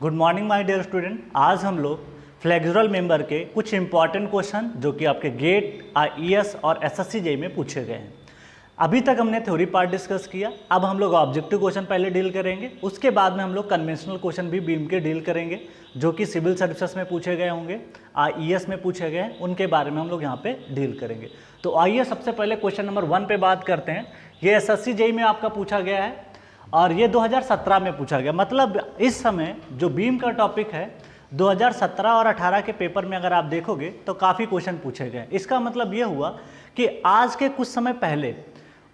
Good morning my dear student. आज हम लोग फ्लेक्सुरल मेंबर के कुछ इंपॉर्टेंट क्वेश्चन जो कि आपके गेट, आईईएस और एसएससी जेईई में पूछे गए हैं। अभी तक हमने थ्योरी पार्ट डिस्कस किया। अब हम लोग ऑब्जेक्टिव क्वेश्चन पहले डील करेंगे, उसके बाद में हम लोग कन्वेंशनल क्वेश्चन भी बीम के डील करेंगे जो कि सिविल सर्विसेज में पूछे गए होंगे, आईईएस में पूछे गए हैं, उनके बारे में हम लोग यहाँ पे डील करेंगे। तो आइए सबसे पहले क्वेश्चन नंबर 1 पे बात करते हैं। ये एसएससी जेईई में आपका पूछा गया है और ये 2017 में पूछा गया। मतलब इस समय जो बीम का टॉपिक है 2017 और 18 के पेपर में अगर आप देखोगे तो काफ़ी क्वेश्चन पूछे गए। इसका मतलब ये हुआ कि आज के कुछ समय पहले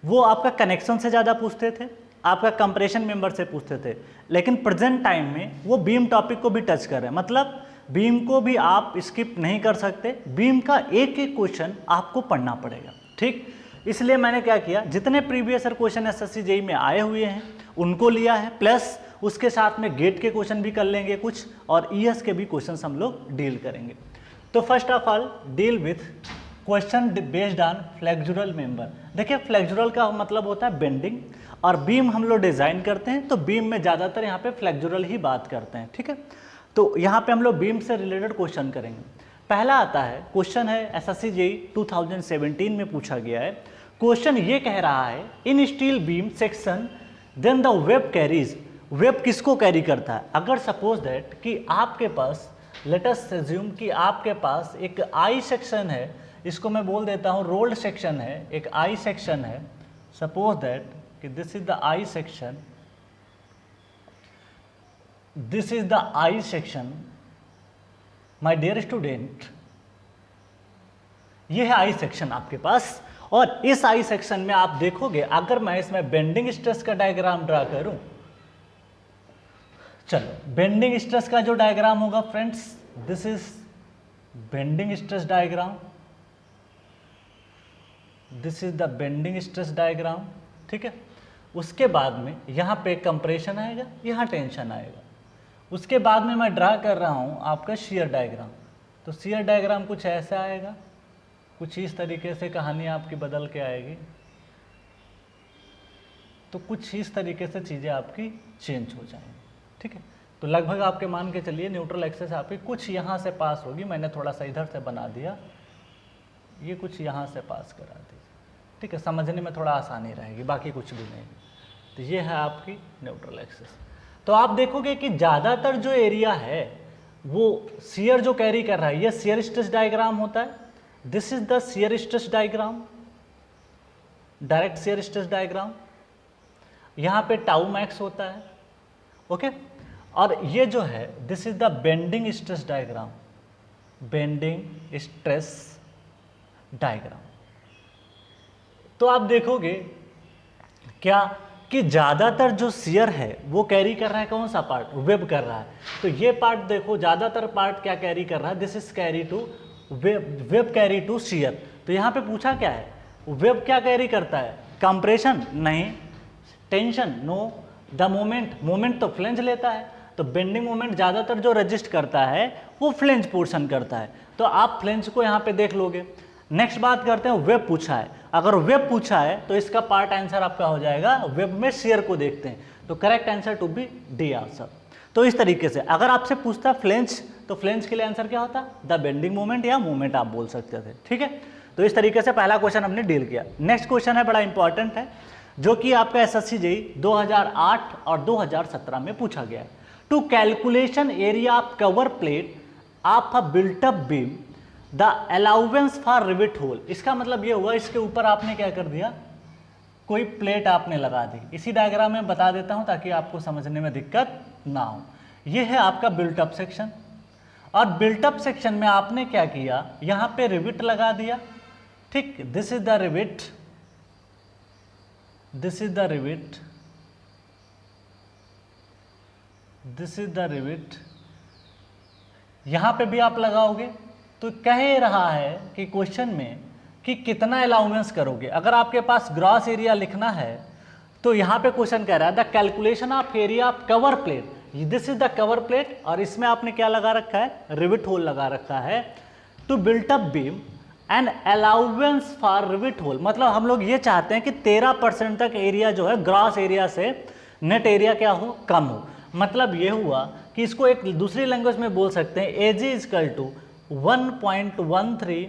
वो आपका कनेक्शन से ज़्यादा पूछते थे, आपका कंप्रेशन मेंबर से पूछते थे, लेकिन प्रेजेंट टाइम में वो बीम टॉपिक को भी टच कर रहे हैं। मतलब बीम को भी आप स्किप नहीं कर सकते, बीम का एक एक क्वेश्चन आपको पढ़ना पड़ेगा। ठीक, इसलिए मैंने क्या किया, जितने previous year question SSC JEE में आए हुए हैं उनको लिया है, प्लस उसके साथ में गेट के क्वेश्चन भी कर लेंगे कुछ, और ईएस के भी क्वेश्चंस हम लोग डील करेंगे। तो first of all deal with question based on flexural member. देखिए फ्लेक्सुरल का मतलब होता है बेंडिंग, और बीम हम लोग डिज़ाइन करते हैं तो बीम में ज़्यादातर यहाँ पे फ्लेक्सुरल ही बात करते हैं। ठीक है, तो यहाँ पे हम लोग बीम से रिलेटेड क्वेश्चन करेंगे। पहला आता है, क्वेश्चन है एसएससी जेईई 2017 में पूछा गया है। क्वेश्चन ये कह रहा है, in steel beam section then the web carries. Web किसको कैरी करता है? अगर सपोज दैट कि आपके पास, लेट अस अज्यूम कि आपके पास एक आई सेक्शन है, इसको मैं बोल देता हूँ रोल्ड सेक्शन है, एक आई सेक्शन है। सपोज दैट कि this is the I section, this is the I section my dear student, ये है आई सेक्शन आपके पास। और इस आई सेक्शन में आप देखोगे, अगर मैं इसमें बेंडिंग स्ट्रेस का डायग्राम ड्रा करूं, चलो बेंडिंग स्ट्रेस का जो डायग्राम होगा friends, this is bending stress diagram, this is the bending stress diagram. ठीक है, उसके बाद में यहाँ पे कंप्रेशन आएगा, यहाँ टेंशन आएगा। उसके बाद में मैं ड्रा कर रहा हूँ आपका शियर डायग्राम। तो शियर डायग्राम कुछ ऐसा आएगा, कुछ इस तरीके से कहानी आपकी बदल के आएगी, तो कुछ इस तरीके से चीज़ें आपकी चेंज हो जाएंगी। ठीक है, तो लगभग आपके मान के चलिए न्यूट्रल एक्सेस आपकी कुछ यहाँ से पास होगी। मैंने थोड़ा सा इधर से बना दिया, ये कुछ यहाँ से पास करा दी। ठीक है, समझने में थोड़ा आसानी रहेगी, बाकी कुछ भी नहीं। तो ये है आपकी न्यूट्रल एक्सेस। तो आप देखोगे कि ज़्यादातर जो एरिया है वो शियर जो कैरी कर रहा है, ये शियर स्ट्रेस डायग्राम होता है। This is the shear stress diagram, direct shear stress diagram. यहाँ पे टाउ मैक्स होता है, ओके। और ये जो है this is the bending stress diagram, bending stress diagram. तो आप देखोगे क्या कि ज़्यादातर जो शियर है वो कैरी कर रहा है कौन सा पार्ट? वेब कर रहा है। तो ये पार्ट देखो, ज़्यादातर पार्ट क्या कैरी कर रहा है? This is carry to web, web carry to shear. तो यहाँ पे पूछा क्या है, वेब क्या कैरी करता है? कंप्रेशन नहीं, tension no, the moment, moment तो फ्लेंज लेता है। तो बेंडिंग मोमेंट ज़्यादातर जो रजिस्ट करता है वो फ्लेंज पोर्शन करता है। तो आप फ्लेंज को यहाँ पे देख लोगे। नेक्स्ट बात करते हैं, वेब पूछा है। अगर वेब पूछा है तो इसका पार्ट आंसर आपका हो जाएगा, वेब में शियर को देखते हैं। तो correct answer to be D answer. तो इस तरीके से अगर आपसे पूछता है फ्लेंज, तो फ्लेंज के लिए आंसर क्या होता? द बेंडिंग मोमेंट या मोमेंट आप बोल सकते थे। ठीक है, तो इस तरीके से पहला क्वेश्चन हमने डील किया। नेक्स्ट क्वेश्चन है, बड़ा इंपॉर्टेंट है, जो कि आपका एसएससी जेईई 2008 और 2017 में पूछा गया है। To calculation area of cover plate of a built up beam the allowance for rivet hole. इसका मतलब ये हुआ, इसके ऊपर आपने क्या कर दिया, कोई प्लेट आपने लगा दी। इसी डायग्राम में बता देता हूं ताकि आपको समझने में दिक्कत ना हो। ये है आपका बिल्ट अप सेक्शन, और बिल्ट अप सेक्शन में आपने क्या किया, यहां पे रिविट लगा दिया। ठीक, this is the rivet, this is the rivet, this is the rivet. यहां पे भी आप लगाओगे। तो कह रहा है कि क्वेश्चन में कि कितना अलाउंस करोगे। अगर आपके पास ग्रॉस एरिया लिखना है तो यहाँ पे क्वेश्चन कह रहा है the calculation of area of cover plate, this is the cover plate, और इसमें आपने क्या लगा रखा है, रिविट होल लगा रखा है। To built up beam and allowance for rivet hole, मतलब हम लोग ये चाहते हैं कि 13% तक एरिया जो है ग्रॉस एरिया से नेट एरिया क्या हो, कम हो। मतलब ये हुआ कि इसको एक दूसरी लैंग्वेज में बोल सकते हैं AG is equal to 1.13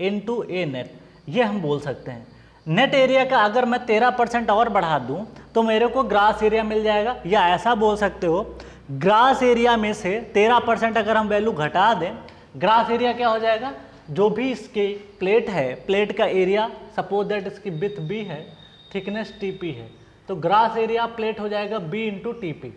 into A net, ये हम बोल सकते हैं। नेट एरिया का अगर मैं 13% और बढ़ा दूं तो मेरे को ग्रास एरिया मिल जाएगा, या ऐसा बोल सकते हो ग्रास एरिया में से 13% अगर हम वैल्यू घटा दें, ग्रास एरिया क्या हो जाएगा, जो भी इसकी प्लेट है, प्लेट का एरिया सपोज दैट इसकी विड्थ b है, थिकनेस TP है, तो ग्रास एरिया प्लेट हो जाएगा b इंटू TP।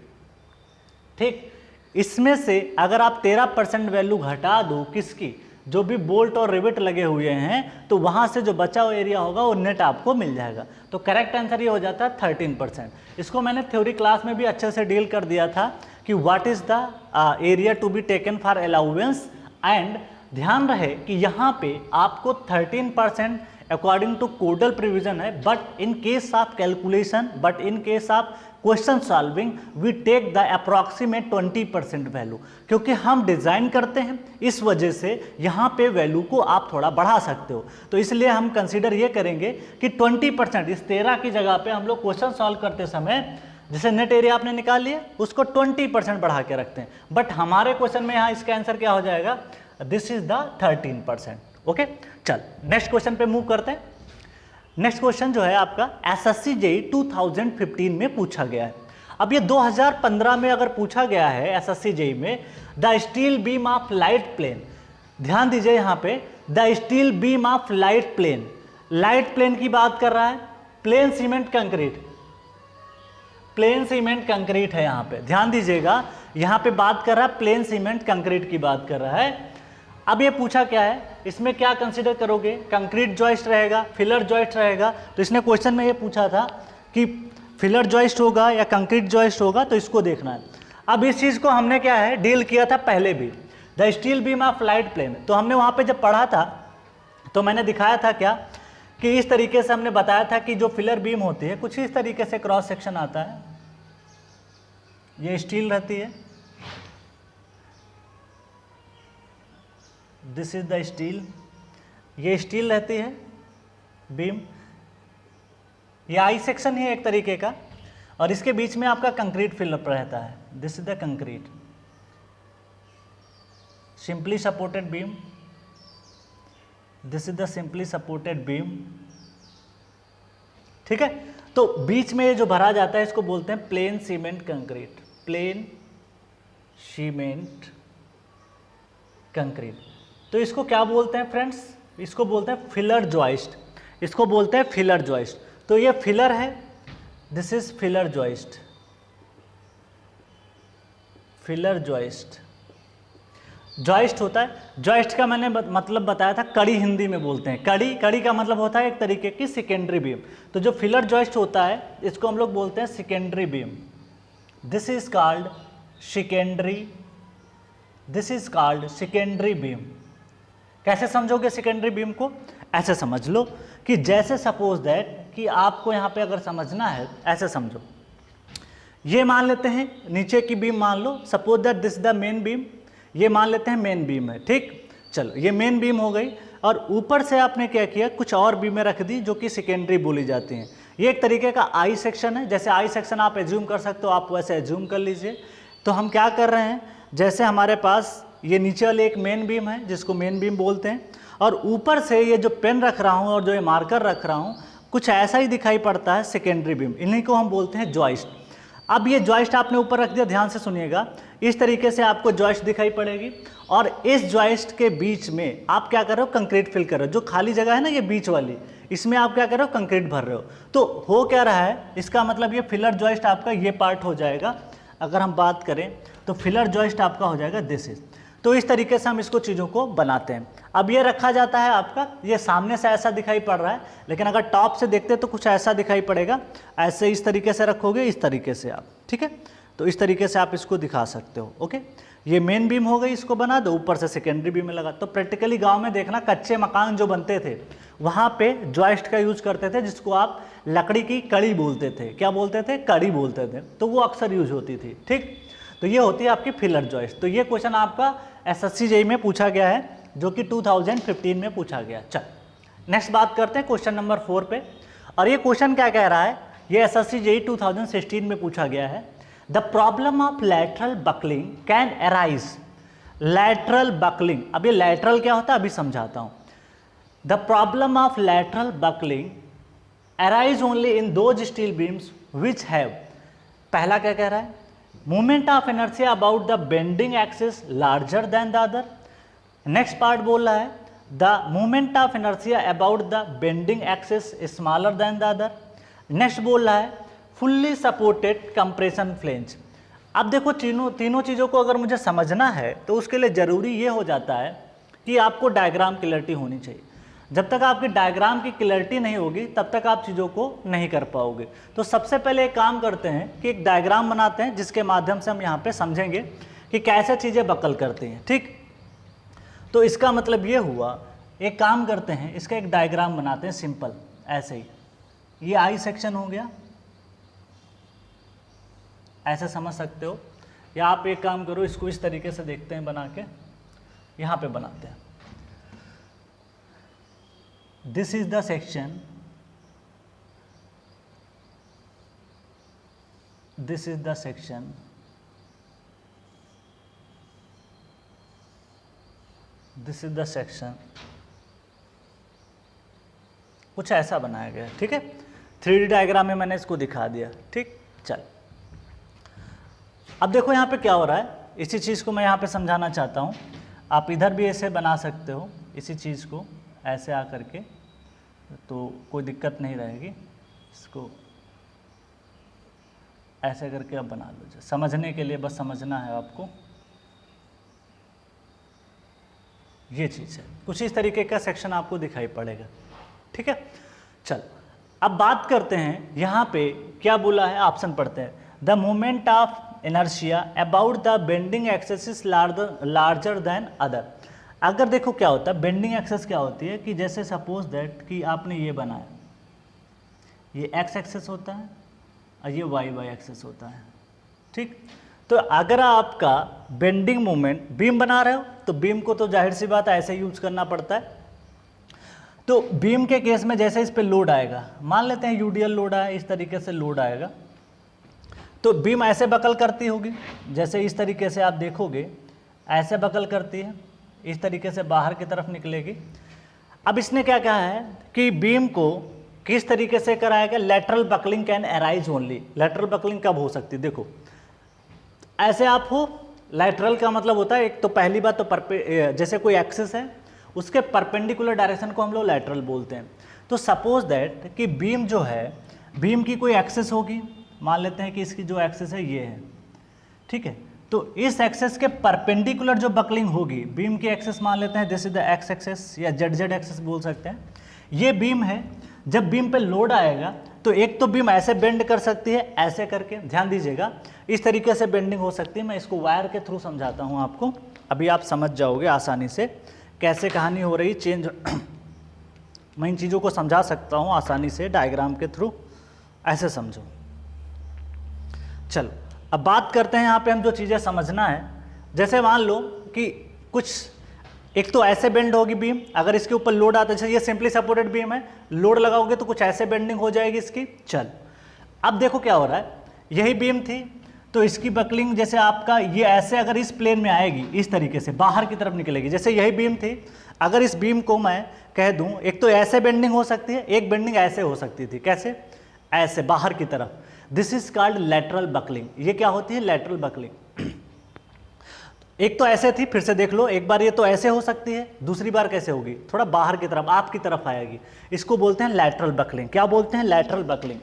ठीक, इसमें से अगर आप 13% वैल्यू घटा दो किसकी, जो भी बोल्ट और रिवेट लगे हुए हैं, तो वहां से जो बचा हुआ एरिया होगा वो नेट आपको मिल जाएगा। तो करेक्ट आंसर ये हो जाता है 13%। इसको मैंने थ्योरी क्लास में भी अच्छे से डील कर दिया था कि what is the area to be taken for allowance, and ध्यान रहे कि यहाँ पे आपको 13% अकॉर्डिंग टू कोडल प्रिविजन है, but in case of calculation, but in case of question solving we take the approximate 20% value, क्योंकि हम डिजाइन करते हैं, इस वजह से यहाँ पे वैल्यू को आप थोड़ा बढ़ा सकते हो। तो इसलिए हम कंसीडर ये करेंगे कि 20%, इस 13 की जगह पे हम लोग क्वेश्चन सॉल्व करते समय जैसे नेट एरिया आपने निकाल लिया उसको 20% बढ़ा के रखते हैं, बट हमारे क्वेश्चन में यहाँ इसका आंसर क्या हो जाएगा, दिस इज द 13%। ओके, चल नेक्स्ट क्वेश्चन पे मूव करते हैं। नेक्स्ट क्वेश्चन जो है आपका SSC JEE 2015 में पूछा गया है। अब ये 2015 में अगर पूछा गया है SSC JEE में, the steel beam of light plain, ध्यान दीजिए यहाँ पे, the steel beam of light plain, light plain की बात कर रहा है, plain cement concrete, plain cement concrete है यहाँ पे, ध्यान दीजिएगा, यहाँ पे बात कर रहा है प्लेन सीमेंट कंक्रीट की बात कर रहा है। अब ये पूछा क्या है, इसमें क्या कंसीडर करोगे, कंक्रीट जॉइस्ट रहेगा, फिलर जॉइस्ट रहेगा, तो इसने क्वेश्चन में ये पूछा था कि फिलर जॉइस्ट होगा या कंक्रीट जॉइस्ट होगा, तो इसको देखना है। अब इस चीज़ को हमने क्या है डील किया था पहले भी, the steel beam of light plain, तो हमने वहाँ पे जब पढ़ा था तो मैंने दिखाया था क्या कि इस तरीके से हमने बताया था कि जो फिलर बीम होती है कुछ इस तरीके से क्रॉस सेक्शन आता है, ये स्टील रहती है, दिस इज द स्टील, ये स्टील रहती है बीम, ये आई सेक्शन है एक तरीके का, और इसके बीच में आपका कंक्रीट फिलर रहता है, this is the concrete, simply supported beam, this is the simply supported beam. ठीक है, तो बीच में ये जो भरा जाता है इसको बोलते हैं plane cement concrete, plain cement concrete. तो इसको क्या बोलते हैं फ्रेंड्स, इसको बोलते हैं फिलर जॉइस्ट, इसको बोलते हैं फिलर जॉइस्ट। तो ये फिलर है, this is filler joist, filler joist, joist होता है, जॉइस्ट का मैंने मतलब बताया था, कड़ी हिंदी में बोलते हैं, कड़ी, कड़ी का मतलब होता है एक तरीके की सेकेंडरी बीम। तो जो फिलर जॉइस्ट होता है इसको हम लोग बोलते हैं secondary beam, this is called secondary, this is called secondary beam. कैसे समझोगे सेकेंडरी बीम को, ऐसे समझ लो कि जैसे सपोज दैट कि आपको यहाँ पे अगर समझना है ऐसे समझो, ये मान लेते हैं नीचे की बीम मान लो, suppose that this the main beam, ये मान लेते हैं मेन बीम है, ठीक, चलो ये मेन बीम हो गई, और ऊपर से आपने क्या किया कुछ और बीमें रख दी जो कि सेकेंडरी बोली जाती हैं। ये एक तरीके का आई सेक्शन है, जैसे आई सेक्शन आप एज्यूम कर सकते हो, आप वैसे एज्यूम कर लीजिए। तो हम क्या कर रहे हैं, जैसे हमारे पास ये नीचे वाले एक मेन बीम है जिसको मेन बीम बोलते हैं, और ऊपर से ये जो पेन रख रहा हूँ और जो ये मार्कर रख रहा हूँ कुछ ऐसा ही दिखाई पड़ता है सेकेंडरी बीम, इन्हीं को हम बोलते हैं जॉइस्ट। अब ये जॉइस्ट आपने ऊपर रख दिया, ध्यान से सुनिएगा, इस तरीके से आपको जॉइस्ट दिखाई पड़ेगी, और इस जॉइस्ट के बीच में आप क्या कर रहे हो कंक्रीट फिल कर रहे हो, जो खाली जगह है ना ये बीच वाली, इसमें आप क्या कर रहे हो कंक्रीट भर रहे हो। तो हो क्या रहा है, इसका मतलब ये फिलर जॉइस्ट आपका ये पार्ट हो जाएगा। अगर हम बात करें तो फिलर जॉइस्ट आपका हो जाएगा दिस इज। तो इस तरीके से हम इसको चीज़ों को बनाते हैं। अब ये रखा जाता है आपका, ये सामने से ऐसा दिखाई पड़ रहा है, लेकिन अगर टॉप से देखते तो कुछ ऐसा दिखाई पड़ेगा, ऐसे इस तरीके से रखोगे, इस तरीके से आप, ठीक है, तो इस तरीके से आप इसको दिखा सकते हो। ओके, ये मेन बीम हो गई, इसको बना दो, ऊपर से सेकेंडरी बीम में लगा। तो प्रैक्टिकली गांव में देखना कच्चे मकान जो बनते थे वहाँ पे जॉइस्ट का यूज करते थे, जिसको आप लकड़ी की कड़ी बोलते थे, क्या बोलते थे, कड़ी बोलते थे, तो वो अक्सर यूज होती थी। ठीक, तो ये होती है आपकी फिलर जॉइस्ट। तो ये क्वेश्चन आपका SSC JEE में पूछा गया है, जो कि 2015 में पूछा गया। चल नेक्स्ट बात करते हैं क्वेश्चन नंबर 4 पे, और ये क्वेश्चन क्या कह रहा है, ये SSC JEE 2016 में पूछा गया है। The problem of lateral buckling can arise. Lateral buckling, अभी लैटरल क्या होता है अभी समझाता हूं। The problem of lateral buckling arise only in those steel beams which have, पहला क्या कह रहा है, moment of inertia about the bending axis larger than the other. Next part बोल रहा है the moment of inertia about the bending axis smaller than the other. Next बोल रहा है फुल्ली सपोर्टेड कंप्रेशन फ्लेंज। अब देखो तीनों चीज़ों को अगर मुझे समझना है तो उसके लिए ज़रूरी ये हो जाता है कि आपको डायग्राम क्लैरिटी होनी चाहिए। जब तक आपकी डायग्राम की क्लैरिटी नहीं होगी तब तक आप चीज़ों को नहीं कर पाओगे। तो सबसे पहले एक काम करते हैं कि एक डायग्राम बनाते हैं जिसके माध्यम से हम यहाँ पे समझेंगे कि कैसे चीज़ें बकल करती हैं। ठीक, तो इसका मतलब ये हुआ, एक काम करते हैं इसका एक डायग्राम बनाते हैं सिंपल ऐसे ही। ये आई सेक्शन हो गया, ऐसे समझ सकते हो, या आप एक काम करो इसको इस तरीके से देखते हैं बना के, यहाँ पे बनाते हैं। This is the section, this is the section, this is the section, कुछ ऐसा बनाया गया। ठीक है, 3D डायग्राम में मैंने इसको दिखा दिया। ठीक, चल अब देखो यहाँ पे क्या हो रहा है, इसी चीज़ को मैं यहाँ पे समझाना चाहता हूँ। आप इधर भी ऐसे बना सकते हो इसी चीज़ को, ऐसे आ करके, तो कोई दिक्कत नहीं रहेगी। इसको ऐसे करके आप बना लो, समझने के लिए बस समझना है आपको। ये चीज़ है, कुछ इस तरीके का सेक्शन आपको दिखाई पड़ेगा। ठीक है, चल अब बात करते हैं यहाँ पे क्या बोला है, ऑप्शन पढ़ते हैं। The moment of inertia about the bending axis is larger than other. अगर देखो क्या होता है, बेंडिंग एक्सेस क्या होती है कि जैसे सपोज दैट कि आपने ये बनाया, ये एक्स एक्सेस होता है और ये वाई वाई एक्सेस होता है। ठीक, तो अगर आपका बेंडिंग मोमेंट, बीम बना रहे हो तो बीम को तो जाहिर सी बात ऐसे यूज करना पड़ता है। तो बीम के केस में जैसे इस पे लोड आएगा, मान लेते हैं यूडीएल लोड आया, इस तरीके से लोड आएगा, तो बीम ऐसे बकल करती होगी, जैसे इस तरीके से आप देखोगे ऐसे बकल करती है, इस तरीके से बाहर की तरफ निकलेगी। अब इसने क्या कहा है कि बीम को किस तरीके से कराएगा, lateral buckling can arise only. Lateral buckling कब हो सकती है, देखो ऐसे आप हो, लेटरल का मतलब होता है एक तो पहली बात तो जैसे कोई एक्सिस है उसके परपेंडिकुलर डायरेक्शन को हम लोग लेटरल बोलते हैं। तो सपोज दैट कि बीम जो है, बीम की कोई एक्सिस होगी, मान लेते हैं कि इसकी जो एक्सिस है ये है। ठीक है, तो इस एक्सिस के परपेंडिकुलर जो बकलिंग होगी, बीम की एक्सिस मान लेते हैं this is the x axis या जेड जेड एक्सिस बोल सकते हैं। ये बीम है, जब बीम पे लोड आएगा तो एक तो बीम ऐसे बेंड कर सकती है, ऐसे करके, ध्यान दीजिएगा इस तरीके से बेंडिंग हो सकती है। मैं इसको वायर के थ्रू समझाता हूँ आपको, अभी आप समझ जाओगे आसानी से कैसे कहानी हो रही चेंज। मैं इन चीज़ों को समझा सकता हूँ आसानी से डायग्राम के थ्रू, ऐसे समझो। चलो अब बात करते हैं यहाँ पे हम जो चीज़ें समझना है, जैसे मान लो कि कुछ एक तो ऐसे बेंड होगी बीम, अगर इसके ऊपर लोड आता है, ये सिंपली सपोर्टेड बीम है, लोड लगाओगे तो कुछ ऐसे बेंडिंग हो जाएगी इसकी। चल अब देखो क्या हो रहा है, यही बीम थी तो इसकी बकलिंग जैसे आपका ये ऐसे अगर इस प्लेन में आएगी, इस तरीके से बाहर की तरफ निकलेगी। जैसे यही बीम थी, अगर इस बीम को मैं कह दूं एक तो ऐसे बेंडिंग हो सकती है, एक बेंडिंग ऐसे हो सकती थी। कैसे, ऐसे बाहर की तरफ। This is called lateral buckling. ये क्या होती है, लेटरल बकलिंग। एक तो ऐसे थी, फिर से देख लो, एक बार ये तो ऐसे हो सकती है, दूसरी बार कैसे होगी, थोड़ा बाहर की तरफ, आपकी तरफ आएगी। इसको बोलते हैं लेटरल बकलिंग। क्या बोलते हैं, लेटरल बकलिंग।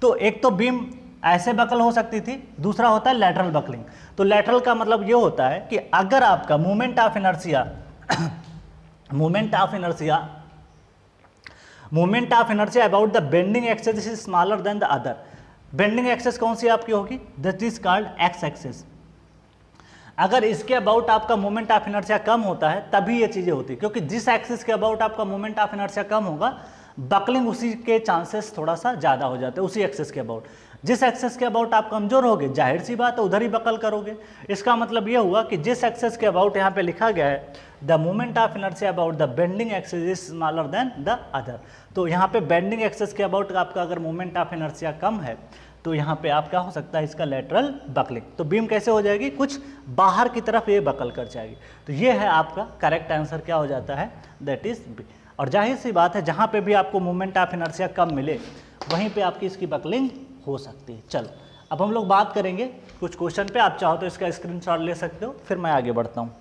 तो एक तो बीम ऐसे बकल हो सकती थी, दूसरा होता है लेटरल बकलिंग। तो लेटरल का मतलब ये होता है कि अगर आपका moment of inertia moment of inertia about the bending axis is smaller than the other. Bending axis कौन सी आपकी होगी, that is called x axis. अगर इसके अबाउट आपका मोमेंट ऑफ इनर्शिया कम होता है तभी ये चीजें होती है, क्योंकि जिस एक्सिस के अबाउट आपका मोमेंट ऑफ इनर्शिया कम होगा, बकलिंग उसी के चांसेस थोड़ा सा ज्यादा हो जाते हैं, उसी एक्सिस के अबाउट। जिस एक्सेस के अबाउट आप कमजोर होगे, जाहिर सी बात है उधर ही बकल करोगे। इसका मतलब ये हुआ कि जिस एक्सेस के अबाउट यहाँ पे लिखा गया है the moment of inertia about the bending axis is smaller than the other, तो यहाँ पे बेंडिंग एक्सेस के अबाउट आपका अगर मोमेंट ऑफ इनर्शिया कम है तो यहाँ पे आप क्या हो सकता है इसका लेटरल बकलिंग। तो बीम कैसे हो जाएगी, कुछ बाहर की तरफ ये बकल कर जाएगी। तो ये है आपका करेक्ट आंसर क्या हो जाता है, दैट इज बी। और जाहिर सी बात है जहाँ पे भी आपको मोमेंट ऑफ इनर्शिया कम मिले वहीं पे आपकी इसकी बकलिंग हो सकती है। चलो अब हम लोग बात करेंगे कुछ क्वेश्चन पे, आप चाहो तो इसका स्क्रीनशॉट ले सकते हो, फिर मैं आगे बढ़ता हूँ।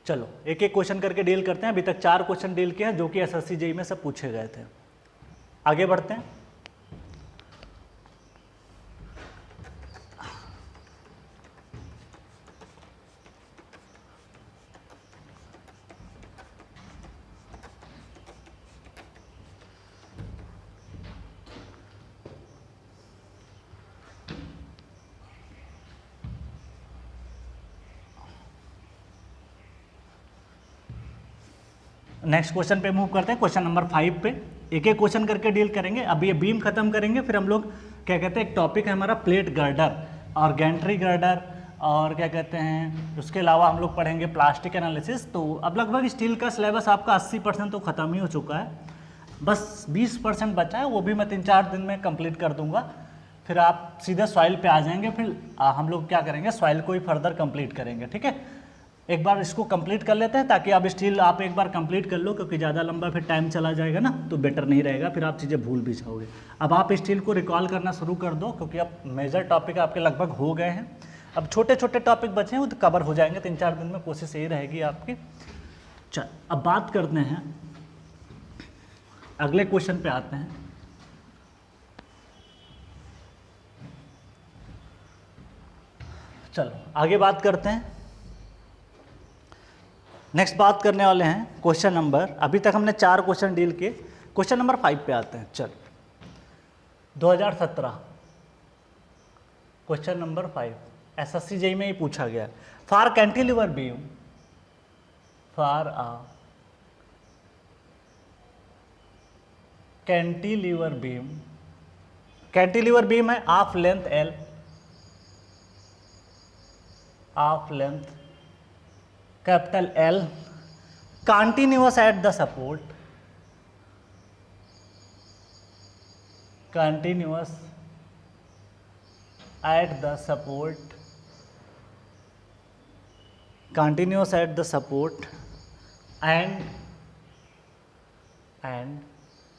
चलो एक एक क्वेश्चन करके डील करते हैं। अभी तक 4 क्वेश्चन डील किए हैं जो कि एसएससी जेईई में से पूछे गए थे। आगे बढ़ते हैं। नेक्स्ट क्वेश्चन पे मूव करते हैं, क्वेश्चन नंबर 5 पे एक एक क्वेश्चन करके डील करेंगे। अब ये बीम खत्म करेंगे, फिर हम लोग क्या कहते हैं, एक टॉपिक है हमारा प्लेट गर्डर और गैंट्री गर्डर, और क्या कहते हैं उसके अलावा हम लोग पढ़ेंगे प्लास्टिक एनालिसिस। तो अब लगभग स्टील का सिलेबस आपका 80% तो ख़त्म ही हो चुका है, बस 20% बचा है, वो भी मैं 3-4 दिन में कंप्लीट कर दूंगा। फिर आप सीधे सॉइल पे आ जाएंगे, फिर हम लोग क्या करेंगे, सॉइल को ही फर्दर कंप्लीट करेंगे। ठीक है, एक बार इसको कंप्लीट कर लेते हैं ताकि आप स्टील आप एक बार कंप्लीट कर लो, क्योंकि ज़्यादा लंबा फिर टाइम चला जाएगा ना, तो बेटर नहीं रहेगा, फिर आप चीज़ें भूल भी जाओगे। अब आप स्टील को रिकॉल करना शुरू कर दो, क्योंकि अब मेजर टॉपिक आपके लगभग हो गए हैं। अब छोटे छोटे टॉपिक बचे हैं वो तो कवर हो जाएंगे 3-4 दिन में, कोशिश यही रहेगी आपकी। चल अब बात करते हैं, अगले क्वेश्चन पे आते हैं। चलो आगे बात करते हैं। नेक्स्ट बात करने वाले हैं क्वेश्चन नंबर, अभी तक हमने 4 क्वेश्चन डील किए, क्वेश्चन नंबर 5 पे आते हैं। चलो 2017 क्वेश्चन नंबर 5 एसएससी जेईई में ही पूछा गया। For cantilever beam, for a cantilever beam, cantilever beam है of length L, of length capital L, continuous at the support, continuous at the support, continuous at the support and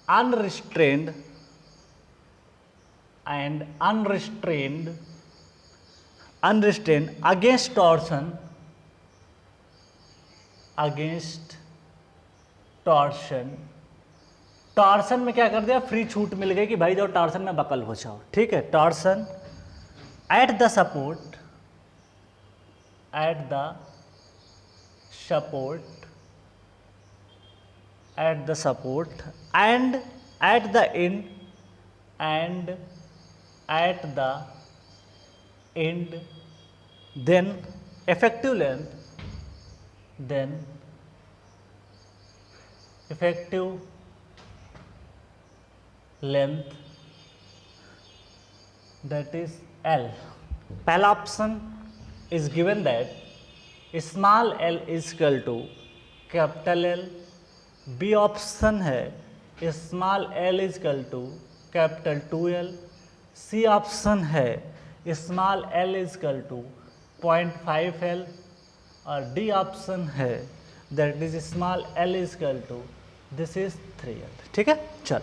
unrestrained against torsion, against torsion. Torsion में क्या कर दिया, free छूट मिल गई कि भाई जो टॉर्शन में बकल हो जाओ। ठीक है, torsion at the support, at the support, at the support and at the end, and at the end, then effective length, then effective length that is L. पहला option is given that small l is equal to capital L, B option है small l is equal to capital 2L, C option है small l is equal to 0.5L, और D option है that is small l is equal to this is 3L। ठीक है, चल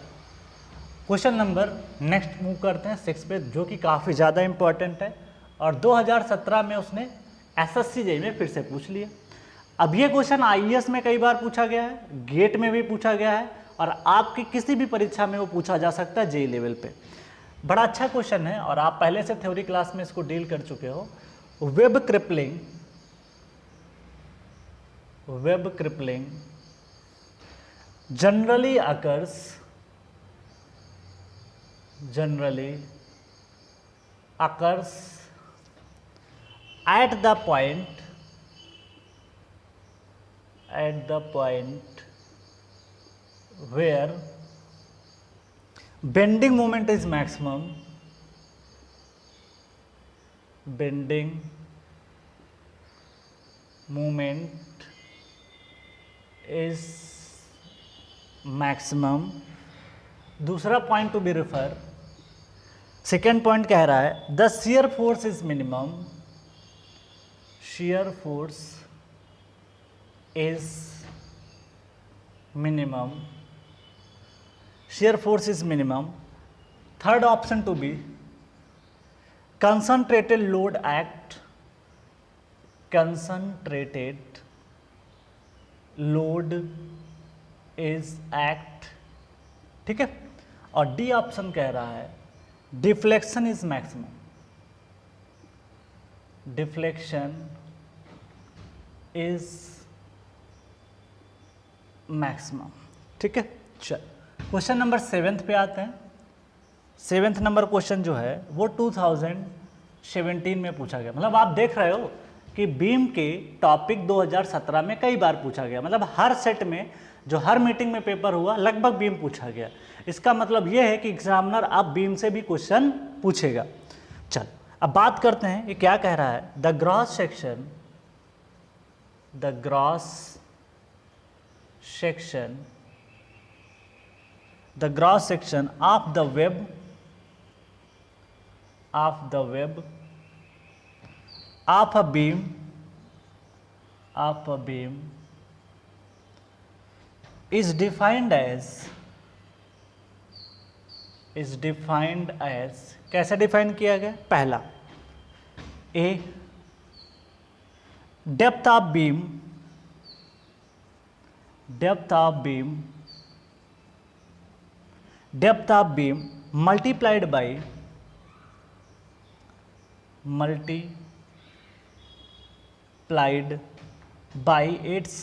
question number next move करते हैं 6 पे, जो कि काफ़ी ज़्यादा इंपॉर्टेंट है और 2017 में उसने एसएससी जेईई में फिर से पूछ लिया। अब ये क्वेश्चन आईएएस में कई बार पूछा गया है, गेट में भी पूछा गया है, और आपकी किसी भी परीक्षा में वो पूछा जा सकता है जेईई लेवल पे। बड़ा अच्छा क्वेश्चन है और आप पहले से थ्योरी क्लास में इसको डील कर चुके हो। Web crippling, web crippling generally occurs at the point where bending moment is maximum, bending moment is maximum, दूसरा point to be refer, second point कह रहा है the shear force is minimum, shear force is minimum, shear force is minimum. Third option to be concentrated load act, concentrated load is act, ठीक है। और D option कह रहा है deflection is maximum, deflection is maximum, ठीक है। चल question number 7 पे आते हैं। 7th नंबर क्वेश्चन जो है वो 2017 में पूछा गया। मतलब आप देख रहे हो कि बीम के टॉपिक 2017 में कई बार पूछा गया, मतलब हर सेट में जो हर मीटिंग में पेपर हुआ लगभग बीम पूछा गया। इसका मतलब ये है कि एग्जामिनर आप बीम से भी क्वेश्चन पूछेगा। चल अब बात करते हैं ये क्या कह रहा है, the gross section, the gross section, the gross section of the web, of the web of a beam, of a beam is defined as, is defined as, कैसे डिफाइन किया गया? पहला a depth of beam, depth of beam, depth of beam multiplied by, multiplied by its,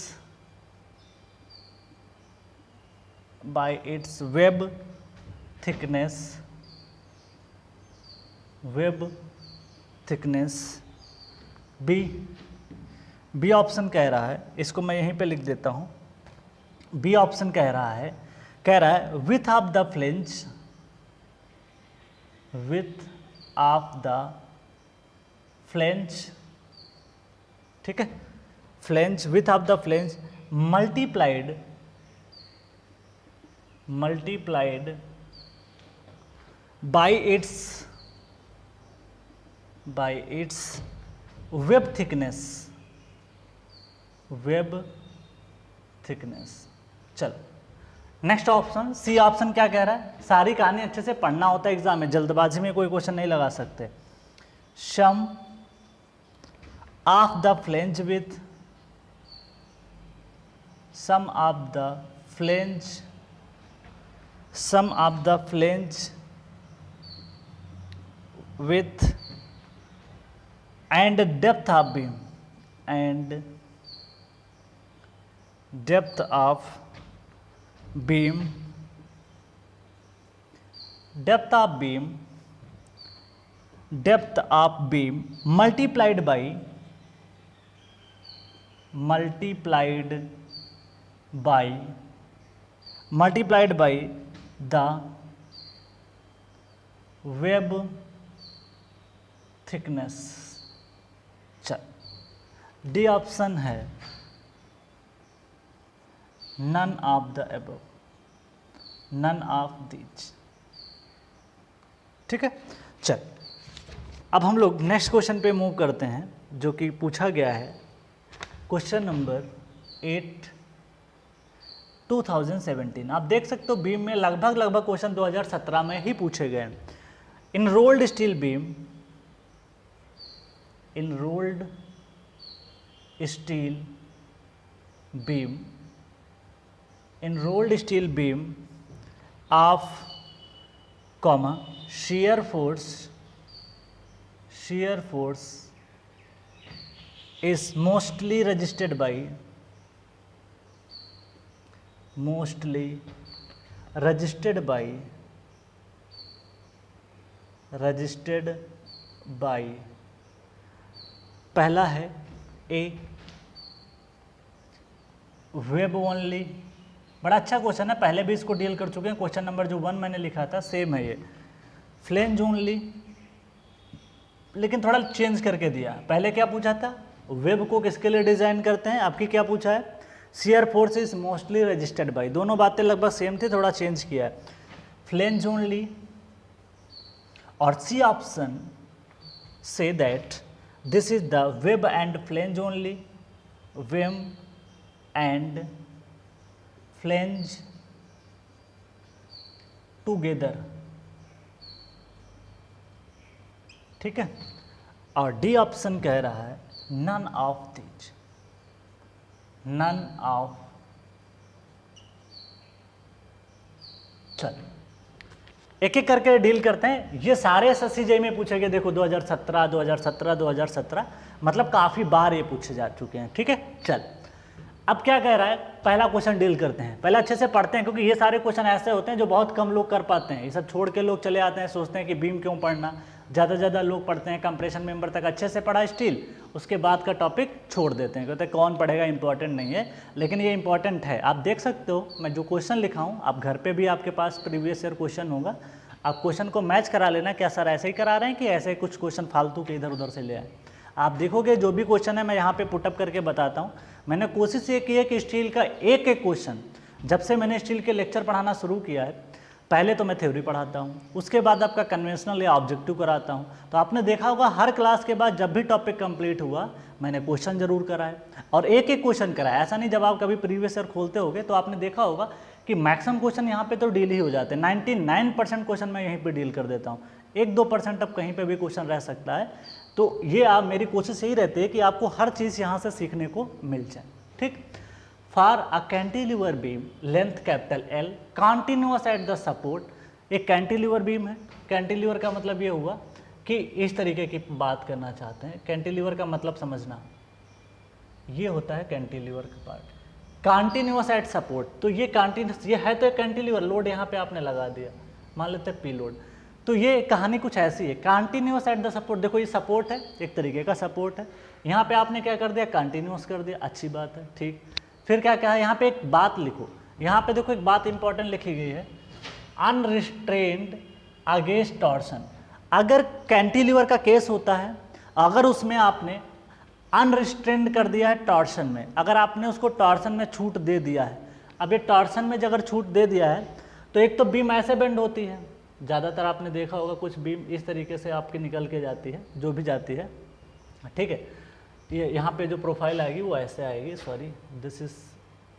by its web thickness, web thickness। B option कह रहा है, इसको मैं यहीं पे लिख देता हूँ। बी ऑप्शन कह रहा है width of the flange, width of the flange, ठीक है, flange, width of the flange multiplied, multiplied by its web thickness, web thickness। चलो नेक्स्ट ऑप्शन सी ऑप्शन क्या कह रहा है, सारी कहानी अच्छे से पढ़ना होता है एग्जाम में, जल्दबाजी में कोई क्वेश्चन नहीं लगा सकते। Sum of the flange width, sum of the flange, sum of the flange with and depth of beam, and depth of beam, depth of beam, depth of beam multiplied by, multiplied by, multiplied by the web thickness। चल D option है none of the above, none of these, ठीक है। चल अब हम लोग next question पे move करते हैं जो कि पूछा गया है क्वेश्चन नंबर 8 2017। आप देख सकते हो बीम में लगभग क्वेश्चन 2017 में ही पूछे गए। Enrolled steel beam, enrolled steel beam, enrolled steel beam of comma shear force, shear force is mostly resisted by, mostly resisted by, resisted by, पहला है ए वेब ओनली। बड़ा अच्छा क्वेश्चन है, पहले भी इसको डील कर चुके हैं। क्वेश्चन नंबर जो 1 मैंने लिखा था सेम है ये, फ्लेंज ओनली, लेकिन थोड़ा चेंज करके दिया। पहले क्या पूछा था, वेब को किसके लिए डिजाइन करते हैं, आपकी क्या पूछा है, shear force is mostly registered by. दोनों बातें लगभग सेम थी, थोड़ा चेंज किया है। flange only, or C option say that this is the web and flange only, web and flange together, ठीक है। और डी ऑप्शन कह रहा है none of these, none of. चलो एक एक करके डील करते हैं। ये सारे SSC में पूछे गए, देखो 2017 2017 2017, मतलब काफ़ी बार ये पूछे जा चुके हैं, ठीक है। चल अब क्या कह रहा है, पहला क्वेश्चन डील करते हैं। पहले अच्छे से पढ़ते हैं, क्योंकि ये सारे क्वेश्चन ऐसे होते हैं जो बहुत कम लोग कर पाते हैं। ये सब छोड़ के लोग चले आते हैं, सोचते हैं कि बीम क्यों पढ़ना। ज़्यादा से ज़्यादा लोग पढ़ते हैं कंप्रेशन मेंबर तक अच्छे से पढ़ा स्टील, उसके बाद का टॉपिक छोड़ देते हैं, कहते हैं कौन पढ़ेगा, इंपॉर्टेंट नहीं है। लेकिन ये इंपॉर्टेंट है। आप देख सकते हो मैं जो क्वेश्चन लिखा हूँ, आप घर पे भी आपके पास प्रीवियस ईयर क्वेश्चन होगा, आप क्वेश्चन को मैच करा लेना, क्या सर ऐसे ही करा रहे हैं कि ऐसे कुछ क्वेश्चन फालतू के इधर उधर से ले आए। आप देखोगे जो भी क्वेश्चन है मैं यहाँ पे पुटअप करके बताता हूँ। मैंने कोशिश ये की है कि स्टील का एक एक क्वेश्चन, जब से मैंने स्टील के लेक्चर पढ़ाना शुरू किया है, पहले तो मैं थ्योरी पढ़ाता हूँ, उसके बाद आपका कन्वेंशनल या ऑब्जेक्टिव कराता हूँ। तो आपने देखा होगा हर क्लास के बाद जब भी टॉपिक कंप्लीट हुआ मैंने क्वेश्चन जरूर कराए, और एक एक क्वेश्चन कराया। ऐसा नहीं, जब आप कभी प्रीवियस ईयर खोलते होगे तो आपने देखा होगा कि मैक्सिमम क्वेश्चन यहाँ पे तो डील ही हो जाते हैं। 99% क्वेश्चन मैं यहीं पे डील कर देता हूँ, 1-2% अब कहीं पे भी क्वेश्चन रह सकता है। तो ये आप, मेरी कोशिश यही रहती है कि आपको हर चीज़ यहाँ से सीखने को मिल जाए, ठीक। For a cantilever beam length capital L continuous eight the support. एक कैंटिलीवर बीम है, कैंटिलीवर का मतलब ये हुआ कि इस तरीके की बात करना चाहते हैं। कैंटिलीवर का मतलब समझना, ये होता है कैंटिलीवर का पार्ट, कॉन्टिन्यूअस एट सपोर्ट। तो ये कॉन्टिन्यूअस, ये है तो एक कैंटिलीवर, लोड यहाँ पे आपने लगा दिया, मान लेते हैं पी लोड। तो ये कहानी कुछ ऐसी है, कॉन्टिन्यूअस एट द सपोर्ट। देखो ये सपोर्ट है, एक तरीके का सपोर्ट है, यहाँ पे आपने क्या कर दिया, कॉन्टिन्यूअस कर दिया, अच्छी बात है, ठीक। फिर क्या कहा, यहाँ पे एक बात लिखो, यहाँ पे देखो एक बात इंपॉर्टेंट लिखी गई है, अनरिस्ट्रेन्ड अगेंस्ट टॉर्सन। अगर कैंटिलीवर का केस होता है, अगर उसमें आपने अनरिस्ट्रेन्ड कर दिया है टॉर्सन में, अगर आपने उसको टॉर्सन में छूट दे दिया है, अब ये टॉर्सन में अगर छूट दे दिया है तो एक तो बीम ऐसे बेंड होती है, ज़्यादातर आपने देखा होगा कुछ बीम इस तरीके से आपकी निकल के जाती है, जो भी जाती है, ठीक है। ये यहाँ पे जो प्रोफाइल आएगी वो ऐसे आएगी, सॉरी दिस इज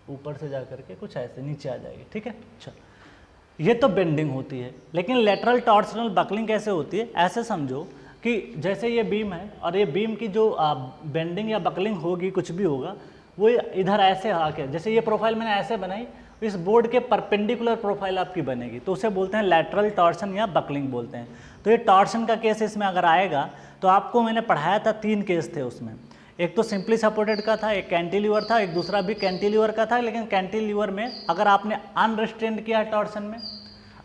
ऊपर से जा करके कुछ ऐसे नीचे आ जाएगी, ठीक है। चलो ये तो बेंडिंग होती है, लेकिन लेटरल टॉर्सनल बकलिंग कैसे होती है, ऐसे समझो कि जैसे ये बीम है और ये बीम की जो बेंडिंग या बकलिंग होगी, कुछ भी होगा, वो इधर ऐसे आके, जैसे ये प्रोफाइल मैंने ऐसे बनाई, इस बोर्ड के परपेंडिकुलर प्रोफाइल आपकी बनेगी, तो उसे बोलते हैं लेटरल टॉर्सन या बकलिंग बोलते हैं। तो ये टॉर्सन का केस इसमें अगर आएगा तो आपको मैंने पढ़ाया था 3 केस थे उसमें, एक तो सिंपली सपोर्टेड का था, एक कैंटिलीवर था, एक दूसरा भी कैंटिलीवर का था। लेकिन कैंटिलीवर में अगर आपने अनरिस्ट्रेंड किया टॉर्सन में,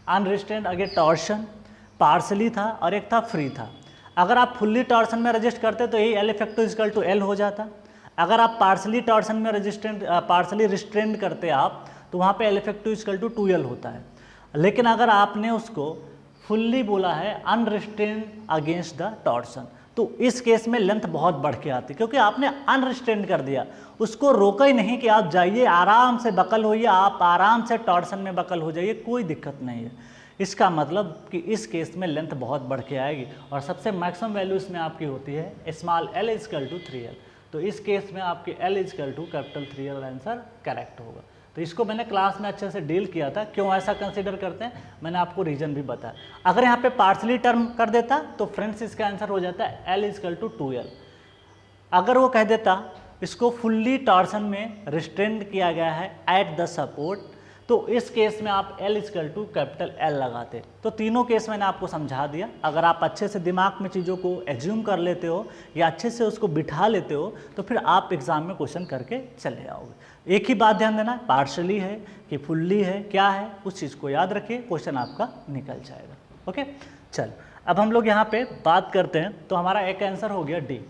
अनरिस्ट्रेंड अगे टॉर्सन पार्सली था और एक था फ्री था। अगर आप फुल्ली टॉर्सन में रजिस्ट करते तो यही L effective equal to L हो जाता। अगर आप पार्सली टॉर्सन में पार्सली रिस्ट्रेंड करते आप तो वहाँ पे L effective equal to 2L होता है। लेकिन अगर आपने उसको फुल्ली बोला है अनरिस्ट्रेंड अगेंस्ट द टॉर्सन, तो इस केस में लेंथ बहुत बढ़ के आती, क्योंकि आपने अनरिस्ट्रेंड कर दिया, उसको रोका ही नहीं कि आप जाइए आराम से बकल होइए, आप आराम से टॉर्सन में बकल हो जाइए, कोई दिक्कत नहीं है। इसका मतलब कि इस केस में लेंथ बहुत बढ़ के आएगी और सबसे मैक्सिमम वैल्यू इसमें आपकी होती है small l equal to 3L। तो इस केस में आपकी L equal to capital 3L answer correct होगा। तो इसको मैंने क्लास में अच्छे से डील किया था, क्यों ऐसा कंसीडर करते हैं मैंने आपको रीजन भी बताया। अगर यहाँ पे पार्सली टर्म कर देता तो फ्रेंड्स इसका आंसर हो जाता है L इक्वल टू 2L। अगर वो कह देता इसको फुल्ली टॉर्सन में रिस्ट्रेंड किया गया है एट द सपोर्ट, तो इस केस में आप L equal to capital L लगाते। तो तीनों केस मैंने आपको समझा दिया। अगर आप अच्छे से दिमाग में चीज़ों को एज्यूम कर लेते हो या अच्छे से उसको बिठा लेते हो तो फिर आप एग्जाम में क्वेश्चन करके चले आओगे। एक ही बात ध्यान देना, पार्शली है कि फुल्ली है, क्या है, उस चीज़ को याद रखिए, क्वेश्चन आपका निकल जाएगा। ओके, चलो अब हम लोग यहाँ पे बात करते हैं। तो हमारा एक आंसर हो गया D,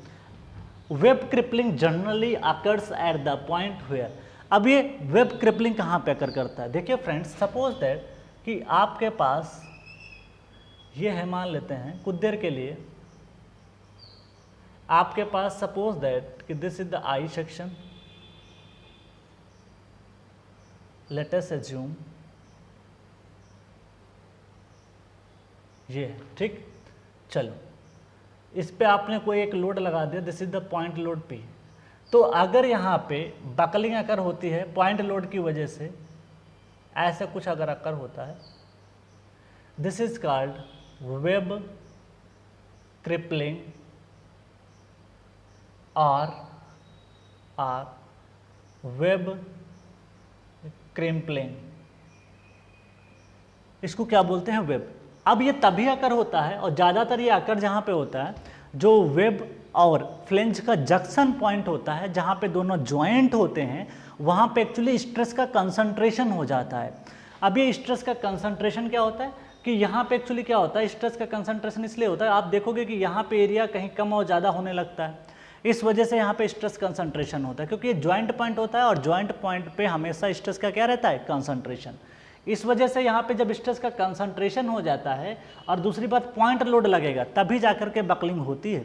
web crippling generally occurs at the point where. अब ये वेब क्रिपलिंग कहाँ पे अकर करता है? देखिए फ्रेंड्स, सपोज दैट कि आपके पास ये है, मान लेते हैं कुछ देर के लिए आपके पास, सपोज दैट कि this is the I section, let us assume ये है, ठीक। चलो, इस पे आपने कोई एक लोड लगा दिया, this is the point load P। तो अगर यहाँ पे बकलिंग अकर होती है पॉइंट लोड की वजह से, ऐसा कुछ अगर अकर होता है, this is called web crippling और वेब क्रिम्पलिंग। इसको क्या बोलते हैं? वेब। अब ये तभी अकर होता है, और ज़्यादातर ये अकर जहाँ पे होता है, जो वेब और फ्लेंज का जंक्शन पॉइंट होता है, जहाँ पे दोनों ज्वाइंट होते हैं, वहाँ पे एक्चुअली स्ट्रेस का कंसंट्रेशन हो जाता है। अब ये स्ट्रेस का कंसंट्रेशन क्या होता है कि यहाँ पे एक्चुअली क्या होता है, स्ट्रेस का कंसंट्रेशन इसलिए होता है, आप देखोगे कि यहाँ पे एरिया कहीं कम और ज़्यादा होने लगता है, इस वजह से यहाँ पे स्ट्रेस कंसंट्रेशन होता है, क्योंकि ये ज्वाइंट पॉइंट होता है और ज्वाइंट पॉइंट पे हमेशा स्ट्रेस का क्या रहता है? कंसंट्रेशन। इस वजह से यहाँ पे जब स्ट्रेस का कंसंट्रेशन हो जाता है और दूसरी बात पॉइंट लोड लगेगा, तभी जाकर के बकलिंग होती है।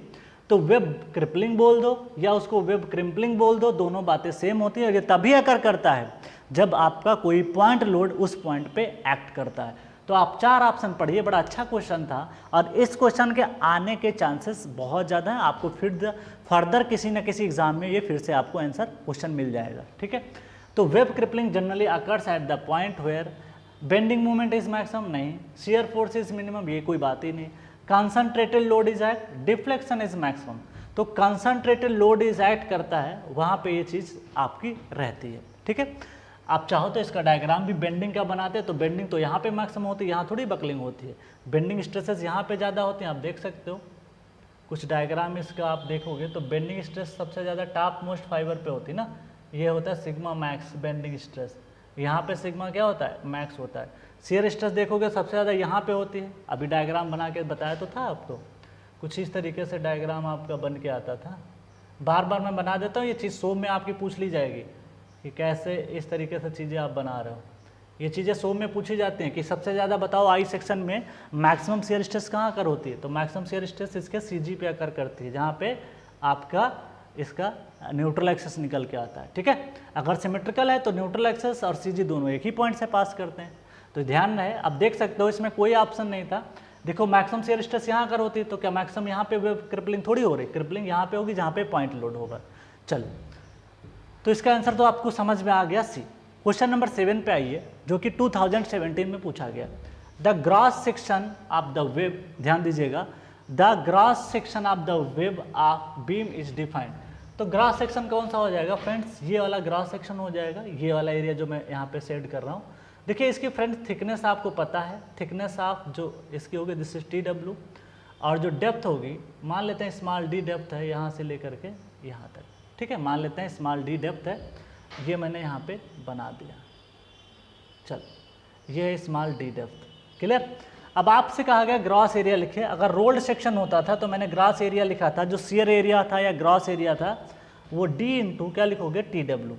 तो वेब क्रिपलिंग बोल दो या उसको वेब क्रिम्पलिंग बोल दो, दोनों बातें सेम होती है। ये तभी अकर करता है जब आपका कोई पॉइंट लोड उस पॉइंट पे एक्ट करता है। तो आप 4 ऑप्शन पढ़िए, बड़ा अच्छा क्वेश्चन था, और इस क्वेश्चन के आने के चांसेस बहुत ज़्यादा हैं। आपको फिर फर्दर किसी न किसी एग्जाम में ये फिर से आपको आंसर क्वेश्चन मिल जाएगा, ठीक है। तो web crippling generally occurs at the point where bending moment is maximum, नहीं, शियर फोर्स इज मिनिमम, ये कोई बात ही नहीं, concentrated load is act, deflection is maximum. तो कंसंट्रेटेड लोड इज एक्ट करता है, वहाँ पे ये चीज़ आपकी रहती है, ठीक है। आप चाहो तो इसका डायग्राम भी बेंडिंग का बनाते हैं, तो बेंडिंग तो यहाँ पे मैक्सिमम होती है, यहाँ थोड़ी बकलिंग होती है, बेंडिंग स्ट्रेसेस यहाँ पे ज़्यादा होती हैं, आप देख सकते हो कुछ डायग्राम इसका आप देखोगे तो बेंडिंग स्ट्रेस सबसे ज़्यादा टॉप मोस्ट फाइबर पे होती है ना, ये होता है सिग्मा मैक्स बेंडिंग स्ट्रेस, यहाँ पे सिग्मा क्या होता है? मैक्स होता है। शियर स्ट्रेस देखोगे सबसे ज़्यादा यहाँ पे होती है, अभी डायग्राम बना के बताया तो था आपको, कुछ इस तरीके से डायग्राम आपका बन के आता था, बार बार मैं बना देता हूँ, ये चीज़ 100 में आपकी पूछ ली जाएगी कि कैसे इस तरीके से चीज़ें आप बना रहे हो। ये चीज़ें 100 में पूछी जाती हैं कि सबसे ज़्यादा बताओ आई सेक्शन में मैक्सिमम शियर स्ट्रेस कहाँ कर होती है, तो मैक्सिमम शियर स्ट्रेस इसके CG पे आकर करती है, जहाँ पे आपका इसका न्यूट्रल एक्सेस निकल के आता है, ठीक है। अगर सिमेट्रिकल है तो न्यूट्रल एक्सेस और CG दोनों एक ही पॉइंट से पास करते हैं, तो ध्यान रहे। अब देख सकते हो इसमें कोई ऑप्शन नहीं था, देखो मैक्सिमम शियर स्ट्रेस यहाँ कर होती है, तो क्या मैक्सिमम यहाँ पे वेब क्रिपलिंग थोड़ी हो रही, क्रिपलिंग यहाँ पे होगी जहाँ पे पॉइंट लोड होगा। चलो, तो इसका आंसर तो आपको समझ में आ गया सी। क्वेश्चन नंबर 7 पे आइए, जो कि 2017 में पूछा गया। The gross section of the web, ध्यान दीजिएगा, the gross section of the web of beam is defined. तो ग्रॉस सेक्शन कौन सा हो जाएगा फ्रेंड्स? ये वाला ग्रॉस सेक्शन हो जाएगा, ये वाला एरिया जो मैं यहाँ पे सेट कर रहा हूँ। देखिए इसकी फ्रेंड्स थिकनेस आपको पता है, थिकनेस ऑफ जो इसकी होगी दिस इज TW, और जो डेप्थ होगी मान लेते हैं स्मॉल d डेप्थ है यहाँ से लेकर के यहाँ तक, ठीक है, मान लेते हैं स्मॉल d डेप्थ है, ये मैंने यहाँ पे बना दिया। चलो, ये है स्मॉल d डेप्थ, क्लियर। अब आपसे कहा गया ग्रॉस एरिया लिखिए। अगर रोल्ड सेक्शन होता था तो मैंने ग्रॉस एरिया लिखा था, जो शियर एरिया था या ग्रॉस एरिया था वो d इंटू क्या लिखोगे? TW।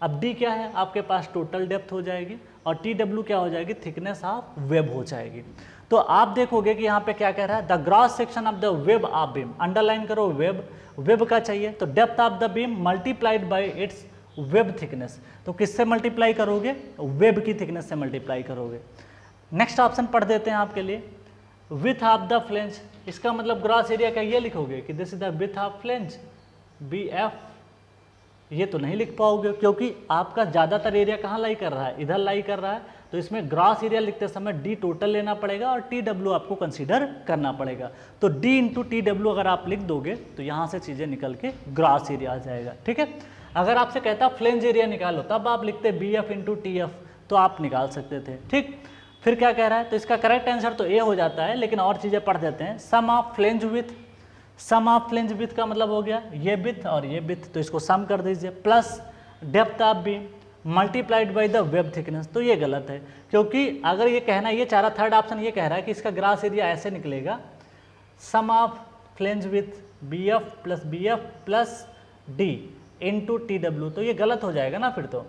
अब d क्या है आपके पास? टोटल डेप्थ हो जाएगी, और TW क्या हो जाएगी? थिकनेस ऑफ वेब हो जाएगी। तो आप देखोगे कि यहाँ पे क्या कह रहा है? The gross section of the web of beam, underline करो वेब, वेब का चाहिए तो depth of the beam multiplied by it's web thickness. तो किससे मल्टीप्लाई करोगे? वेब की थिकनेस से मल्टीप्लाई करोगे। नेक्स्ट ऑप्शन पढ़ देते हैं आपके लिए, विथ ऑफ द फ्लेंज। इसका मतलब ग्रॉस एरिया का ये लिखोगे कि this is the width of flange BF। ये तो नहीं लिख पाओगे क्योंकि आपका ज़्यादातर एरिया कहाँ लाई कर रहा है? इधर लाई कर रहा है, तो इसमें ग्रॉस एरिया लिखते समय D टोटल लेना पड़ेगा और TW आपको कंसीडर करना पड़ेगा। तो D इंटू TW अगर आप लिख दोगे तो यहाँ से चीज़ें निकल के ग्रॉस एरिया आ जाएगा, ठीक है। अगर आपसे कहता फ्लेंज एरिया निकालो तब आप लिखते BF इंटू TF, तो आप निकाल सकते थे, ठीक। फिर क्या कह रहा है? तो इसका करेक्ट आंसर तो A हो जाता है, लेकिन और चीज़ें पढ़ देते हैं। Sum of flange width, sum of flange width का मतलब हो गया ये विथ और ये विथ, तो इसको सम कर दीजिए, plus depth of beam multiplied by the web thickness. तो ये गलत है, क्योंकि अगर ये कहना, ये चारा थर्ड ऑप्शन ये कह रहा है कि इसका ग्रॉस एरिया ऐसे निकलेगा, sum of flange width BF plus D into TW, तो ये गलत हो जाएगा ना फिर तो,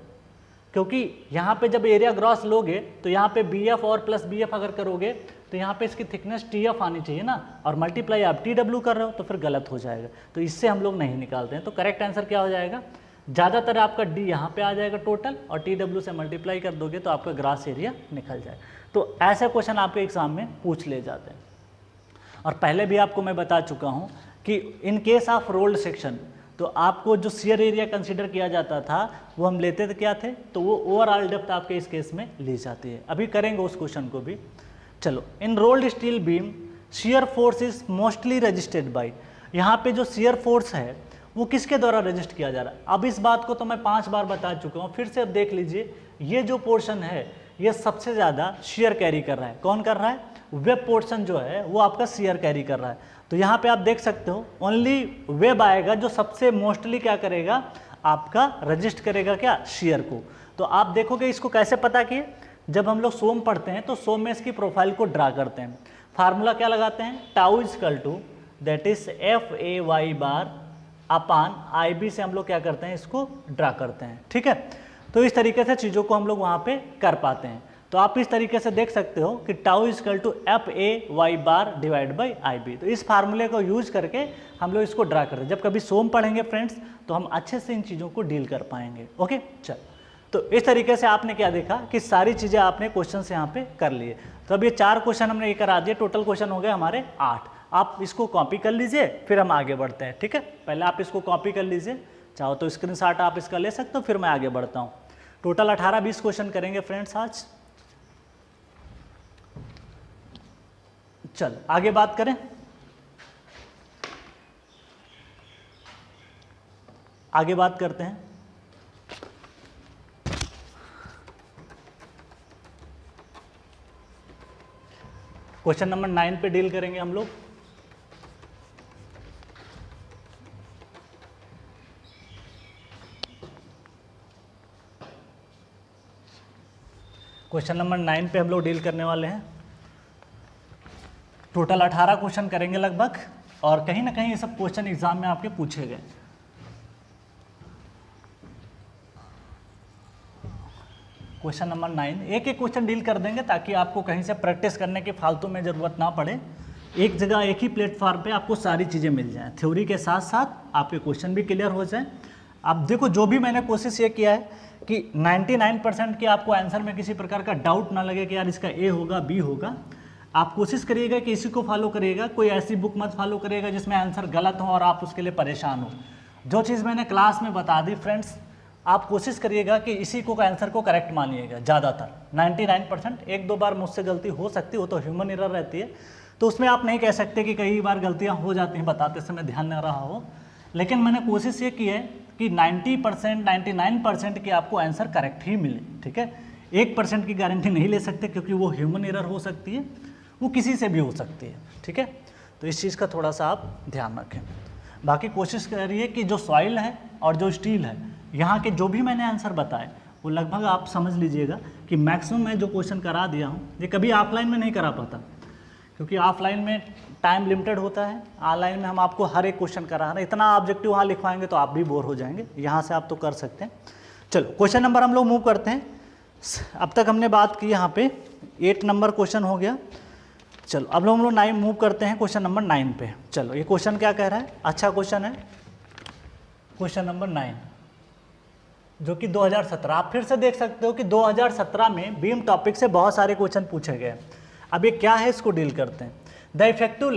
क्योंकि यहाँ पे जब एरिया ग्रॉस लोगे तो यहाँ पे BF और प्लस BF अगर करोगे तो यहाँ पे इसकी थिकनेस TF आनी चाहिए ना, और मल्टीप्लाई आप TW कर रहे हो तो फिर गलत हो जाएगा। तो इससे हम लोग नहीं निकालते हैं। तो करेक्ट आंसर क्या हो जाएगा? ज़्यादातर आपका डी यहाँ पे आ जाएगा टोटल, और TW से मल्टीप्लाई कर दोगे तो आपका ग्रास एरिया निकल जाए। तो ऐसे क्वेश्चन आपके एग्जाम में पूछ ले जाते हैं। और पहले भी आपको मैं बता चुका हूँ कि इन केस ऑफ रोल्ड सेक्शन तो आपको जो शियर एरिया कंसीडर किया जाता था वो हम लेते थे क्या थे, तो वो ओवरऑल डेप्थ आपके इस केस में ली जाती है। अभी करेंगे उस क्वेश्चन को भी। चलो, in rolled steel beam shear force is mostly resisted by, यहाँ पे जो शियर फोर्स है वो किसके द्वारा रजिस्ट किया जा रहा है। अब इस बात को तो मैं 5 बार बता चुका हूँ, फिर से अब देख लीजिए, ये जो पोर्शन है ये सबसे ज़्यादा शेयर कैरी कर रहा है। कौन कर रहा है? वेब पोर्शन जो है वो आपका शेयर कैरी कर रहा है। तो यहाँ पे आप देख सकते हो ओनली वेब आएगा जो सबसे मोस्टली क्या करेगा, आपका रजिस्ट करेगा क्या, शेयर को। तो आप देखोगे इसको कैसे पता किए, जब हम लोग सोम पढ़ते हैं तो सोम में इसकी प्रोफाइल को ड्रा करते हैं। फार्मूला क्या लगाते हैं, tau is equal to that is FA/y bar upon IB से हम लोग क्या करते हैं, इसको ड्रा करते हैं। ठीक है, तो इस तरीके से चीज़ों को हम लोग वहाँ पे कर पाते हैं। तो आप इस तरीके से देख सकते हो कि tau is equal to FA/y bar divide by IB। तो इस फार्मूले को यूज करके हम लोग इसको ड्रा करते हैं। जब कभी सोम पढ़ेंगे फ्रेंड्स तो हम अच्छे से इन चीज़ों को डील कर पाएंगे। ओके, चल, तो इस तरीके से आपने क्या देखा कि सारी चीज़ें आपने क्वेश्चन से यहाँ पे कर लिए। तो अब ये 4 क्वेश्चन हमने ये करा दिए, टोटल क्वेश्चन हो गए हमारे 8। आप इसको कॉपी कर लीजिए, फिर हम आगे बढ़ते हैं। ठीक है, पहले आप इसको कॉपी कर लीजिए, चाहो तो स्क्रीनशॉट आप इसका ले सकते हो, फिर मैं आगे बढ़ता हूँ। टोटल 18-20 क्वेश्चन करेंगे फ्रेंड्स आज। चल आगे बात करें, आगे बात करते हैं। क्वेश्चन नंबर 9 पे डील करेंगे हम लोग। क्वेश्चन नंबर 9 पे हम लोग डील करने वाले हैं। टोटल 18 क्वेश्चन करेंगे लगभग, और कहीं ना कहीं ये सब क्वेश्चन एग्जाम में आपके पूछे गए। क्वेश्चन नंबर 9 एक एक क्वेश्चन डील कर देंगे ताकि आपको कहीं से प्रैक्टिस करने की फालतू में ज़रूरत ना पड़े। एक जगह एक ही प्लेटफॉर्म पे आपको सारी चीज़ें मिल जाएं, थ्योरी के साथ साथ आपके क्वेश्चन भी क्लियर हो जाएं। अब देखो, जो भी मैंने कोशिश ये किया है कि 99% के आपको आंसर में किसी प्रकार का डाउट ना लगे कि यार इसका A होगा B होगा। आप कोशिश करिएगा कि इसी को फॉलो करिएगा, कोई ऐसी बुक मत फॉलो करिएगा जिसमें आंसर गलत हो और आप उसके लिए परेशान हो। जो चीज़ मैंने क्लास में बता दी फ्रेंड्स, आप कोशिश करिएगा कि इसी को आंसर को करेक्ट मानिएगा। ज़्यादातर 99%, 1-2 बार मुझसे गलती हो सकती हो, तो ह्यूमन एरर रहती है, तो उसमें आप नहीं कह सकते कि कई बार गलतियाँ हो जाती हैं, बताते समय ध्यान न रहा हो। लेकिन मैंने कोशिश ये की है कि 90%, 99% के आपको आंसर करेक्ट ही मिले। ठीक है, 1% की गारंटी नहीं ले सकते क्योंकि वो ह्यूमन एरर हो सकती है, वो किसी से भी हो सकती है। ठीक है, तो इस चीज़ का थोड़ा सा आप ध्यान रखें। बाकी कोशिश करिए कि जो सॉइल है और जो स्टील है, यहाँ के जो भी मैंने आंसर बताए वो लगभग आप समझ लीजिएगा कि मैक्सिमम मैं जो क्वेश्चन करा दिया हूँ, ये कभी ऑफलाइन में नहीं करा पाता क्योंकि ऑफलाइन में टाइम लिमिटेड होता है। ऑनलाइन में हम आपको हर एक क्वेश्चन करा रहे हैं, इतना ऑब्जेक्टिव वहाँ लिखवाएंगे तो आप भी बोर हो जाएंगे। यहाँ से आप तो कर सकते हैं। चलो क्वेश्चन नंबर हम लोग मूव करते हैं। अब तक हमने बात की यहाँ पे 8 नंबर क्वेश्चन हो गया। चलो अब हम लोग 9 मूव करते हैं क्वेश्चन नंबर 9 पे। चलो ये क्वेश्चन क्या कह रहा है, अच्छा क्वेश्चन है, क्वेश्चन नंबर 9 जो कि 2017, आप फिर से देख सकते हो कि 2017 में बीम टॉपिक से बहुत सारे क्वेश्चन पूछे गए। अब ये क्या है, इसको डील करते हैं। The effective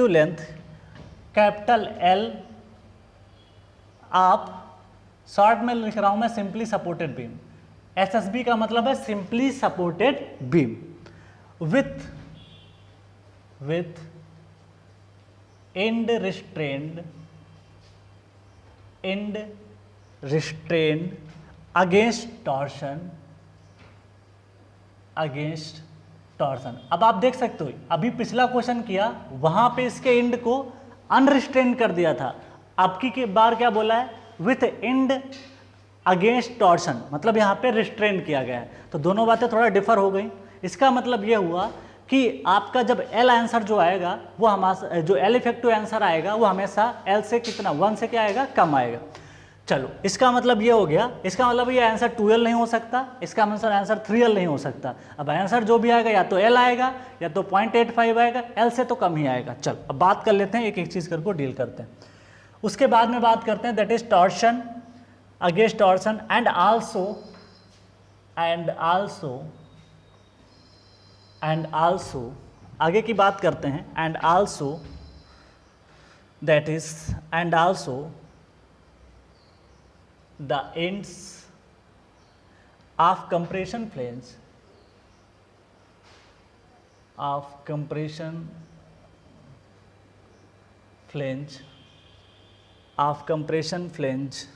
length capital L आप शॉर्ट में लिख रहा हूं मैं सिंपली सपोर्टेड बीम, SSB का मतलब है simply supported beam width end restrained against torsion। अब आप देख सकते हो अभी पिछला क्वेश्चन किया वहां पे इसके एंड को अनरिस्ट्रेन कर दिया था, आपकी के बार क्या बोला है, विथ एंड अगेंस्ट टॉर्शन, मतलब यहाँ पे रिस्ट्रेन किया गया है। तो दोनों बातें थोड़ा डिफर हो गई। इसका मतलब ये हुआ कि आपका जब L आंसर जो आएगा वो हमारा जो L इफेक्टिव आंसर आएगा वो हमेशा L से कितना 1 से क्या आएगा, कम आएगा। चलो इसका मतलब ये हो गया, इसका मतलब ये आंसर 2L नहीं हो सकता, इसका आंसर 3L नहीं हो सकता। अब आंसर जो भी आएगा या तो L आएगा या तो 0.85 आएगा, L से तो कम ही आएगा। चल अब बात कर लेते हैं, एक एक चीज़ करके डील करते हैं। उसके बाद में बात करते हैं that is torsion, against torsion and also आगे की बात करते हैं, and also the ends of compression flange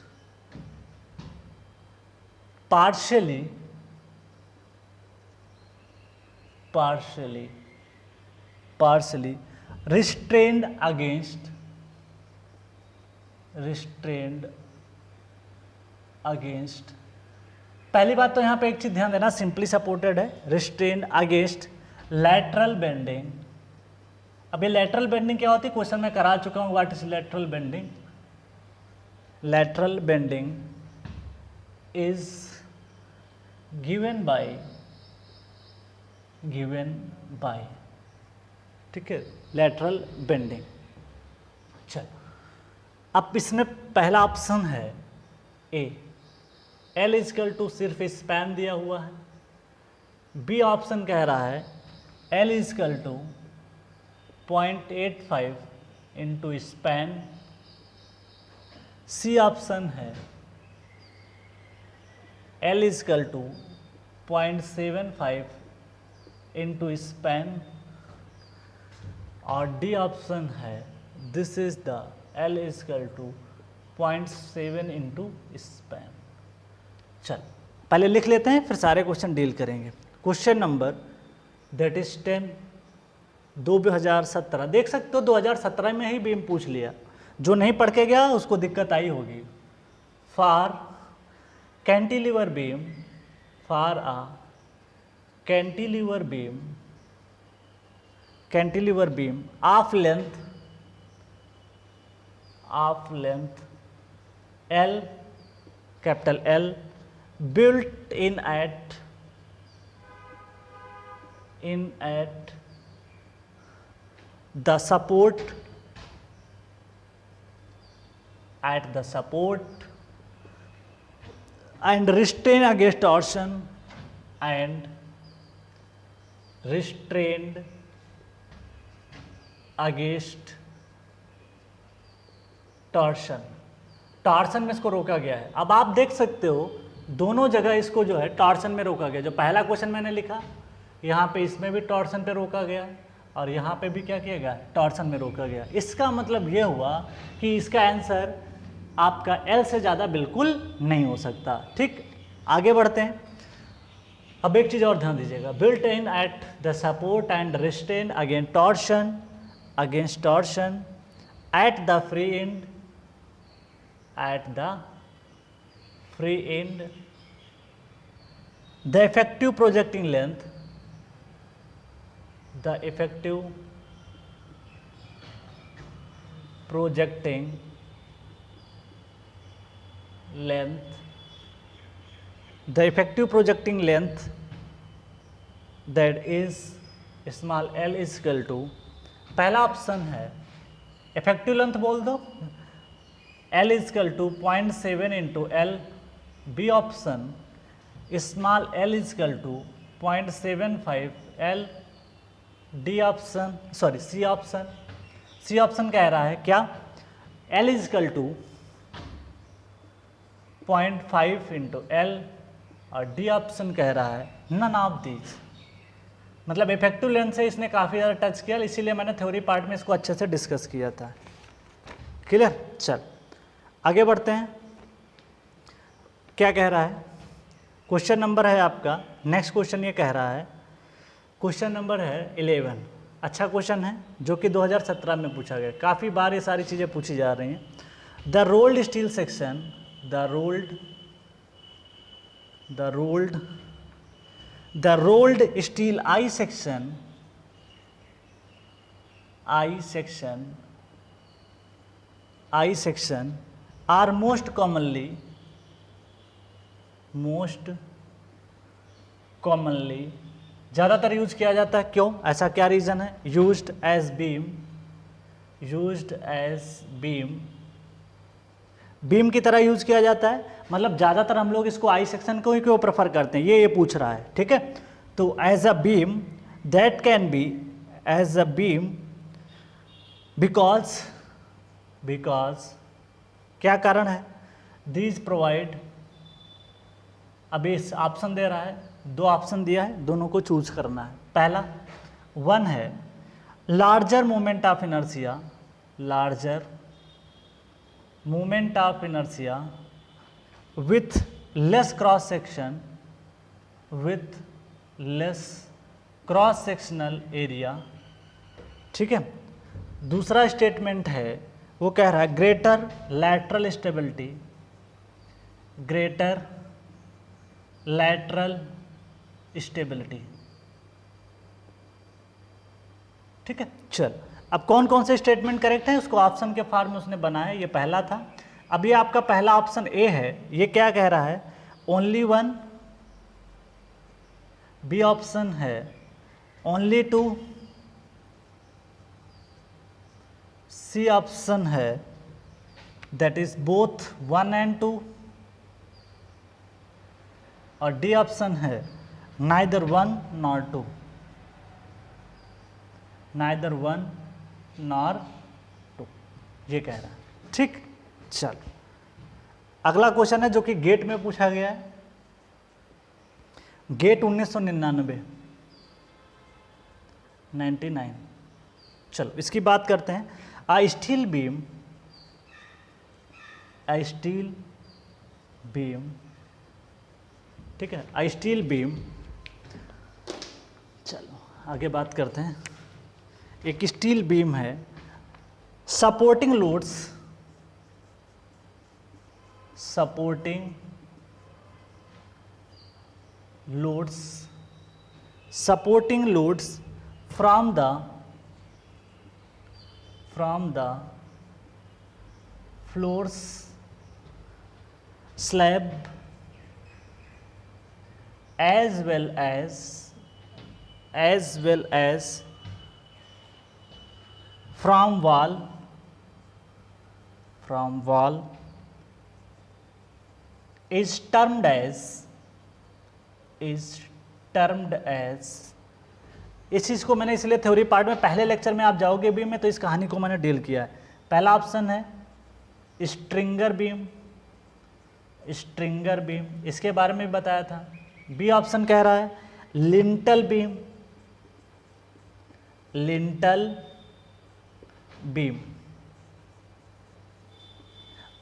partially restrained against पहली बात तो यहाँ पे एक चीज ध्यान देना, सिंपली सपोर्टेड है, रिस्ट्रेन अगेंस्ट लैटरल बेंडिंग। अब ये लैटरल बेंडिंग क्या होती है, क्वेश्चन में करा चुका हूँ। What is lateral bending? Lateral bending is given by ठीक है, लैटरल बेंडिंग। चल अब इसमें पहला ऑप्शन है ए, L इजकल टू सिर्फ स्पैन दिया हुआ है। बी ऑप्शन कह रहा है L is equal to 0.85 into span. C option है L is equal to 0.75 into span. और डी ऑप्शन है this is the L is equal to 0.7 into span. चल पहले लिख लेते हैं, फिर सारे क्वेश्चन डील करेंगे। Question number that is 10 2017। देख सकते हो 2017 में ही बीम पूछ लिया, जो नहीं पढ़ के गया उसको दिक्कत आई होगी। For cantilever beam, for uh cantilever beam of length L, capital L, built in at the support and restrained against torsion torsion में इसको रोका गया है। अब आप देख सकते हो दोनों जगह इसको जो है टॉर्शन में रोका गया। जो पहला क्वेश्चन मैंने लिखा यहाँ पे इसमें भी टॉर्शन पे रोका गया और यहाँ पे भी क्या किया गया, टॉर्शन में रोका गया। इसका मतलब ये हुआ कि इसका आंसर आपका L से ज़्यादा बिल्कुल नहीं हो सकता। ठीक, आगे बढ़ते हैं। अब एक चीज़ और ध्यान दीजिएगा, built in eight the support and restrain against torsion at the free and the effective projecting length that is small l is equal to, पहला ऑप्शन है इफेक्टिव लेंथ बोल दो, L is equal to 0.7 into L। B option small l is equal to 0.75 L। D option C option कह रहा है क्या, L is equal to 0.5 into L। और D option कह रहा है नन ऑफ दीज। मतलब इफेक्टिव लेंथ से इसने काफ़ी ज़्यादा टच किया, इसीलिए मैंने थ्योरी पार्ट में इसको अच्छे से डिस्कस किया था। क्लियर? चल आगे बढ़ते हैं। क्या कह रहा है, क्वेश्चन नंबर है आपका नेक्स्ट क्वेश्चन, ये कह रहा है क्वेश्चन नंबर है 11। अच्छा क्वेश्चन है जो कि 2017 में पूछा गया। काफ़ी बार ये सारी चीज़ें पूछी जा रही हैं। The rolled steel section, the rolled steel I section are most commonly ज़्यादातर यूज किया जाता है। क्यों, ऐसा क्या रीज़न है? यूज्ड एज बीम की तरह यूज किया जाता है, मतलब ज़्यादातर हम लोग इसको आई सेक्शन को ही क्यों प्रेफर करते हैं, ये पूछ रहा है, ठीक है। तो as a beam that can be as a beam because क्या कारण है? दीज प्रोवाइड, अब इस ऑप्शन दे रहा है, 2 ऑप्शन दिया है, दोनों को चूज करना है। पहला 1 है larger moment of inertia with less cross sectional area, ठीक है। दूसरा स्टेटमेंट है, वो कह रहा है ग्रेटर लैटरल स्टेबिलिटी, ठीक है। चल, अब कौन कौन से स्टेटमेंट करेक्ट है उसको ऑप्शन के फॉर्म में उसने बनाया, ये पहला था। अब ये आपका पहला ऑप्शन ए है, ये क्या कह रहा है? ओनली 1। बी ऑप्शन है ओनली 2। सी ऑप्शन है दैट इज बोथ 1 and 2, और डी ऑप्शन है नाइदर 1 nor 2, नाइदर 1 nor 2, ये कह रहा है, ठीक। चल, अगला क्वेश्चन है जो कि गेट में पूछा गया है, गेट 1999 99। चलो इसकी बात करते हैं। A steel beam, ठीक है, A steel beam, चलो आगे बात करते हैं। एक स्टील बीम है, supporting loads from the floors slab as well as from wall is termed as इस चीज़ को मैंने इसलिए थ्योरी पार्ट में पहले लेक्चर में आप जाओगे बीम में तो इस कहानी को मैंने डील किया है। पहला ऑप्शन है स्ट्रिंगर बीम, इसके बारे में बताया था। बी ऑप्शन कह रहा है लिंटल बीम,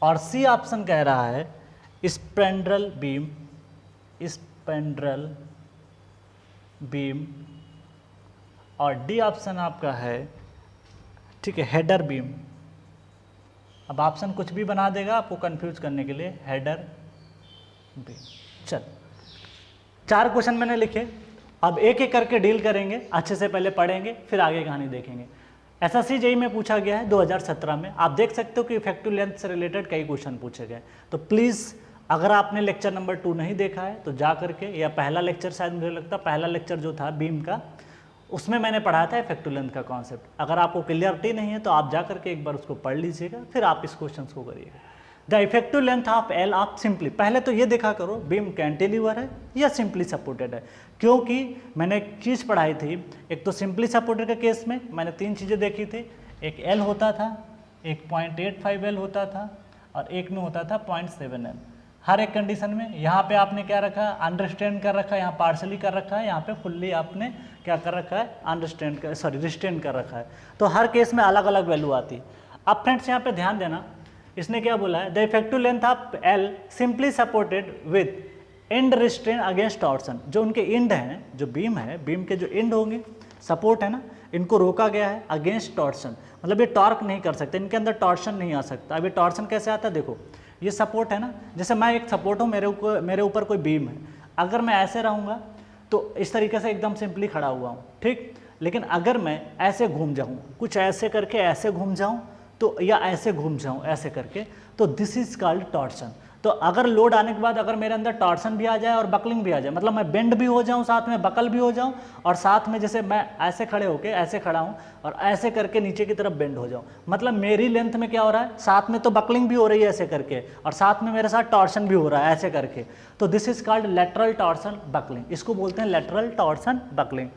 और सी ऑप्शन कह रहा है स्पैंड्रल बीम, और डी ऑप्शन आपका है, ठीक है, हेडर बीम। अब ऑप्शन कुछ भी बना देगा आपको कंफ्यूज करने के लिए, हेडर बीम। चल, 4 क्वेश्चन मैंने लिखे, अब एक एक करके डील करेंगे, अच्छे से पहले पढ़ेंगे फिर आगे कहानी देखेंगे। एसएससी जेईई में पूछा गया है 2017 में, आप देख सकते हो कि इफेक्टिव लेंथ से रिलेटेड कई क्वेश्चन पूछे गए। तो प्लीज़ अगर आपने लेक्चर नंबर 2 नहीं देखा है तो जा करके, या पहला लेक्चर शायद मुझे लगता पहला लेक्चर जो था बीम का, उसमें मैंने पढ़ाया था इफेक्टिव लेंथ का कॉन्सेप्ट। अगर आपको क्लियरिटी नहीं है तो आप जा करके एक बार उसको पढ़ लीजिएगा, फिर आप इस क्वेश्चन को करिएगा। The effective length of L of simply, पहले तो ये देखा करो बीम कैंटिलीवर है या सिंपली सपोर्टेड है, क्योंकि मैंने एक चीज़ पढ़ाई थी, एक तो सिंपली सपोर्टेड के केस में मैंने 3 चीज़ें देखी थी, एक एल होता था, एक 0.85 एल होता था, और एक में होता था 0.7 एल। हर एक कंडीशन में यहाँ पे आपने क्या रखा है, अंडरस्टैंड कर रखा है, यहाँ पार्शली कर रखा है, यहाँ पे फुल्ली आपने क्या कर रखा है, रिस्ट्रेन कर रखा है। तो हर केस में अलग अलग वैल्यू आती है। अब फ्रेंड्स यहाँ पे ध्यान देना, इसने क्या बोला है, the effective length of L simply supported with and restrain against torsion. जो उनके एंड हैं, जो बीम है, बीम के जो एंड होंगे, सपोर्ट है ना, इनको रोका गया है अगेंस्ट टॉर्सन, मतलब ये टॉर्क नहीं कर सकते, इनके अंदर टॉर्सन नहीं आ सकता। अब ये टॉर्सन कैसे आता है, देखो ये सपोर्ट है ना, जैसे मैं एक सपोर्ट हूँ, मेरे ऊपर कोई बीम है, अगर मैं ऐसे रहूँगा तो इस तरीके से एकदम सिंपली खड़ा हुआ हूँ, ठीक। लेकिन अगर मैं ऐसे घूम जाऊँ, कुछ ऐसे करके ऐसे घूम जाऊँ, तो या ऐसे घूम जाऊं ऐसे करके, तो दिस इज कॉल्ड टॉर्सन। तो अगर लोड आने के बाद अगर मेरे अंदर टॉर्सन भी आ जाए और बकलिंग भी आ जाए, मतलब मैं बेंड भी हो जाऊं, साथ में बकल भी हो जाऊं, और साथ में जैसे मैं ऐसे खड़े होके ऐसे खड़ा हूं और ऐसे करके नीचे की तरफ बेंड हो जाऊं, मतलब मेरी लेंथ में क्या हो रहा है, साथ में तो बकलिंग भी हो रही है ऐसे करके, और साथ में मेरे साथ टॉर्सन भी हो रहा है ऐसे करके, तो this is called lateral torsion buckling. इसको बोलते हैं लेटरल टॉर्सन बकलिंग।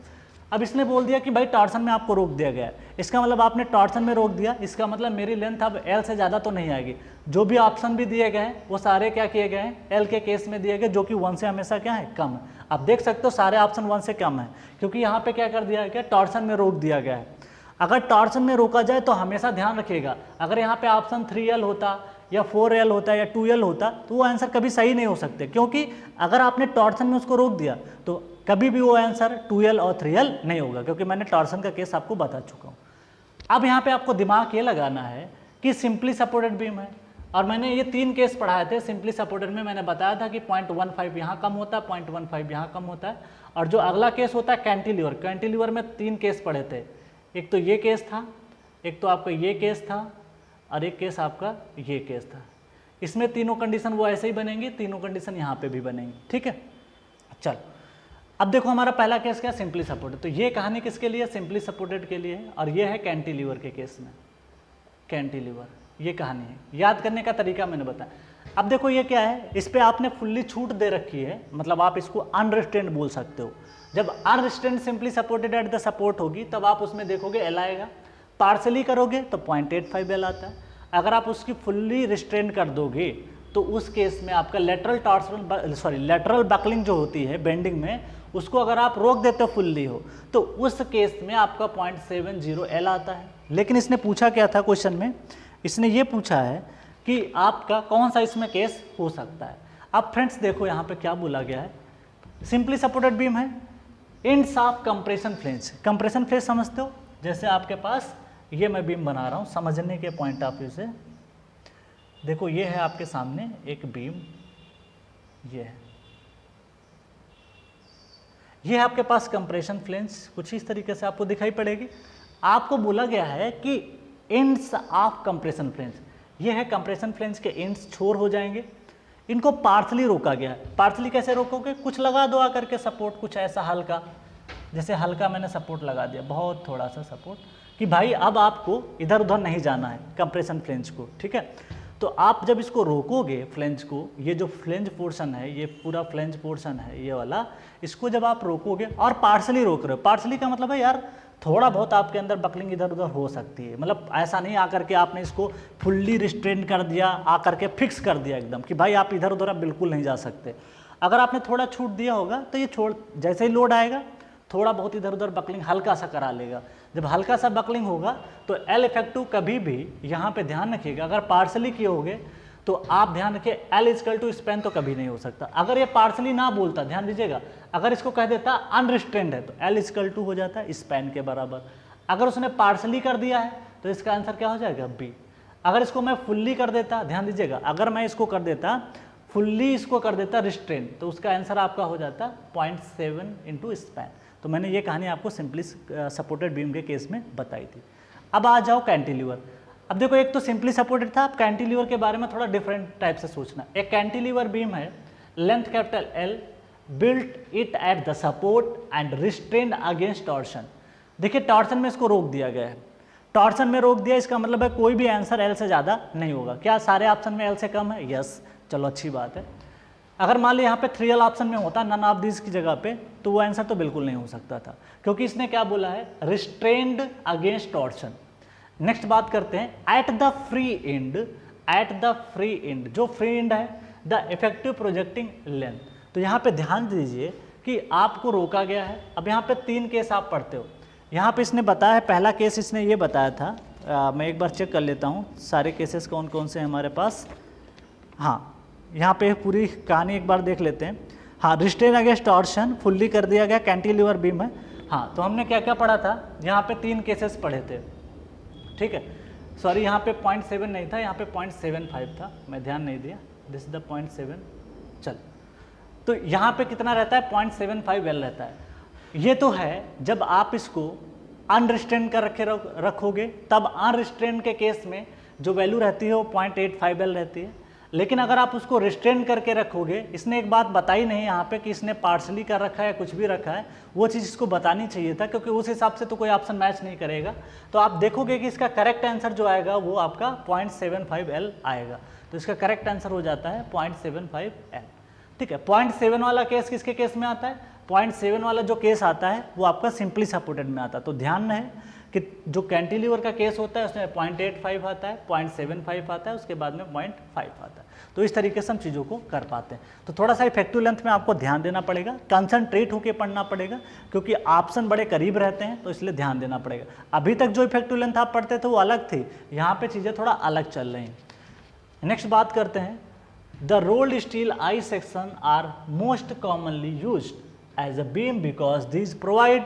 अब इसने बोल दिया कि भाई टॉर्सन में आपको रोक दिया गया है, इसका मतलब आपने टॉर्सन में रोक दिया, इसका मतलब मेरी लेंथ अब एल से ज़्यादा तो नहीं आएगी। जो भी ऑप्शन भी दिए गए हैं वो सारे क्या किए गए हैं, एल के केस में दिए गए, जो कि 1 से हमेशा क्या है, कम है। आप देख सकते हो सारे ऑप्शन 1 से कम है, क्योंकि यहाँ पे क्या कर दिया गया, टॉर्सन में रोक दिया गया है। अगर टॉर्सन में रोका जाए तो हमेशा ध्यान रखिएगा, अगर यहाँ पे ऑप्शन 3L होता या 4L होता या 2L होता तो वो आंसर कभी सही नहीं हो सकते, क्योंकि अगर आपने टॉर्सन में उसको रोक दिया तो कभी भी वो आंसर 2L और 3L नहीं होगा, क्योंकि मैंने टॉर्सन का केस आपको बता चुका हूँ। अब यहाँ पे आपको दिमाग ये लगाना है कि सिंपली सपोर्टेड बीम है, और मैंने ये 3 केस पढ़ाए थे। सिंपली सपोर्टेड में मैंने बताया था कि 0.15 यहाँ कम होता है, 0.15 यहाँ कम होता है, और जो अगला केस होता है कैंटिलीवर, कैंटिलीवर में 3 केस पढ़े थे। एक तो ये केस था, एक तो आपका ये केस था, और एक केस आपका ये केस था। इसमें तीनों कंडीशन वो ऐसे ही बनेंगी, तीनों कंडीशन यहाँ पे भी बनेंगी, ठीक है। चल अब देखो हमारा पहला केस क्या, सिंपली सपोर्टेड। तो ये कहानी किसके लिए, सिंपली सपोर्टेड के लिए है, और ये है कैंटिलीवर के केस में। कैंटिलीवर ये कहानी है, याद करने का तरीका मैंने बताया। अब देखो ये क्या है, इस पर आपने फुल्ली छूट दे रखी है, मतलब आप इसको अनरिस्ट्रेंड बोल सकते हो। जब unrestrained simply supported at the support होगी तब आप उसमें देखोगे एल आएगा, पार्सली करोगे तो 0.85 एल आता है। अगर आप उसकी फुल्ली रिस्ट्रेन कर दोगे तो उस केस में आपका लेटरल बकलिंग जो होती है बेंडिंग में, उसको अगर आप रोक देते हो फुल्ली हो, तो उस केस में आपका 0.70 एल आता है। लेकिन इसने पूछा क्या था क्वेश्चन में, इसने ये पूछा है कि आपका कौन सा इसमें केस हो सकता है। अब फ्रेंड्स देखो यहाँ पे क्या बोला गया है, सिंपली सपोर्टेड बीम है, ends of compression flange. Compression flange समझते हो, जैसे आपके पास ये मैं बीम बना रहा हूँ, समझने के पॉइंट ऑफ व्यू से देखो, ये है आपके सामने एक बीम, ये है आपके पास कंप्रेशन फ्लेंज, कुछ इस तरीके से आपको दिखाई पड़ेगी। आपको बोला गया है कि एंड्स ऑफ कंप्रेशन फ्लेंज, ये है कंप्रेशन फ्लेंज के एंड्स छोर हो जाएंगे, इनको पार्सली रोका गया है। पार्सली कैसे रोकोगे, कुछ लगा दो आकर के सपोर्ट, कुछ ऐसा हल्का, जैसे हल्का मैंने सपोर्ट लगा दिया, बहुत थोड़ा सा सपोर्ट, कि भाई अब आपको इधर उधर नहीं जाना है कंप्रेशन फ्लेंज को, ठीक है। तो आप जब इसको रोकोगे फ्लेंज को, ये जो फ्लेंज पोर्शन है, ये पूरा फ्लेंज पोर्शन है ये वाला, इसको जब आप रोकोगे और पार्सली रोक रहे हो, पार्सली का मतलब है यार थोड़ा बहुत आपके अंदर बकलिंग इधर उधर हो सकती है, मतलब ऐसा नहीं आकर के आपने इसको फुल्ली रिस्ट्रेन कर दिया, आकर के फिक्स कर दिया एकदम कि भाई आप इधर उधर बिल्कुल नहीं जा सकते। अगर आपने थोड़ा छूट दिया होगा तो ये छोड़, जैसे ही लोड आएगा थोड़ा बहुत इधर उधर बकलिंग हल्का सा करा लेगा। जब हल्का सा बकलिंग होगा तो एल इफेक्टिव कभी भी यहाँ पे ध्यान रखिएगा, अगर पार्सली किए होगे तो आप ध्यान रखिए एल इजकल टू स्पैन तो कभी नहीं हो सकता। अगर ये पार्सली ना बोलता, ध्यान दीजिएगा, अगर इसको कह देता अनरिस्ट्रेंड है तो एल इजकल टू हो जाता है स्पैन के बराबर। अगर उसने पार्सली कर दिया है तो इसका आंसर क्या हो जाएगा, बी। अगर इसको मैं फुल्ली कर देता, ध्यान दीजिएगा, अगर मैं इसको कर देता फुल्ली, इसको कर देता रिस्ट्रेन, तो उसका आंसर आपका हो जाता 0.7 इंटू स्पैन। तो मैंने ये कहानी आपको सिंपली सपोर्टेड बीम के केस में बताई थी। अब आ जाओ कैंटिलीवर। अब देखो एक तो सिंपली सपोर्टेड था, अब कैंटिलीवर के बारे में थोड़ा डिफरेंट टाइप से सोचना। एक कैंटिलीवर बीम है, length capital L, built it at the support and restrain against torsion. देखिए टॉर्शन में इसको रोक दिया गया है, टॉर्शन में रोक दिया, इसका मतलब है कोई भी आंसर एल से ज़्यादा नहीं होगा। क्या सारे ऑप्शन में एल से कम है, यस, चलो अच्छी बात है। अगर मान लो यहाँ पे 3L ऑप्शन में होता नन ऑफ दिस की जगह पे, तो वो आंसर तो बिल्कुल नहीं हो सकता था, क्योंकि इसने क्या बोला है, रिस्ट्रेन्ड अगेंस्ट टॉर्शन। नेक्स्ट बात करते हैं at the free and, at the free and, जो फ्री एंड है द इफेक्टिव प्रोजेक्टिंग लेंथ। तो यहाँ पे ध्यान दीजिए कि आपको रोका गया है। अब यहाँ पे 3 केस आप पढ़ते हो, यहाँ पे इसने बताया है, पहला केस इसने ये बताया था, मैं एक बार चेक कर लेता हूँ सारे केसेस कौन कौन से हैं हमारे पास। हाँ, यहाँ पे पूरी कहानी एक बार देख लेते हैं। हाँ, रिस्ट्रेन अगेंस्ट टॉर्शन फुल्ली कर दिया गया, कैंटिलीवर बीम है। हाँ, तो हमने क्या क्या पढ़ा था, यहाँ पे 3 केसेस पढ़े थे, ठीक है। सॉरी, यहाँ पे 0.7 नहीं था, यहाँ पे 0.75 था, मैं ध्यान नहीं दिया, दिस इज द 0.7। चल, तो यहाँ पे कितना रहता है, 0.75 एल रहता है। ये तो है जब आप इसको अनरिस्ट्रेन कर रखोगे तब अनरिस्ट्रेन के केस में जो वैल्यू रहती है वो 0.85L रहती है। लेकिन अगर आप उसको रिस्ट्रेन करके रखोगे, इसने एक बात बताई नहीं यहाँ पे कि इसने पार्शली कर रखा है या कुछ भी रखा है, वो चीज़ इसको बतानी चाहिए था, क्योंकि उस हिसाब से तो कोई ऑप्शन मैच नहीं करेगा। तो आप देखोगे कि इसका करेक्ट आंसर जो आएगा वो आपका 0.75L आएगा। तो इसका करेक्ट आंसर हो जाता है 0.75L। ठीक है, 0.7 वाला केस किसके केस में आता है? 0.7 वाला जो केस आता है वो आपका सिंपली सपोर्टेड में आता है। तो ध्यान रहे कि जो कैंटिलीवर का केस होता है उसमें 0.85 आता है, 0.75 आता है, उसके बाद में 0.5 आता है। तो इस तरीके से हम चीज़ों को कर पाते हैं। तो थोड़ा सा इफेक्टिव लेंथ में आपको ध्यान देना पड़ेगा, कंसंट्रेट होकर पढ़ना पड़ेगा, क्योंकि ऑप्शन बड़े करीब रहते हैं, तो इसलिए ध्यान देना पड़ेगा। अभी तक जो इफेक्टिव लेंथ आप पढ़ते थे वो अलग थी, यहाँ पे चीज़ें थोड़ा अलग चल रही हैं। नेक्स्ट बात करते हैं, the rolled steel I section are most commonly used as a beam because these provide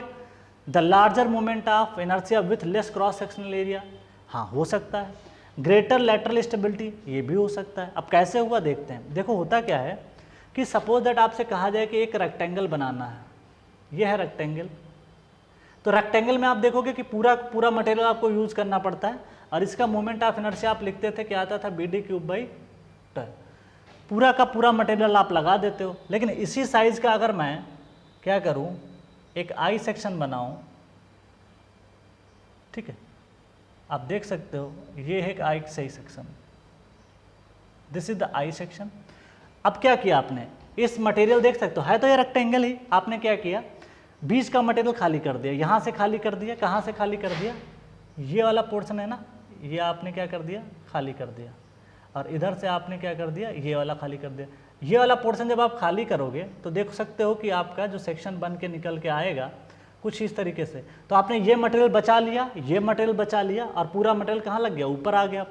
the larger moment of inertia with less cross sectional area. हाँ, हो सकता है। ग्रेटर लैटरल स्टेबिलिटी, ये भी हो सकता है। अब कैसे हुआ देखते हैं। देखो होता क्या है कि सपोज दैट आपसे कहा जाए कि एक रेक्टेंगल बनाना है, ये है रेक्टेंगल। तो रेक्टेंगल में आप देखोगे कि पूरा मटेरियल आपको यूज करना पड़ता है, और इसका मोमेंट ऑफ इनर्शिया आप लिखते थे क्या आता था, BD³/10। पूरा का पूरा मटेरियल आप लगा देते हो। लेकिन इसी साइज का अगर मैं क्या करूं, एक आई सेक्शन बनाऊं, ठीक है, आप देख सकते हो ये है एक आई सही section, this is the I section. अब क्या किया आपने, इस मटेरियल देख सकते हो है तो ये रेक्टेंगल ही, आपने क्या किया, बीच का मटेरियल खाली कर दिया, यहाँ से खाली कर दिया, कहाँ से खाली कर दिया, ये वाला पोर्शन है ना, ये आपने क्या कर दिया, खाली कर दिया, और इधर से आपने क्या कर दिया, ये वाला खाली कर दिया। ये वाला पोर्शन जब आप खाली करोगे तो देख सकते हो कि आपका जो सेक्शन बन के निकल के आएगा कुछ इस तरीके से। तो आपने ये मटेरियल बचा लिया, ये मटेरियल बचा लिया, और पूरा मटेरियल कहाँ लग गया, ऊपर आ गया।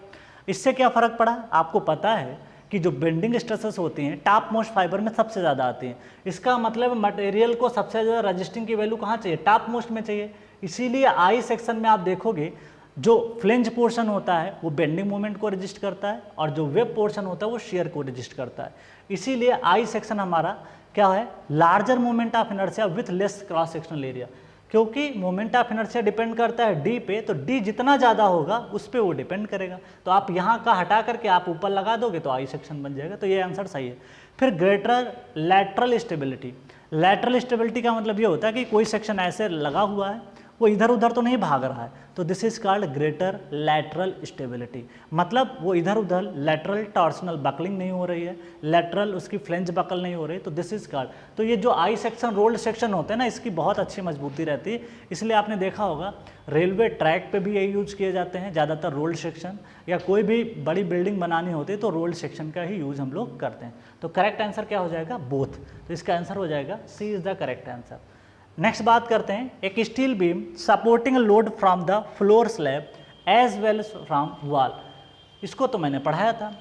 इससे क्या फ़र्क पड़ा, आपको पता है कि जो बेंडिंग स्ट्रेसेस होती हैं टॉप मोस्ट फाइबर में सबसे ज़्यादा आती हैं। इसका मतलब मटेरियल को सबसे ज़्यादा रजिस्टिंग की वैल्यू कहाँ चाहिए, टॉप मोस्ट में चाहिए। इसीलिए आई सेक्शन में आप देखोगे जो फ्लेंज पोर्शन होता है वो बेंडिंग मोमेंट को रजिस्ट करता है, और जो वेब पोर्शन होता है वो शेयर को रजिस्ट करता है। इसीलिए आई सेक्शन हमारा क्या है, larger moment of inertia with less cross sectional area, क्योंकि मोमेंट ऑफ इनर्शिया डिपेंड करता है डी पे, तो डी जितना ज़्यादा होगा उस पर वो डिपेंड करेगा। तो आप यहाँ का हटा करके आप ऊपर लगा दोगे तो आई सेक्शन बन जाएगा। तो ये आंसर सही है। फिर greater lateral stability, lateral stability का मतलब ये होता है कि कोई सेक्शन ऐसे लगा हुआ है, वो इधर उधर तो नहीं भाग रहा है, तो this is called greater lateral stability. मतलब वो इधर उधर लैटरल टॉर्सनल बकलिंग नहीं हो रही है, लैटरल उसकी फ्लेंज बकल नहीं हो रही, तो दिस इज कॉल्ड। तो ये जो आई सेक्शन रोल्ड सेक्शन होते हैं ना, इसकी बहुत अच्छी मजबूती रहती है। इसलिए आपने देखा होगा रेलवे ट्रैक पे भी यही यूज किए जाते हैं ज़्यादातर रोल्ड सेक्शन, या कोई भी बड़ी बिल्डिंग बनानी होती है तो रोल्ड सेक्शन का ही यूज हम लोग करते हैं। तो करेक्ट आंसर क्या हो जाएगा, बोथ। तो इसका आंसर हो जाएगा C is the correct answer. Next बात करते हैं, एक steel beam supporting load from the floor slab as well from wall. इसको तो मैंने पढ़ाया था,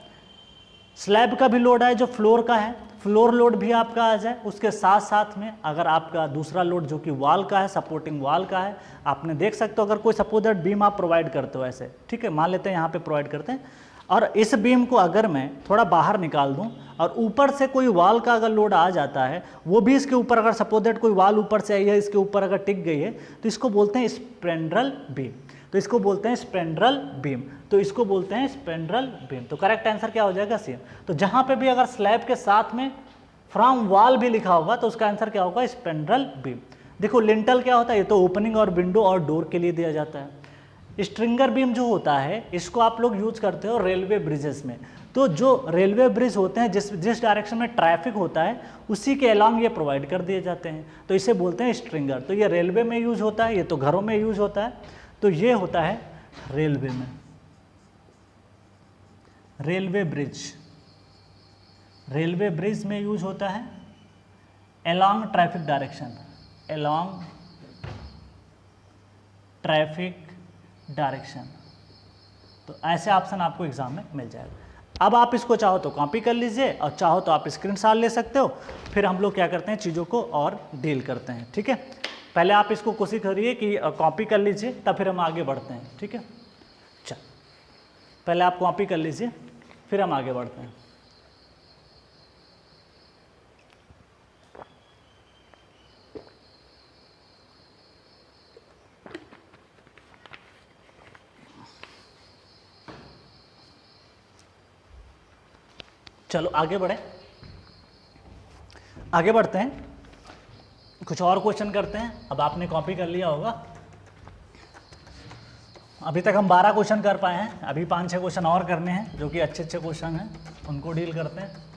स्लैब का भी लोड है जो फ्लोर का है, फ्लोर लोड भी आपका आ जाए, उसके साथ साथ में अगर आपका दूसरा लोड जो कि वॉल का है, सपोर्टिंग वॉल का है, आपने देख सकते हो अगर कोई सपोज बीम आप प्रोवाइड करते हो ऐसे, ठीक है, मान लेते हैं यहाँ पे प्रोवाइड करते हैं, और इस बीम को अगर मैं थोड़ा बाहर निकाल दूं और ऊपर से कोई वॉल का अगर लोड आ जाता है, वो भी इसके ऊपर, अगर सपोज दैट कोई वॉल ऊपर से आई है इसके ऊपर अगर टिक गई है, तो इसको बोलते हैं स्पैंड्रल बीम। तो इसको बोलते हैं स्पैंड्रल बीम, तो इसको बोलते हैं स्पैंड्रल बीम। तो करेक्ट आंसर क्या हो जाएगा, सी। तो जहां पे भी अगर स्लैब के साथ में फ्रॉम वॉल भी लिखा होगा तो उसका आंसर क्या होगा, स्पैंड्रल बीम। देखो लिंटल क्या होता है, ये तो ओपनिंग और विंडो और डोर के लिए दिया जाता है। स्ट्रिंगर बीम जो होता है इसको आप लोग यूज करते हो रेलवे ब्रिजेस में। तो जो रेलवे ब्रिज होते हैं जिस डायरेक्शन में ट्रैफिक होता है उसी के अलॉन्ग ये प्रोवाइड कर दिए जाते हैं, तो इसे बोलते हैं स्ट्रिंगर। तो ये रेलवे में यूज होता है, ये तो घरों में यूज होता है, तो ये होता है रेलवे में, रेलवे ब्रिज, रेलवे ब्रिज में यूज होता है along traffic direction, along traffic direction. तो ऐसे ऑप्शन आपको एग्जाम में मिल जाएगा। अब आप इसको चाहो तो कॉपी कर लीजिए और चाहो तो आप स्क्रीनशॉट ले सकते हो, फिर हम लोग क्या करते हैं चीज़ों को और डील करते हैं, ठीक है। पहले आप इसको कोशिश करिए कि कॉपी कर लीजिए, तब फिर हम आगे बढ़ते हैं, ठीक है। चल पहले आप कॉपी कर लीजिए फिर हम आगे बढ़ते हैं। चलो आगे बढ़े, आगे बढ़ते हैं, कुछ और क्वेश्चन करते हैं। अब आपने कॉपी कर लिया होगा, अभी तक हम 12 क्वेश्चन कर पाए हैं, अभी 5-6 क्वेश्चन और करने हैं जो कि अच्छे अच्छे क्वेश्चन हैं, उनको डील करते हैं।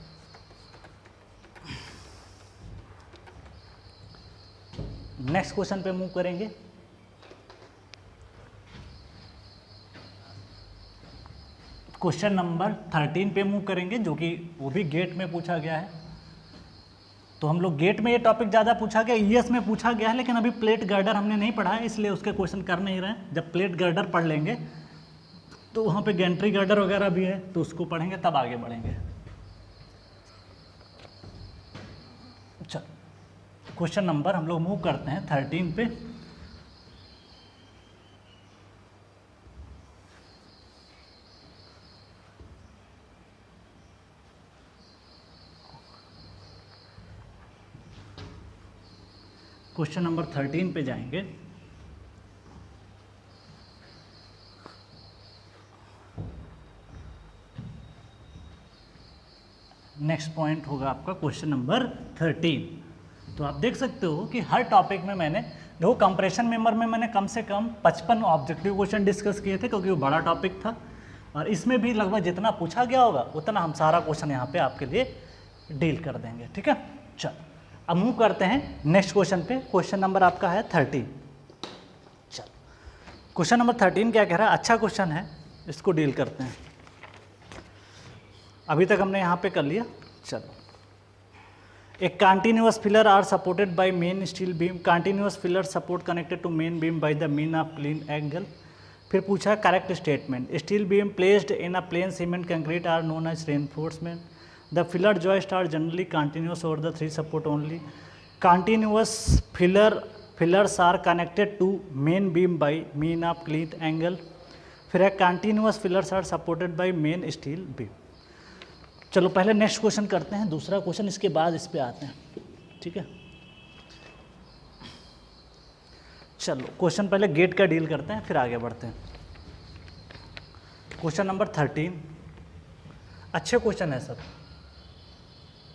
नेक्स्ट क्वेश्चन पे मूव करेंगे। क्वेश्चन नंबर 13 पे मूव करेंगे, जो कि वो भी गेट में पूछा गया है। तो हम लोग गेट में ये टॉपिक ज़्यादा पूछा गया, ईएस में पूछा गया है, लेकिन अभी प्लेट गर्डर हमने नहीं पढ़ा है, इसलिए उसके क्वेश्चन कर नहीं रहे हैं। जब प्लेट गर्डर पढ़ लेंगे तो वहाँ पे गैंट्री गर्डर वगैरह भी है, तो उसको पढ़ेंगे तब आगे बढ़ेंगे। चल क्वेश्चन नंबर हम लोग मूव करते हैं 13 पे। क्वेश्चन नंबर 13 पे जाएंगे। नेक्स्ट पॉइंट होगा आपका क्वेश्चन नंबर 13। तो आप देख सकते हो कि हर टॉपिक में मैंने देखो, कंप्रेशन मेंबर में मैंने कम से कम 55 ऑब्जेक्टिव क्वेश्चन डिस्कस किए थे, क्योंकि वो बड़ा टॉपिक था, और इसमें भी लगभग जितना पूछा गया होगा उतना हम सारा क्वेश्चन यहाँ पे आपके लिए डील कर देंगे। ठीक है, चल अब मूव करते हैं नेक्स्ट क्वेश्चन पे। क्वेश्चन नंबर आपका है 13। चल क्वेश्चन नंबर 13 क्या कह रहा है, अच्छा क्वेश्चन है, इसको डील करते हैं। अभी तक हमने यहाँ पे कर लिया। चलो, एक continuous pillar are supported by main steel beam, continuous pillar support connected to main beam by the mean of clean angle. फिर पूछा है correct statement, steel beam placed in a plain cement concrete are known as reinforcement, the filler joist are generally continuous over the 3 support only, continuous fillers are connected to main beam by mean of clean angle. फिर है continuous fillers are supported by main steel beam. चलो पहले next question करते हैं, दूसरा question, इसके बाद इस पे आते हैं। ठीक है, चलो क्वेश्चन पहले गेट का डील करते हैं, फिर आगे बढ़ते हैं। क्वेश्चन नंबर 13 अच्छे क्वेश्चन है सब,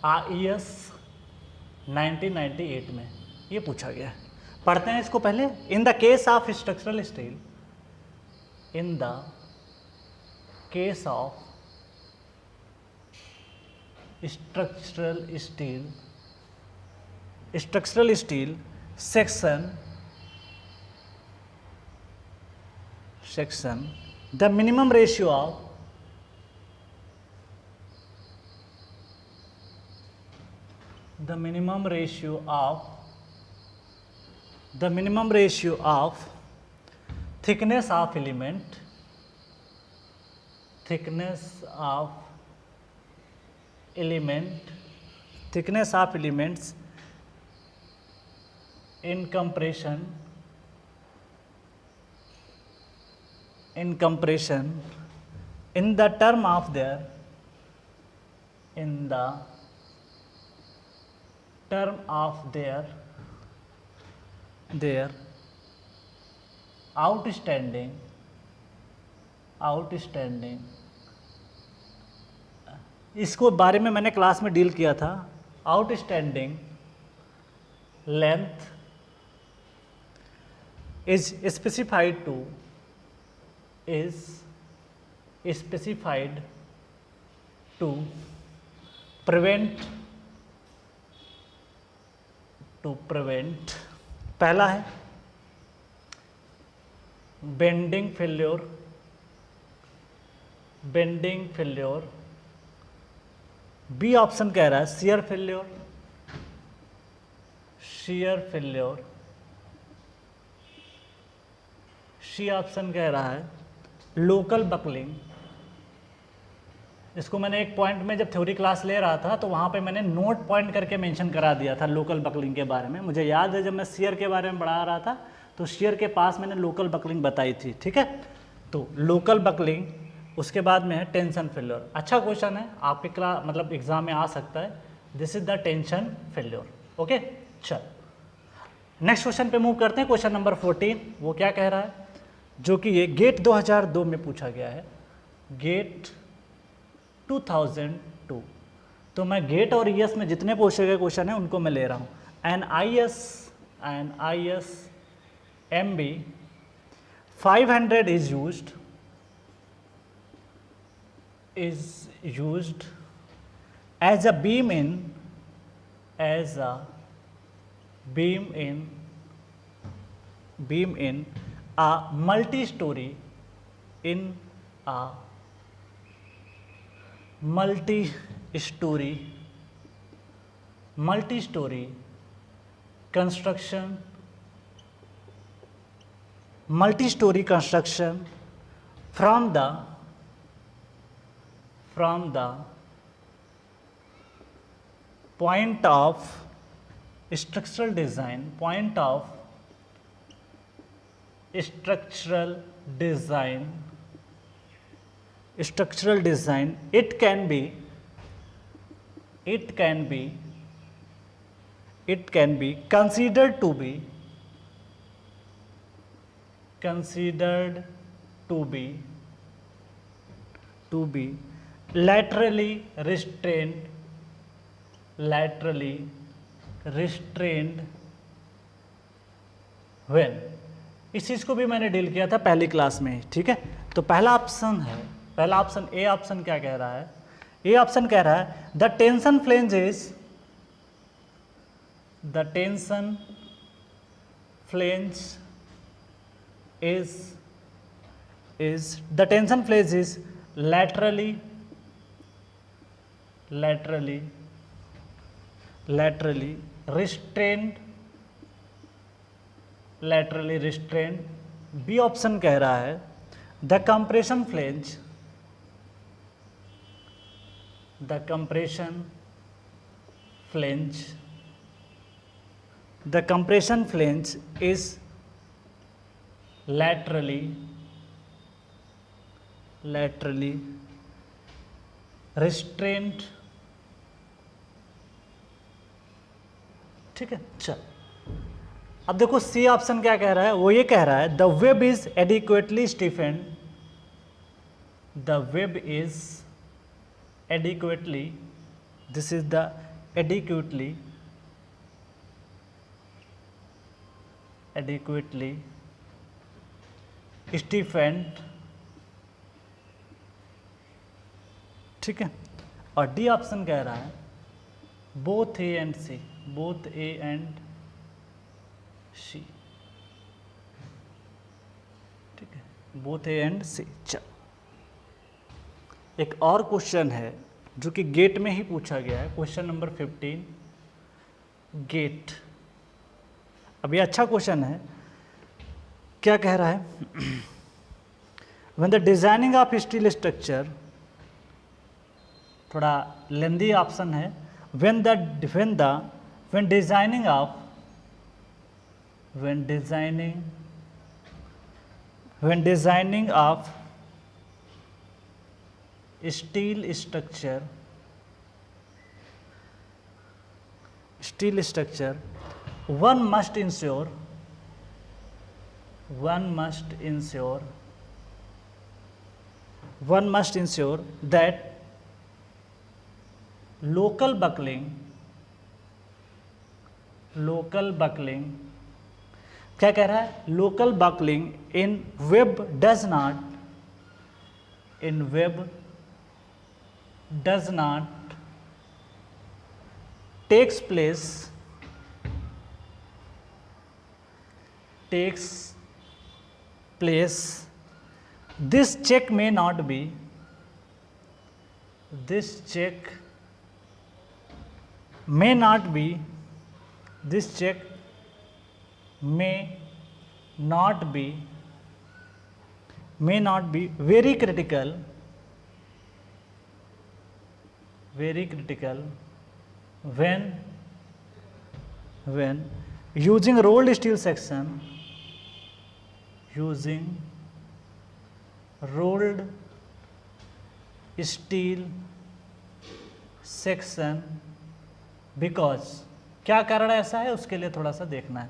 IES 1998 में ये पूछा गया है। पढ़ते हैं इसको पहले। इन the case of structural steel, in the case of structural steel section the minimum ratio of thickness of elements in compression in the term of their outstanding इसको बारे में मैंने क्लास में डील किया था। Outstanding length is specified to prevent पहला है bending failure, B option कह रहा है शियर फेल्योर, सी ऑप्शन कह रहा है लोकल बकलिंग। इसको मैंने एक पॉइंट में जब थ्योरी क्लास ले रहा था तो वहाँ पे मैंने नोट पॉइंट करके मेंशन करा दिया था लोकल बकलिंग के बारे में। मुझे याद है जब मैं शियर के बारे में पढ़ा रहा था तो शियर के पास मैंने लोकल बकलिंग बताई थी। ठीक है, तो लोकल बकलिंग, उसके बाद में है टेंशन फेल्योर। अच्छा क्वेश्चन है, आपके क्लास मतलब एग्जाम में आ सकता है। This is the tension failure. Okay, चल नेक्स्ट क्वेश्चन पे मूव करते हैं। क्वेश्चन नंबर 14 वो क्या कह रहा है, जो कि ये गेट 2002 में पूछा गया है। गेट 2002 तो मैं गेट और ईएस में जितने पूछे गए क्वेश्चन है उनको मैं ले रहा हूँ। N I S MB 500 is used as a beam in a multi-story construction from the point of structural design, it can be considered to be laterally restrained when। इस चीज़ को भी मैंने डील किया था पहली क्लास में, ठीक है। तो पहला ऑप्शन ए ऑप्शन क्या कह रहा है? ए ऑप्शन कह रहा है the tension flange is laterally restrained। B option कह रहा है the compression flange is laterally restrained, ठीक है। चल अब देखो सी ऑप्शन क्या कह रहा है? वो ये कह रहा है the web is adequately stiffened, this is the adequately stiffened, ठीक है। और डी ऑप्शन कह रहा है बोथ ए एंड सी, ठीक है, बोथ ए एंड सी। चल एक और क्वेश्चन है जो कि गेट में ही पूछा गया है, क्वेश्चन नंबर 15 गेट। अब ये अच्छा क्वेश्चन है, क्या कह रहा है? When the designing of steel structure, थोड़ा लेंदी ऑप्शन है, when designing of steel structure, one must ensure that local buckling, क्या कह रहा है? Local buckling in web does not takes place this check may not be very critical when using rolled steel section, because क्या कारण ऐसा है उसके लिए थोड़ा सा देखना है,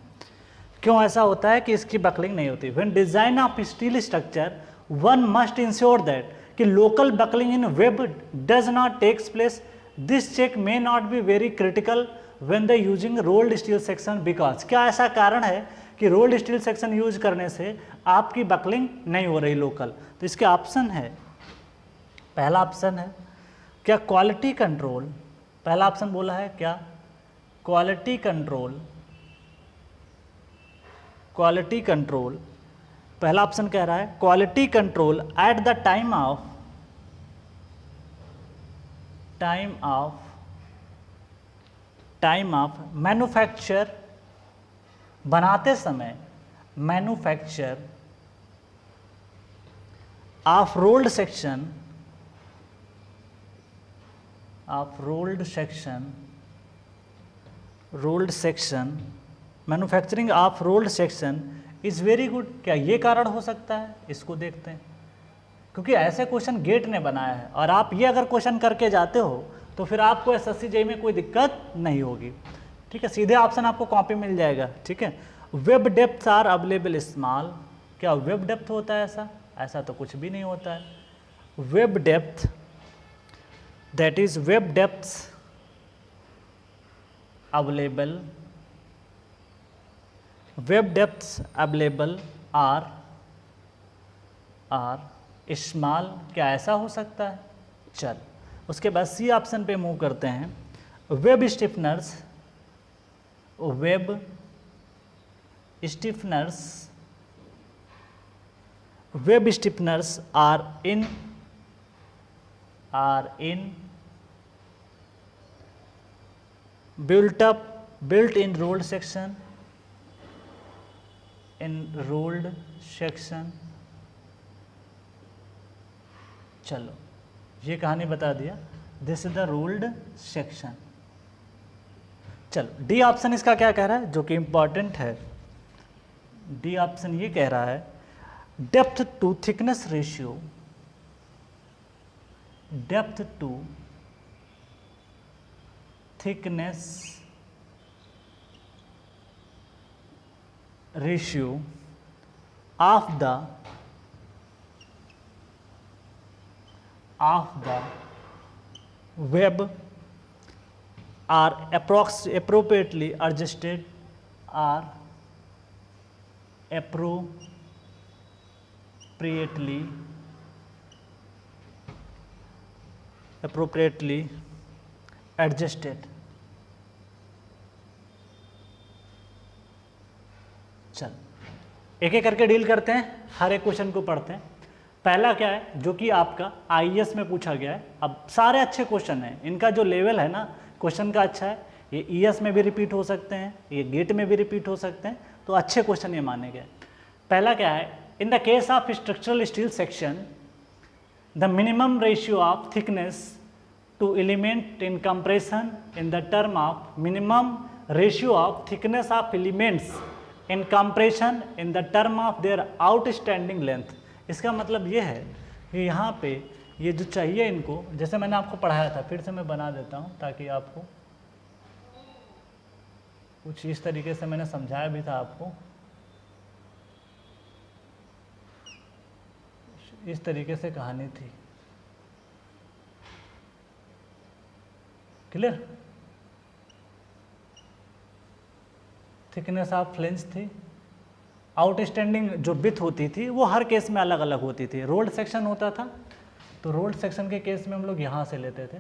क्यों ऐसा होता है कि इसकी बकलिंग नहीं होती। When design of steel structure one must ensure that कि local buckling in web does not takes place this check may not be very critical when the using rolled steel section because, क्या ऐसा कारण है कि rolled steel section use करने से आपकी buckling नहीं हो रही लोकल? तो इसके ऑप्शन है, पहला ऑप्शन है क्या क्वालिटी कंट्रोल, पहला ऑप्शन बोला है क्या क्वालिटी कंट्रोल, क्वालिटी कंट्रोल, पहला ऑप्शन कह रहा है quality control at the time of manufacture, बनाते समय manufacture of rolled section manufacturing of rolled section is very good. क्या ये कारण हो सकता है? इसको देखते हैं, क्योंकि ऐसे क्वेश्चन गेट ने बनाया है और आप ये अगर क्वेश्चन करके जाते हो तो फिर आपको एसएससी जेईई में कोई दिक्कत नहीं होगी। ठीक है, सीधे ऑप्शन आपको कॉपी मिल जाएगा। ठीक है, web depth are available small, क्या वेब डेप्थ होता है ऐसा? ऐसा तो कुछ भी नहीं होता है। Web depth, that is web depth available, web depths available are small, क्या ऐसा हो सकता है? चल, उसके बाद सी ऑप्शन पे मूव करते हैं। Web stiffeners are in built in rolled section, चलो ये कहानी बता दिया, this is the rolled section. चलो डी ऑप्शन इसका क्या कह रहा है जो कि इंपॉर्टेंट है। डी ऑप्शन ये कह रहा है depth to thickness ratio, depth to thickness ratio of the web are appropriately adjusted, appropriately adjusted। चल एक एक करके डील करते हैं, हर एक क्वेश्चन को पढ़ते हैं। पहला क्या है जो कि आपका आईएएस में पूछा गया है। अब सारे अच्छे क्वेश्चन हैं, इनका जो लेवल है ना क्वेश्चन का अच्छा है, ये ईएस में भी रिपीट हो सकते हैं, ये गेट में भी रिपीट हो सकते हैं, तो अच्छे क्वेश्चन ये माने गए। पहला क्या है, in the case of structural steel section the minimum ratio of thickness to element in compression in the term of minimum ratio of thickness of elements in compression in the term of their outstanding length. इसका मतलब ये है कि यहाँ पे ये जो चाहिए इनको, जैसे मैंने आपको पढ़ाया था, फिर से मैं बना देता हूँ ताकि आपको कुछ इस तरीके से मैंने समझाया भी था आपको, इस तरीके से कहानी थी। क्लियर? थिकनेस ऑफ फ्लेंज थी, आउटस्टैंडिंग जो बिथ होती थी वो हर केस में अलग अलग होती थी। रोल्ड सेक्शन होता था तो रोल्ड सेक्शन के केस में हम लोग यहाँ से लेते थे,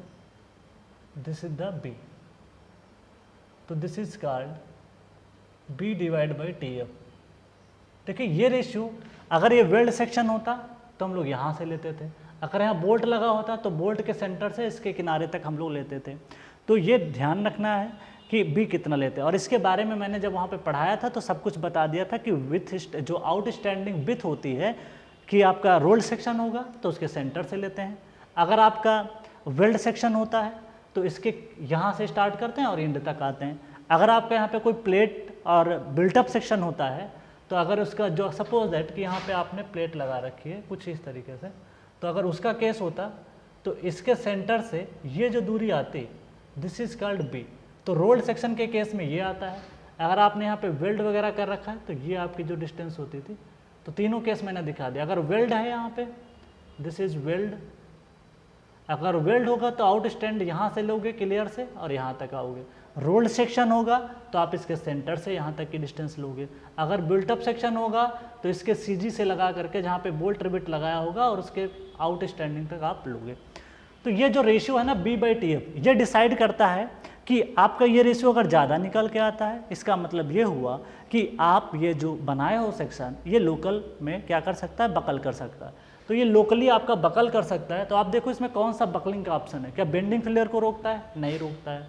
दिस इज द बी, तो this is called B divide by T F. देखिए ये रेशियो, अगर ये वेल्ड सेक्शन होता तो हम लोग यहाँ से लेते थे, अगर यहाँ बोल्ट लगा होता तो बोल्ट के सेंटर से इसके किनारे तक हम लोग लेते थे। तो ये ध्यान रखना है कि बी कितना लेते हैं, और इसके बारे में मैंने जब वहाँ पे पढ़ाया था तो सब कुछ बता दिया था कि विथ जो आउटस्टैंडिंग विथ होती है कि आपका रोल्ड सेक्शन होगा तो उसके सेंटर से लेते हैं, अगर आपका वेल्ड सेक्शन होता है तो इसके यहाँ से स्टार्ट करते हैं और एंड तक आते हैं। अगर आपका यहाँ पे कोई प्लेट और बिल्टअप सेक्शन होता है तो अगर उसका जो सपोज दैट कि यहाँ पे आपने प्लेट लगा रखी है कुछ इस तरीके से, तो अगर उसका केस होता तो इसके सेंटर से ये जो दूरी आती दिस इज कॉल्ड बी। तो रोल्ड सेक्शन के केस में ये आता है, अगर आपने यहाँ पे वेल्ड वगैरह कर रखा है तो ये आपकी जो डिस्टेंस होती थी। तो तीनों केस मैंने दिखा दिया। अगर वेल्ड है यहाँ पे दिस इज वेल्ड, अगर वेल्ड होगा तो आउट स्टैंड यहाँ से लोगे क्लियर से और यहाँ तक आओगे। रोल्ड सेक्शन होगा तो आप इसके सेंटर से यहाँ तक की डिस्टेंस लोगे। अगर बिल्टअप सेक्शन होगा तो इसके सीजी से लगा करके जहाँ पे बोल्ट रिबिट लगाया होगा और उसके आउट स्टैंडिंग तक आप लोगे। तो ये जो रेशियो है ना B/TF, ये डिसाइड करता है कि आपका ये रेशियो अगर ज़्यादा निकल के आता है, इसका मतलब ये हुआ कि आप ये जो बनाए हो सेक्शन ये लोकल में क्या कर सकता है, बकल कर सकता है। तो ये लोकली आपका बकल कर सकता है। तो आप देखो इसमें कौन सा बकलिंग का ऑप्शन है। क्या बेंडिंग फेलियर को रोकता है? नहीं रोकता है।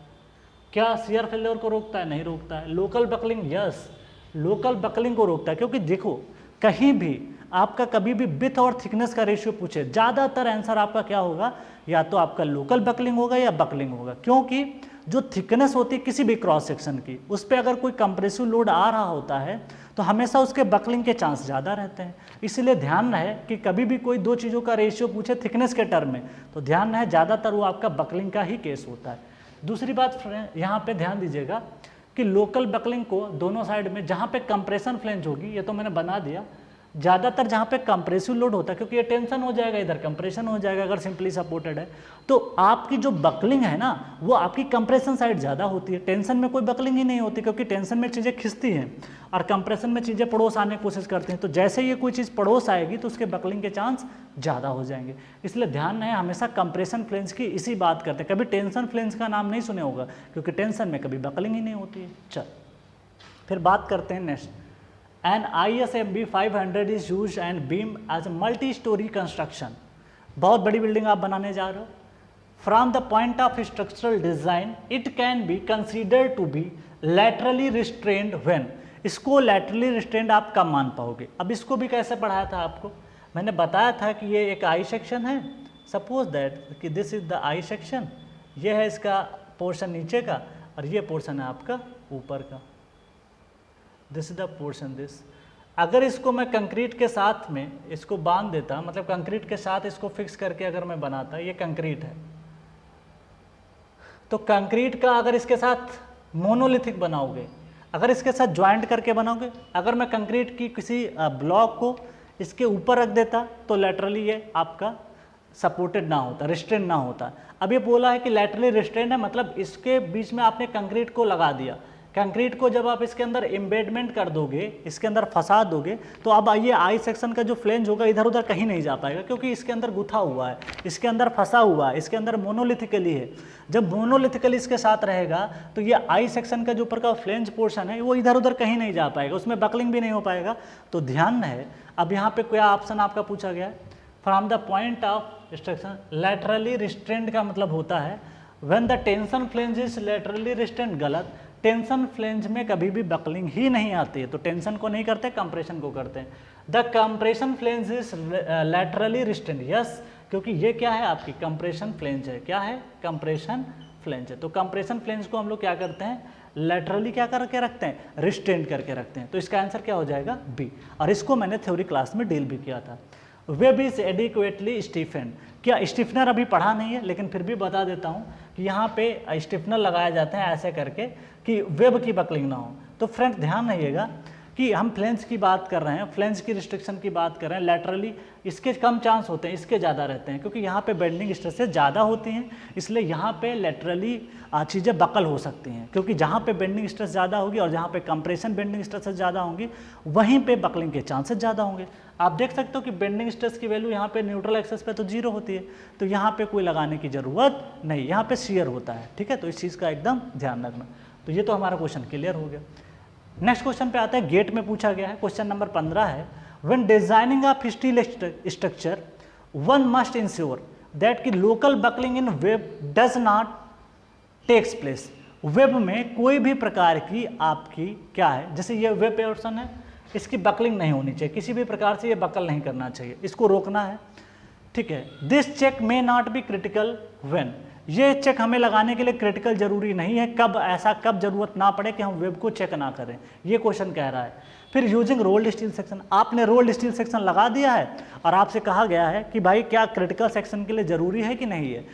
क्या शियर फेलियर को रोकता है? नहीं रोकता है। Local buckling, yes local buckling को रोकता है, क्योंकि देखो कहीं भी आपका कभी भी विड्थ और थिकनेस का रेशियो पूछे, ज़्यादातर आंसर आपका क्या होगा, या तो आपका लोकल बकलिंग होगा या बकलिंग होगा। क्योंकि जो थिकनेस होती है किसी भी क्रॉस सेक्शन की, उस पर अगर कोई कंप्रेसिव लोड आ रहा होता है तो हमेशा उसके बकलिंग के चांस ज़्यादा रहते हैं। इसलिए ध्यान रहे कि कभी भी कोई दो चीज़ों का रेशियो पूछे थिकनेस के टर्म में, तो ध्यान रहे ज़्यादातर वो आपका बकलिंग का ही केस होता है। दूसरी बात यहाँ पे ध्यान दीजिएगा कि लोकल बकलिंग को दोनों साइड में जहाँ पे कंप्रेशन फ्लेंज होगी, ये तो मैंने बना दिया, ज़्यादातर जहाँ पे कंप्रेसिव लोड होता है, क्योंकि ये टेंशन हो जाएगा, इधर कंप्रेशन हो जाएगा अगर सिंपली सपोर्टेड है, तो आपकी जो बकलिंग है ना वो आपकी कंप्रेशन साइड ज़्यादा होती है। टेंशन में कोई बकलिंग ही नहीं होती, क्योंकि टेंशन में चीज़ें खिंचती हैं और कंप्रेशन में चीज़ें पड़ोस आने की कोशिश करती हैं। तो जैसे ये कोई चीज़ पड़ोस आएगी तो उसके बकलिंग के चांस ज़्यादा हो जाएंगे। इसलिए ध्यान रहे हमेशा कंप्रेशन फ्लेंज की इसी बात करते हैं। कभी टेंशन फ्लेंज का नाम नहीं सुने होगा, क्योंकि टेंशन में कभी बकलिंग ही नहीं होती है। चल फिर बात करते हैं next. An ISMB 500 is used and beam as a multi-story construction. बहुत बड़ी बिल्डिंग आप बनाने जा रहे हो। From the point of structural design, it can be considered to be laterally restrained when. इसको laterally restrained आप कब मान पाओगे? अब इसको भी कैसे पढ़ाया था आपको? मैंने बताया था कि ये एक I सेक्शन है। Suppose that कि this is the I section, ये है इसका पोर्शन नीचे का और ये पोर्शन है आपका ऊपर का। This is the portion this. अगर इसको मैं कंक्रीट के साथ में इसको बांध देता, मतलब कंक्रीट के साथ इसको फिक्स करके अगर मैं बनाता, ये कंक्रीट है, तो कंक्रीट का अगर इसके साथ मोनोलिथिक बनाओगे, अगर इसके साथ ज्वाइंट करके बनाओगे, अगर मैं कंक्रीट की किसी ब्लॉक को इसके ऊपर रख देता तो लैटरली ये आपका सपोर्टेड ना होता, रिस्ट्रेंड ना होता। अब ये बोला है कि लैटरली रिस्ट्रेंड है, मतलब इसके बीच में आपने कंक्रीट को लगा दिया। कंक्रीट को जब आप इसके अंदर एम्बेडमेंट कर दोगे, इसके अंदर फंसा दोगे, तो अब ये आई सेक्शन का जो फ्लेंज होगा इधर उधर कहीं नहीं जा पाएगा, क्योंकि इसके अंदर गुथा हुआ है, इसके अंदर फंसा हुआ है, इसके अंदर मोनोलिथिकली है। जब मोनोलिथिकली इसके साथ रहेगा तो ये आई सेक्शन का जो ऊपर का फ्लेंज पोर्शन है वो इधर उधर कहीं नहीं जा पाएगा, उसमें बकलिंग भी नहीं हो पाएगा। तो ध्यान है, अब यहाँ पे क्या ऑप्शन आपका पूछा गया है, from the point of structure laterally restrained का मतलब होता है when the tension flange is laterally restrained. गलत, टेंशन फ्लेंज में कभी भी बकलिंग ही नहीं आती है, तो टेंशन को नहीं करते, कंप्रेशन को करते हैं। The compression flange is laterally restrained, yes, क्योंकि ये क्या है आपकी कंप्रेशन फ्लेंज है। क्या है? कंप्रेशन फ्लेंज है। तो कंप्रेशन फ्लेंज को हम लोग क्या करते हैं, लैटरली क्या करके रखते हैं, रिस्ट्रेंड करके रखते हैं। तो इसका आंसर क्या हो जाएगा? बी। और इसको मैंने थ्योरी क्लास में डील भी किया था। वेब इज एडिक्वेटली स्टीफेंड, क्या स्टिफनर अभी पढ़ा नहीं है, लेकिन फिर भी बता देता हूँ कि यहाँ पे स्टिफनर लगाए जाते हैं ऐसे करके कि वेब की बकलिंग ना हो। तो फ्रेंड ध्यान रहिएगा कि हम फ्लेंज की बात कर रहे हैं, फ्लेंज की रिस्ट्रिक्शन की बात कर रहे हैं। लैटरली इसके कम चांस होते हैं, इसके ज़्यादा रहते हैं, क्योंकि यहाँ पे बेंडिंग स्ट्रेसेस ज़्यादा होती हैं, इसलिए यहाँ पे लैटरली चीज़ें बकल हो सकती हैं। क्योंकि जहाँ पे बेंडिंग स्ट्रेस ज़्यादा होगी और जहाँ पे कंप्रेशन बेंडिंग स्ट्रेसेस ज़्यादा होंगी, वहीं पे बकलिंग के चांसेस ज़्यादा होंगे। आप देख सकते हो कि बेंडिंग स्ट्रेस की वैल्यू यहाँ पे न्यूट्रल एक्सेस पे तो 0 होती है, तो यहाँ पे कोई लगाने की ज़रूरत नहीं, यहाँ पे शियर होता है। ठीक है, तो इस चीज़ का एकदम ध्यान रखना। तो ये तो हमारा क्वेश्चन क्लियर हो गया। नेक्स्ट क्वेश्चन पे आता है, गेट में पूछा गया है, क्वेश्चन नंबर 15 है, when designing of steel structure one must ensure that कि local buckling in web does not takes place. Web में कोई भी प्रकार की आपकी क्या है, जैसे ये वेब पोर्शन है, इसकी बकलिंग नहीं होनी चाहिए, किसी भी प्रकार से ये बकल नहीं करना चाहिए, इसको रोकना है। ठीक है, this check may not be critical when, ये चेक हमें लगाने के लिए क्रिटिकल जरूरी नहीं है, कब ऐसा कब जरूरत ना पड़े कि हम वेब को चेक ना करें, ये क्वेश्चन कह रहा है। फिर यूजिंग रोल्ड स्टील सेक्शन, आपने रोल्ड स्टील सेक्शन लगा दिया है और आपसे कहा गया है कि भाई क्या क्रिटिकल सेक्शन के लिए जरूरी है कि नहीं है।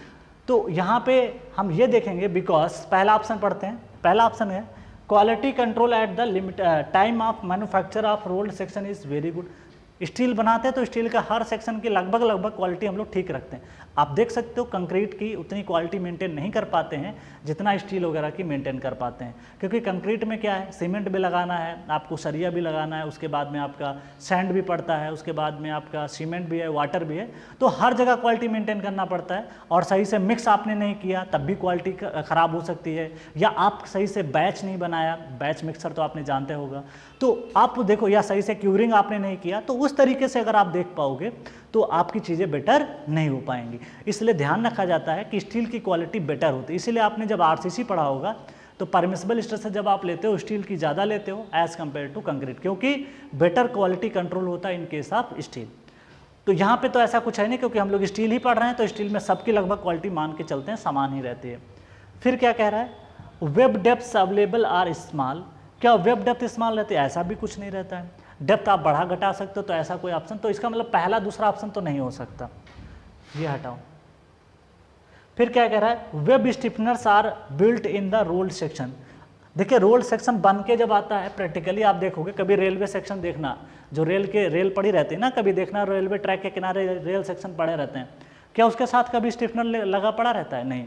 तो यहाँ पे हम ये देखेंगे, बिकॉज पहला ऑप्शन पढ़ते हैं, पहला ऑप्शन है quality control at the limit time of manufacture of rolled section is very good. Steel बनाते हैं तो स्टील का हर सेक्शन की लगभग क्वालिटी हम लोग ठीक रखते हैं। आप देख सकते हो कंक्रीट की उतनी क्वालिटी मेंटेन नहीं कर पाते हैं जितना स्टील वगैरह की मेंटेन कर पाते हैं, क्योंकि कंक्रीट में क्या है, सीमेंट भी लगाना है आपको, सरिया भी लगाना है, उसके बाद में आपका सैंड भी पड़ता है, उसके बाद में आपका सीमेंट भी है, वाटर भी है, तो हर जगह क्वालिटी मेंटेन करना पड़ता है। और सही से मिक्स आपने नहीं किया तब भी क्वालिटी ख़राब हो सकती है, या आप सही से बैच नहीं बनाया, बैच मिक्सर तो आपने जानते होगा, तो आप देखो, या सही से क्यूरिंग आपने नहीं किया, तो उस तरीके से अगर आप देख पाओगे तो आपकी चीज़ें बेटर नहीं हो पाएंगी। इसलिए ध्यान रखा जाता है कि स्टील की क्वालिटी बेटर होती है। इसलिए आपने जब आरसीसी पढ़ा होगा तो परमिसिबल स्ट्रेस से जब आप लेते हो स्टील की ज़्यादा लेते हो एज़ कम्पेयर टू कंक्रीट, क्योंकि बेटर क्वालिटी कंट्रोल होता है इन केस ऑफ स्टील। तो यहाँ पे तो ऐसा कुछ है नहीं, क्योंकि हम लोग स्टील ही पढ़ रहे हैं, तो स्टील में सबकी लगभग क्वालिटी मान के चलते हैं, समान ही रहती है। फिर क्या कह रहा है, web depth available are small. क्या वेब डेप्थ स्मॉल रहती है? ऐसा भी कुछ नहीं रहता है। डेप्थ आप बढ़ा घटा सकते हो, तो ऐसा कोई ऑप्शन, तो इसका मतलब पहला दूसरा ऑप्शन तो नहीं हो सकता, ये हटाओ। फिर क्या कह रहा है, web stiffeners are built in the rolled section. देखिए रोल्ड सेक्शन बन के जब आता है, प्रैक्टिकली आप देखोगे, कभी रेलवे सेक्शन देखना, जो रेल पड़ी रहती है ना, कभी देखना रेलवे ट्रैक के किनारे रेल सेक्शन पड़े रहते हैं, क्या उसके साथ कभी स्टिफनर लगा पड़ा रहता है? नहीं,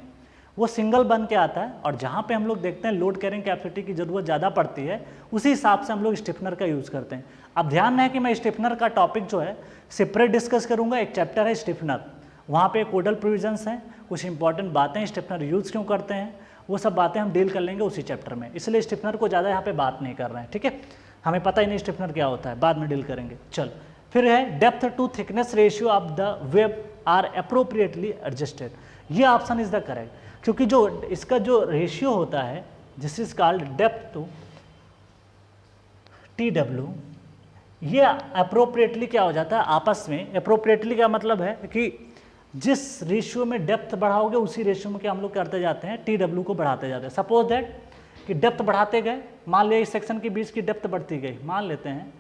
वो सिंगल बन के आता है। और जहाँ पे हम लोग देखते हैं लोड कैरिंग कैपेसिटी की ज़रूरत ज़्यादा पड़ती है, उसी हिसाब से हम लोग स्टिफनर का यूज़ करते हैं। अब ध्यान है कि मैं स्टिफनर का टॉपिक जो है सेपरेट डिस्कस करूँगा, एक चैप्टर है स्टिफनर, वहाँ पे कोडल प्रोविजंस हैं, कुछ इंपॉर्टेंट बातें, स्टिफनर यूज़ क्यों करते हैं, वो सब बातें हम डील कर लेंगे उसी चैप्टर में, इसलिए स्टिफनर को ज़्यादा यहाँ पे बात नहीं कर रहे हैं, ठीक है, हमें पता ही नहीं स्टिफनर क्या होता है, बाद में डील करेंगे। चल, फिर है depth to thickness ratio of the web are appropriately adjusted. ये ऑप्शन इज द करेक्ट, क्योंकि जो इसका जो रेशियो होता है, this is called depth to TW, ये अप्रोप्रिएटली क्या हो जाता है आपस में, अप्रोप्रिएटली का मतलब है कि जिस रेशियो में डेप्थ बढ़ाओगे उसी रेशियो में क्या हम लोग करते जाते हैं, TW को बढ़ाते जाते हैं। सपोज दैट कि डेप्थ बढ़ाते गए, मान लिया इस सेक्शन के बीच की डेप्थ बढ़ती गई, मान लेते हैं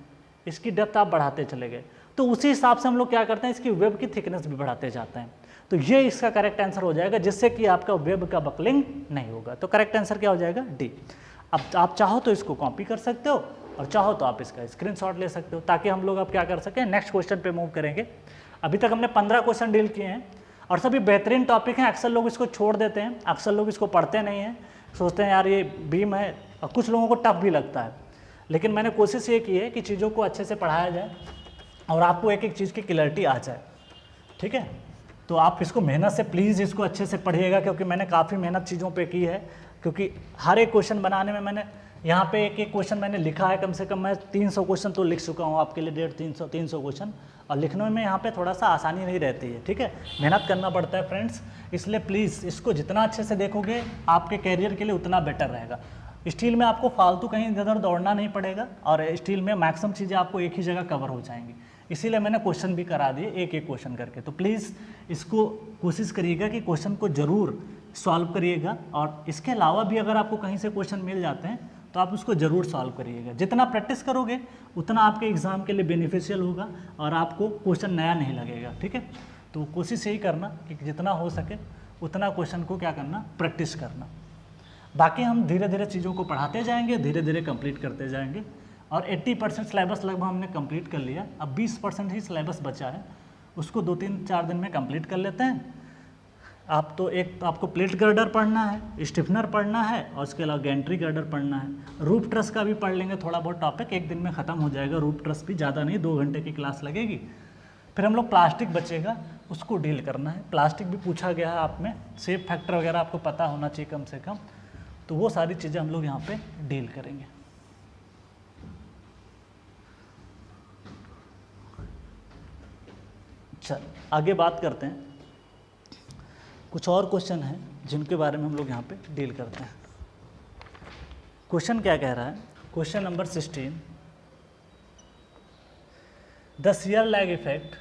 इसकी डेप्थ आप बढ़ाते चले गए, तो उसी हिसाब से हम लोग क्या करते हैं, इसकी वेब की थिकनेस भी बढ़ाते जाते हैं। तो ये इसका करेक्ट आंसर हो जाएगा, जिससे कि आपका वेब का बकलिंग नहीं होगा। तो करेक्ट आंसर क्या हो जाएगा, डी। अब आप चाहो तो इसको कॉपी कर सकते हो और चाहो तो आप इसका स्क्रीनशॉट ले सकते हो, ताकि हम लोग अब क्या कर सकें, नेक्स्ट क्वेश्चन पे मूव करेंगे। अभी तक हमने 15 क्वेश्चन डील किए हैं और सभी बेहतरीन टॉपिक हैं। अक्सर लोग इसको छोड़ देते हैं, अक्सर लोग इसको पढ़ते नहीं हैं, सोचते हैं यार ये बीम है, और कुछ लोगों को टफ भी लगता है। लेकिन मैंने कोशिश ये की है कि चीज़ों को अच्छे से पढ़ाया जाए और आपको एक एक चीज़ की क्लैरिटी आ जाए, ठीक है। तो आप इसको मेहनत से प्लीज़ इसको अच्छे से पढ़िएगा, क्योंकि मैंने काफ़ी मेहनत चीज़ों पे की है, क्योंकि हर एक क्वेश्चन बनाने में मैंने यहाँ पे एक एक क्वेश्चन मैंने लिखा है, कम से कम मैं 300 क्वेश्चन तो लिख चुका हूँ आपके लिए, 300 क्वेश्चन, और लिखने में यहाँ पे थोड़ा सा आसानी नहीं रहती है, ठीक है, मेहनत करना पड़ता है फ्रेंड्स। इसलिए प्लीज़ इसको जितना अच्छे से देखोगे आपके कैरियर के लिए उतना बेटर रहेगा। स्टील में आपको फालतू कहीं इधर दौड़ना नहीं पड़ेगा, और स्टील में मैक्सिमम चीज़ें आपको एक ही जगह कवर हो जाएंगी, इसीलिए मैंने क्वेश्चन भी करा दिए एक एक क्वेश्चन करके। तो प्लीज़ इसको कोशिश करिएगा कि क्वेश्चन को ज़रूर सॉल्व करिएगा, और इसके अलावा भी अगर आपको कहीं से क्वेश्चन मिल जाते हैं तो आप उसको ज़रूर सॉल्व करिएगा। जितना प्रैक्टिस करोगे उतना आपके एग्ज़ाम के लिए बेनिफिशियल होगा और आपको क्वेश्चन नया नहीं लगेगा, ठीक है। तो कोशिश यही करना कि जितना हो सके उतना क्वेश्चन को क्या करना, प्रैक्टिस करना। बाकी हम धीरे धीरे चीज़ों को पढ़ाते जाएंगे, धीरे धीरे कंप्लीट करते जाएंगे, और 80% सिलेबस लगभग हमने कंप्लीट कर लिया। अब 20% ही सिलेबस बचा है, उसको 2-3-4 दिन में कंप्लीट कर लेते हैं। आप तो एक आपको प्लेट गर्डर पढ़ना है, स्टिफनर पढ़ना है, और उसके अलावा गैंट्री गर्डर पढ़ना है। रूफ ट्रस का भी पढ़ लेंगे, थोड़ा बहुत टॉपिक एक दिन में ख़त्म हो जाएगा। रूफ ट्रस भी ज़्यादा नहीं, 2 घंटे की क्लास लगेगी। फिर हम लोग प्लास्टिक बचेगा, उसको डील करना है। प्लास्टिक भी पूछा गया है आप में, सेफ फैक्टर वगैरह आपको पता होना चाहिए कम से कम, तो वो सारी चीज़ें हम लोग यहाँ पे डील करेंगे। चल आगे बात करते हैं, कुछ और क्वेश्चन हैं जिनके बारे में हम लोग यहाँ पे डील करते हैं। क्वेश्चन क्या कह रहा है, question number 16, the shear lag effect,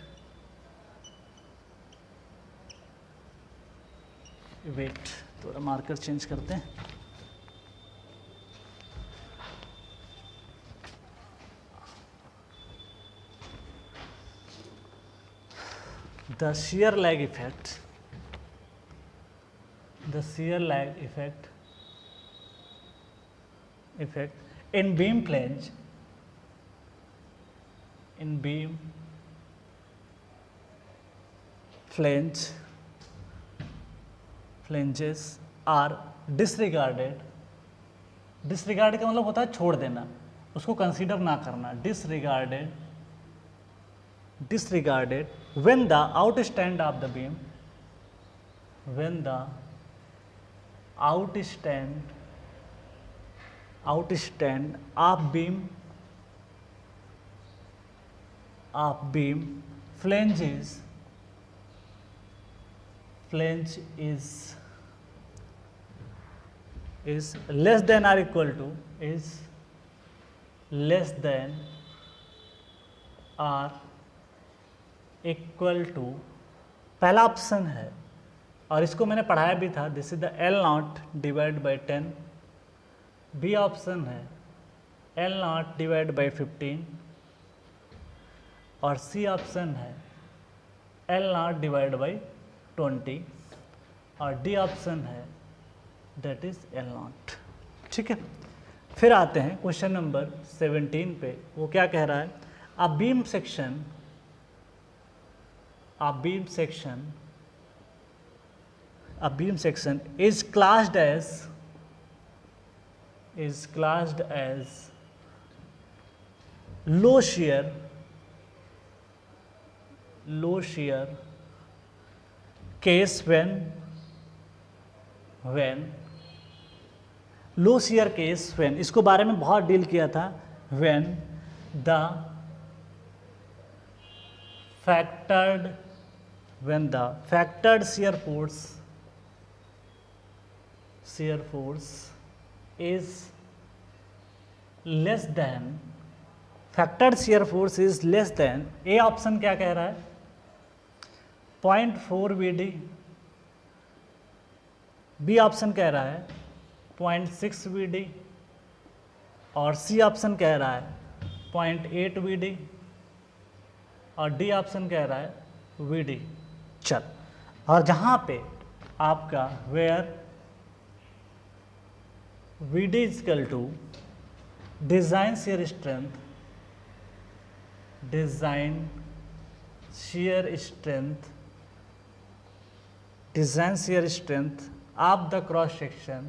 wait थोड़ा मार्कर चेंज करते हैं, the shear lag effect in beam flange in beam flanges are disregarded. Disregard का मतलब होता है छोड़ देना, उसको कंसीडर ना करना. Disregarded when the outstand of the beam, when the outstand of beam flange is less than or equal to पहला ऑप्शन है, और इसको मैंने पढ़ाया भी था. This is the L0 divide by 10. B option है L0 डिवाइड बाई 15, और सी ऑप्शन है L0 डिवाइड बाई 20, और डी ऑप्शन है दैट इज L0. ठीक है, फिर आते हैं क्वेश्चन नंबर 17 पे. वो क्या कह रहा है? अ beam section is classed as low shear case when low shear case when, इसको बारे में बहुत डील किया था. when the factored shear force is less than, factored shear force is less than, A option क्या कह रहा है? 0.4 VD. बी ऑप्शन कह रहा है 0.6 VD, और सी ऑप्शन कह रहा है 0.8 VD, और डी ऑप्शन कह रहा है VD. चल, और जहाँ पे आपका where VD is equal to design shear strength of the cross section.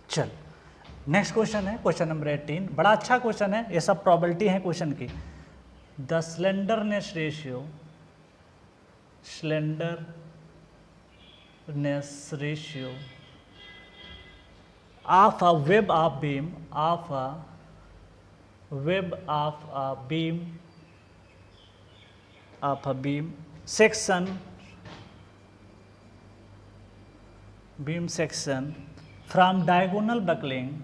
चल, नेक्स्ट क्वेश्चन है क्वेश्चन नंबर 18. बड़ा अच्छा क्वेश्चन है, ये सब प्रॉबिलिटी है क्वेश्चन की. The slenderness ratio of a web of beam section from diagonal buckling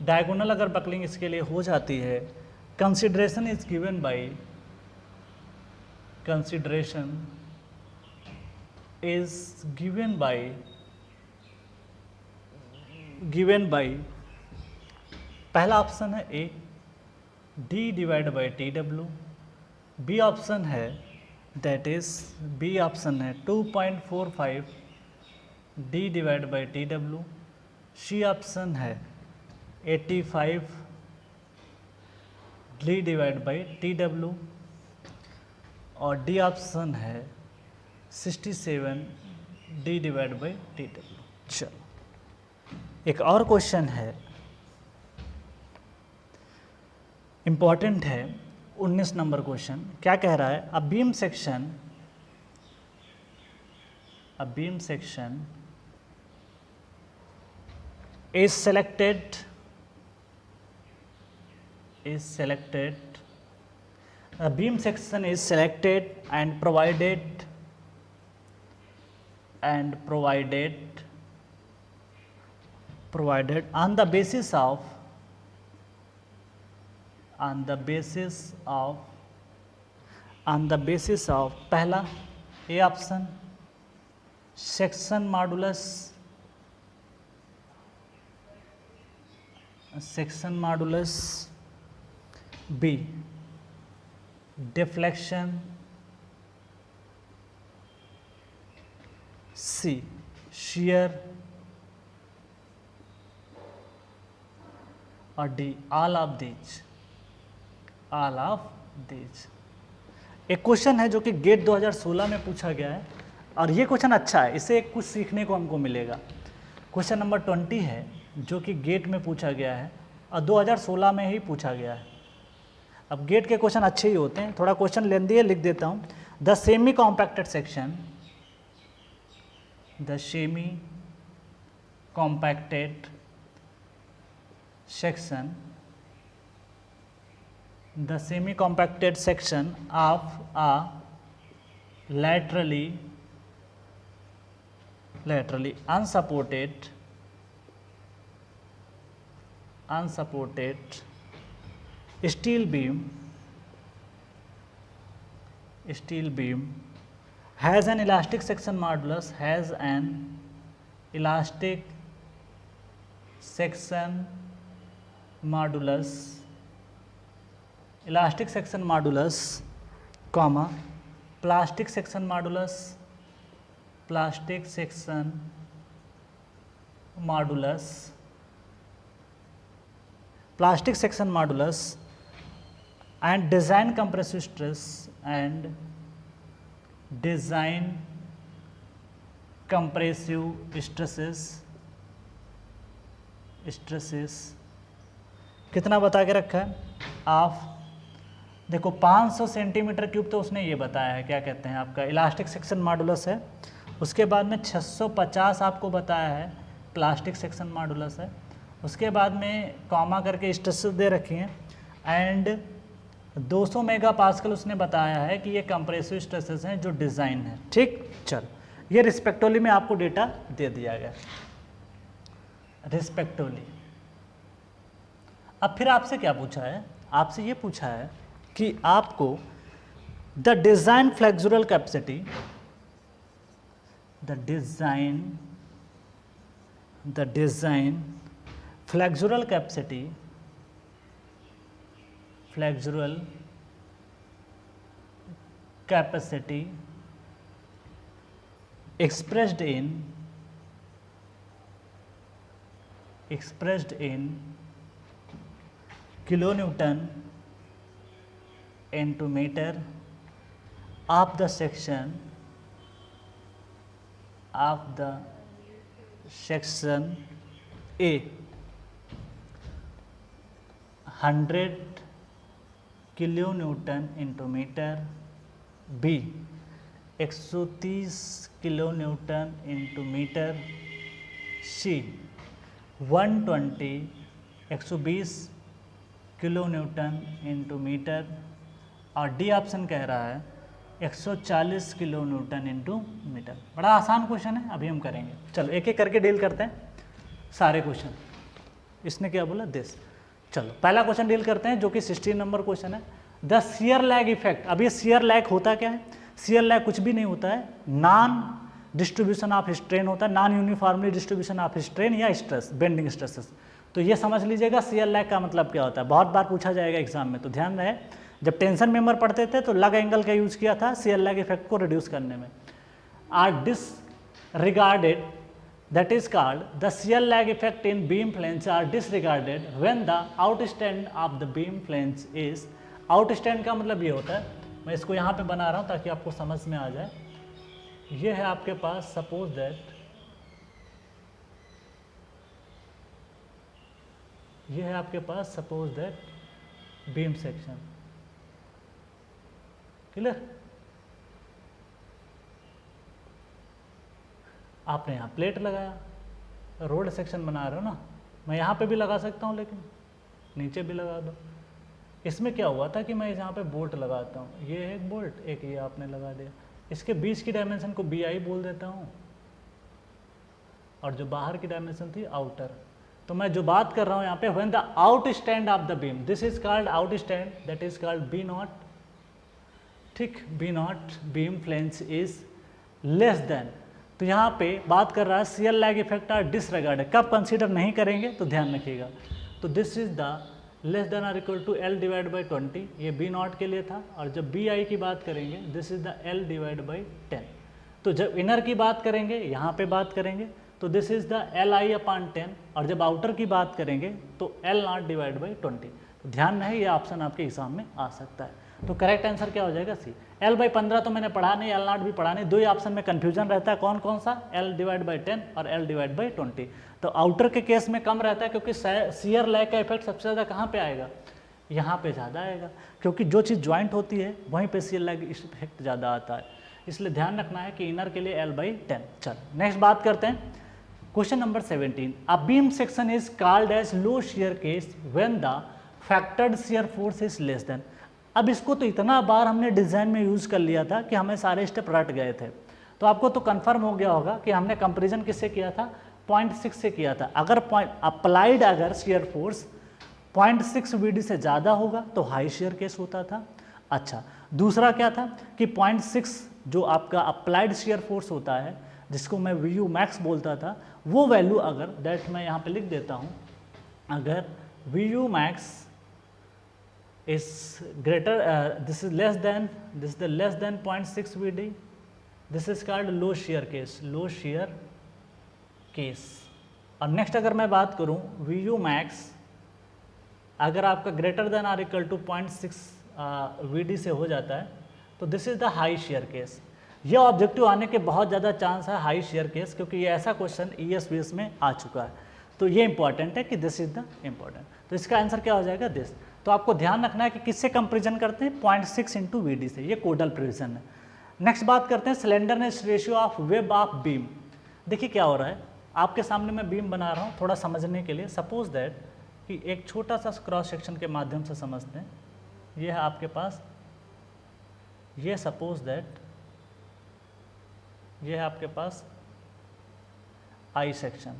diagonal अगर बकलिंग इसके लिए हो जाती है, consideration is given by पहला ऑप्शन है A D divide by T W. B option है that is 2.45 D divide by T W. C option है 85 D divide by T W, और डी ऑप्शन है 67 D divide by T W. चलो, एक और question है, important है, 19 number question. क्या कह रहा है? अ beam section is selected a beam section is selected and provided on the basis of पहला A option section modulus, B deflection, C, shear, और D, all of these, all of these। एक question है जो कि gate 2016 में पूछा गया है और ये क्वेश्चन अच्छा है, इससे कुछ सीखने को हमको मिलेगा। क्वेश्चन नंबर 20 है जो कि गेट में पूछा गया है और 2016 में ही पूछा गया है। अब गेट के क्वेश्चन अच्छे ही होते हैं, थोड़ा क्वेश्चन लेंदी है, लिख देता हूँ। The semi compacted section, the semi compacted section, the semi compacted section of a laterally unsupported steel beam has an elastic section modulus, elastic section modulus, comma, plastic section modulus and design compressive stress stresses कितना बता के रखा है आप देखो 500 centimetre cube, तो उसने ये बताया है क्या कहते हैं आपका इलास्टिक सेक्शन मॉडुलस है। उसके बाद में 650 आपको बताया है प्लास्टिक सेक्शन मॉडुलस है। उसके बाद में कॉमा करके स्ट्रेसेस दे रखी हैं एंड 200 मेगा पास्कल उसने बताया है कि ये कंप्रेसिव स्ट्रेसेस हैं जो डिज़ाइन है। ठीक, चल ये रिस्पेक्टिवली में आपको डेटा दे दिया गया रिस्पेक्टिवली। अब फिर आपसे क्या पूछा है, आपसे ये पूछा है कि आपको the design flexural capacity, the design flexural capacity expressed in kilonewton into meter of the section A 100 kilonewton into meter, B 130 kilonewton into meter, C 120 kilonewton into meter, और डी ऑप्शन कह रहा है 140 किलोन्यूटन इंटू मीटर। बड़ा आसान question है, अभी हम करेंगे। चलो एक एक करके डील करते हैं सारे क्वेश्चन। इसने क्या बोला दिस। चलो पहला क्वेश्चन डील करते हैं जो कि 16 नंबर क्वेश्चन है। The shear lag effect. अब ये शियर लैग होता क्या है? शियर लैग कुछ भी नहीं होता है, नॉन डिस्ट्रीब्यूशन ऑफ स्ट्रेन होता है, non uniformly distribution of strain या स्ट्रेस, बेंडिंग स्ट्रेसेस। तो ये समझ लीजिएगा शियर लैग का मतलब क्या होता है, बहुत बार पूछा जाएगा एग्जाम में, तो ध्यान रहे। जब टेंशन मेंबर पढ़ते थे तो लग एंगल का यूज किया था शियर लैग इफेक्ट को रिड्यूस करने में। Are disregarded, that is called the shear lag effect in beam flange are disregarded when the outstand of the beam flange is, outstand का मतलब ये होता है, मैं इसको यहाँ पे बना रहा हूँ ताकि आपको समझ में आ जाए। ये है आपके पास सपोज दैट, ये है आपके पास suppose that beam section, clear. आपने यहाँ प्लेट लगाया, रोड सेक्शन बना रहे हो ना, मैं यहाँ पे भी लगा सकता हूँ लेकिन नीचे भी लगा दो। इसमें क्या हुआ था कि मैं यहाँ पे बोल्ट लगाता हूँ, ये है एक बोल्ट, एक ये आपने लगा दिया, इसके बीच की डायमेंशन को BI बोल देता हूँ और जो बाहर की डायमेंशन थी आउटर। तो मैं जो बात कर रहा हूँ यहाँ पे, when the outstand of the beam, this is called outstand, that is called B0, ठीक, B0 beam flange is less than. तो यहाँ पे बात कर रहा है shear lag effect are disregarded, कब कंसीडर नहीं करेंगे तो ध्यान रखिएगा। तो this is the less than or equal to L divide by 20, ये B0 के लिए था, और जब BI की बात करेंगे this is the L divide by 10। तो जब इनर की बात करेंगे, यहाँ पे बात करेंगे तो दिस इज द Li/10, और जब आउटर की बात करेंगे तो L0 डिवाइड बाई 20। तो ध्यान रहे ये ऑप्शन आपके एग्जाम में आ सकता है। तो करेक्ट आंसर क्या हो जाएगा सी। L/15 तो मैंने पढ़ा नहीं, L0 भी पढ़ा नहीं, दो ही ऑप्शन में कन्फ्यूजन रहता है, कौन कौन सा, L डिवाइड बाई 10 और L डिवाइड बाई 20। तो आउटर के केस में कम रहता है क्योंकि शियर लैग का इफेक्ट सबसे ज़्यादा कहाँ पे आएगा, यहाँ पे ज़्यादा आएगा, क्योंकि जो चीज़ ज्वाइंट होती है वहीं पे शियर लैग इफेक्ट ज़्यादा आता है। इसलिए ध्यान रखना है कि इनर के लिए L/10। चल नेक्स्ट बात करते हैं, question number 17। A beam section is called as low shear case when the factored shear force is less than. अब इसको तो इतना बार हमने डिज़ाइन में यूज़ कर लिया था कि हमें सारे स्टेप रट गए थे, तो आपको तो कंफर्म हो गया होगा कि हमने कंपेरिजन किससे किया था, 0.6 से किया था। अगर अप्लाइड अगर शियर फोर्स 0.6 VD से ज़्यादा होगा तो हाई शेयर केस होता था। अच्छा, दूसरा क्या था कि 0.6 जो आपका अप्लाइड शेयर फोर्स होता है, जिसको मैं VU मैक्स बोलता था, वो वैल्यू अगर दैट मैं यहाँ पे लिख देता हूँ, अगर VU max is greater this is less than 0.6 VD, this is called low shear case, low shear case. और नेक्स्ट अगर मैं बात करूँ VU मैक्स अगर आपका greater than or equal to 0.6 VD से हो जाता है तो this is the high shear case. ये ऑब्जेक्टिव आने के बहुत ज़्यादा चांस है हाई शेयर केस, क्योंकि ये ऐसा क्वेश्चन ESVS में आ चुका है। तो ये इंपॉर्टेंट है कि दिस इज द इम्पॉर्टेंट। तो इसका आंसर क्या हो जाएगा, दिस। तो आपको ध्यान रखना है कि किससे कंपेरिजन करते हैं, 0.6 इंटू VD से, ये कोडल प्रिविजन है। नेक्स्ट बात करते हैं slenderness ratio of web of beam. देखिए क्या हो रहा है, आपके सामने मैं बीम बना रहा हूँ थोड़ा समझने के लिए। सपोज दैट कि एक छोटा सा क्रॉस सेक्शन के माध्यम से समझते हैं। ये है आपके पास, ये सपोज दैट ये है आपके पास आई सेक्शन,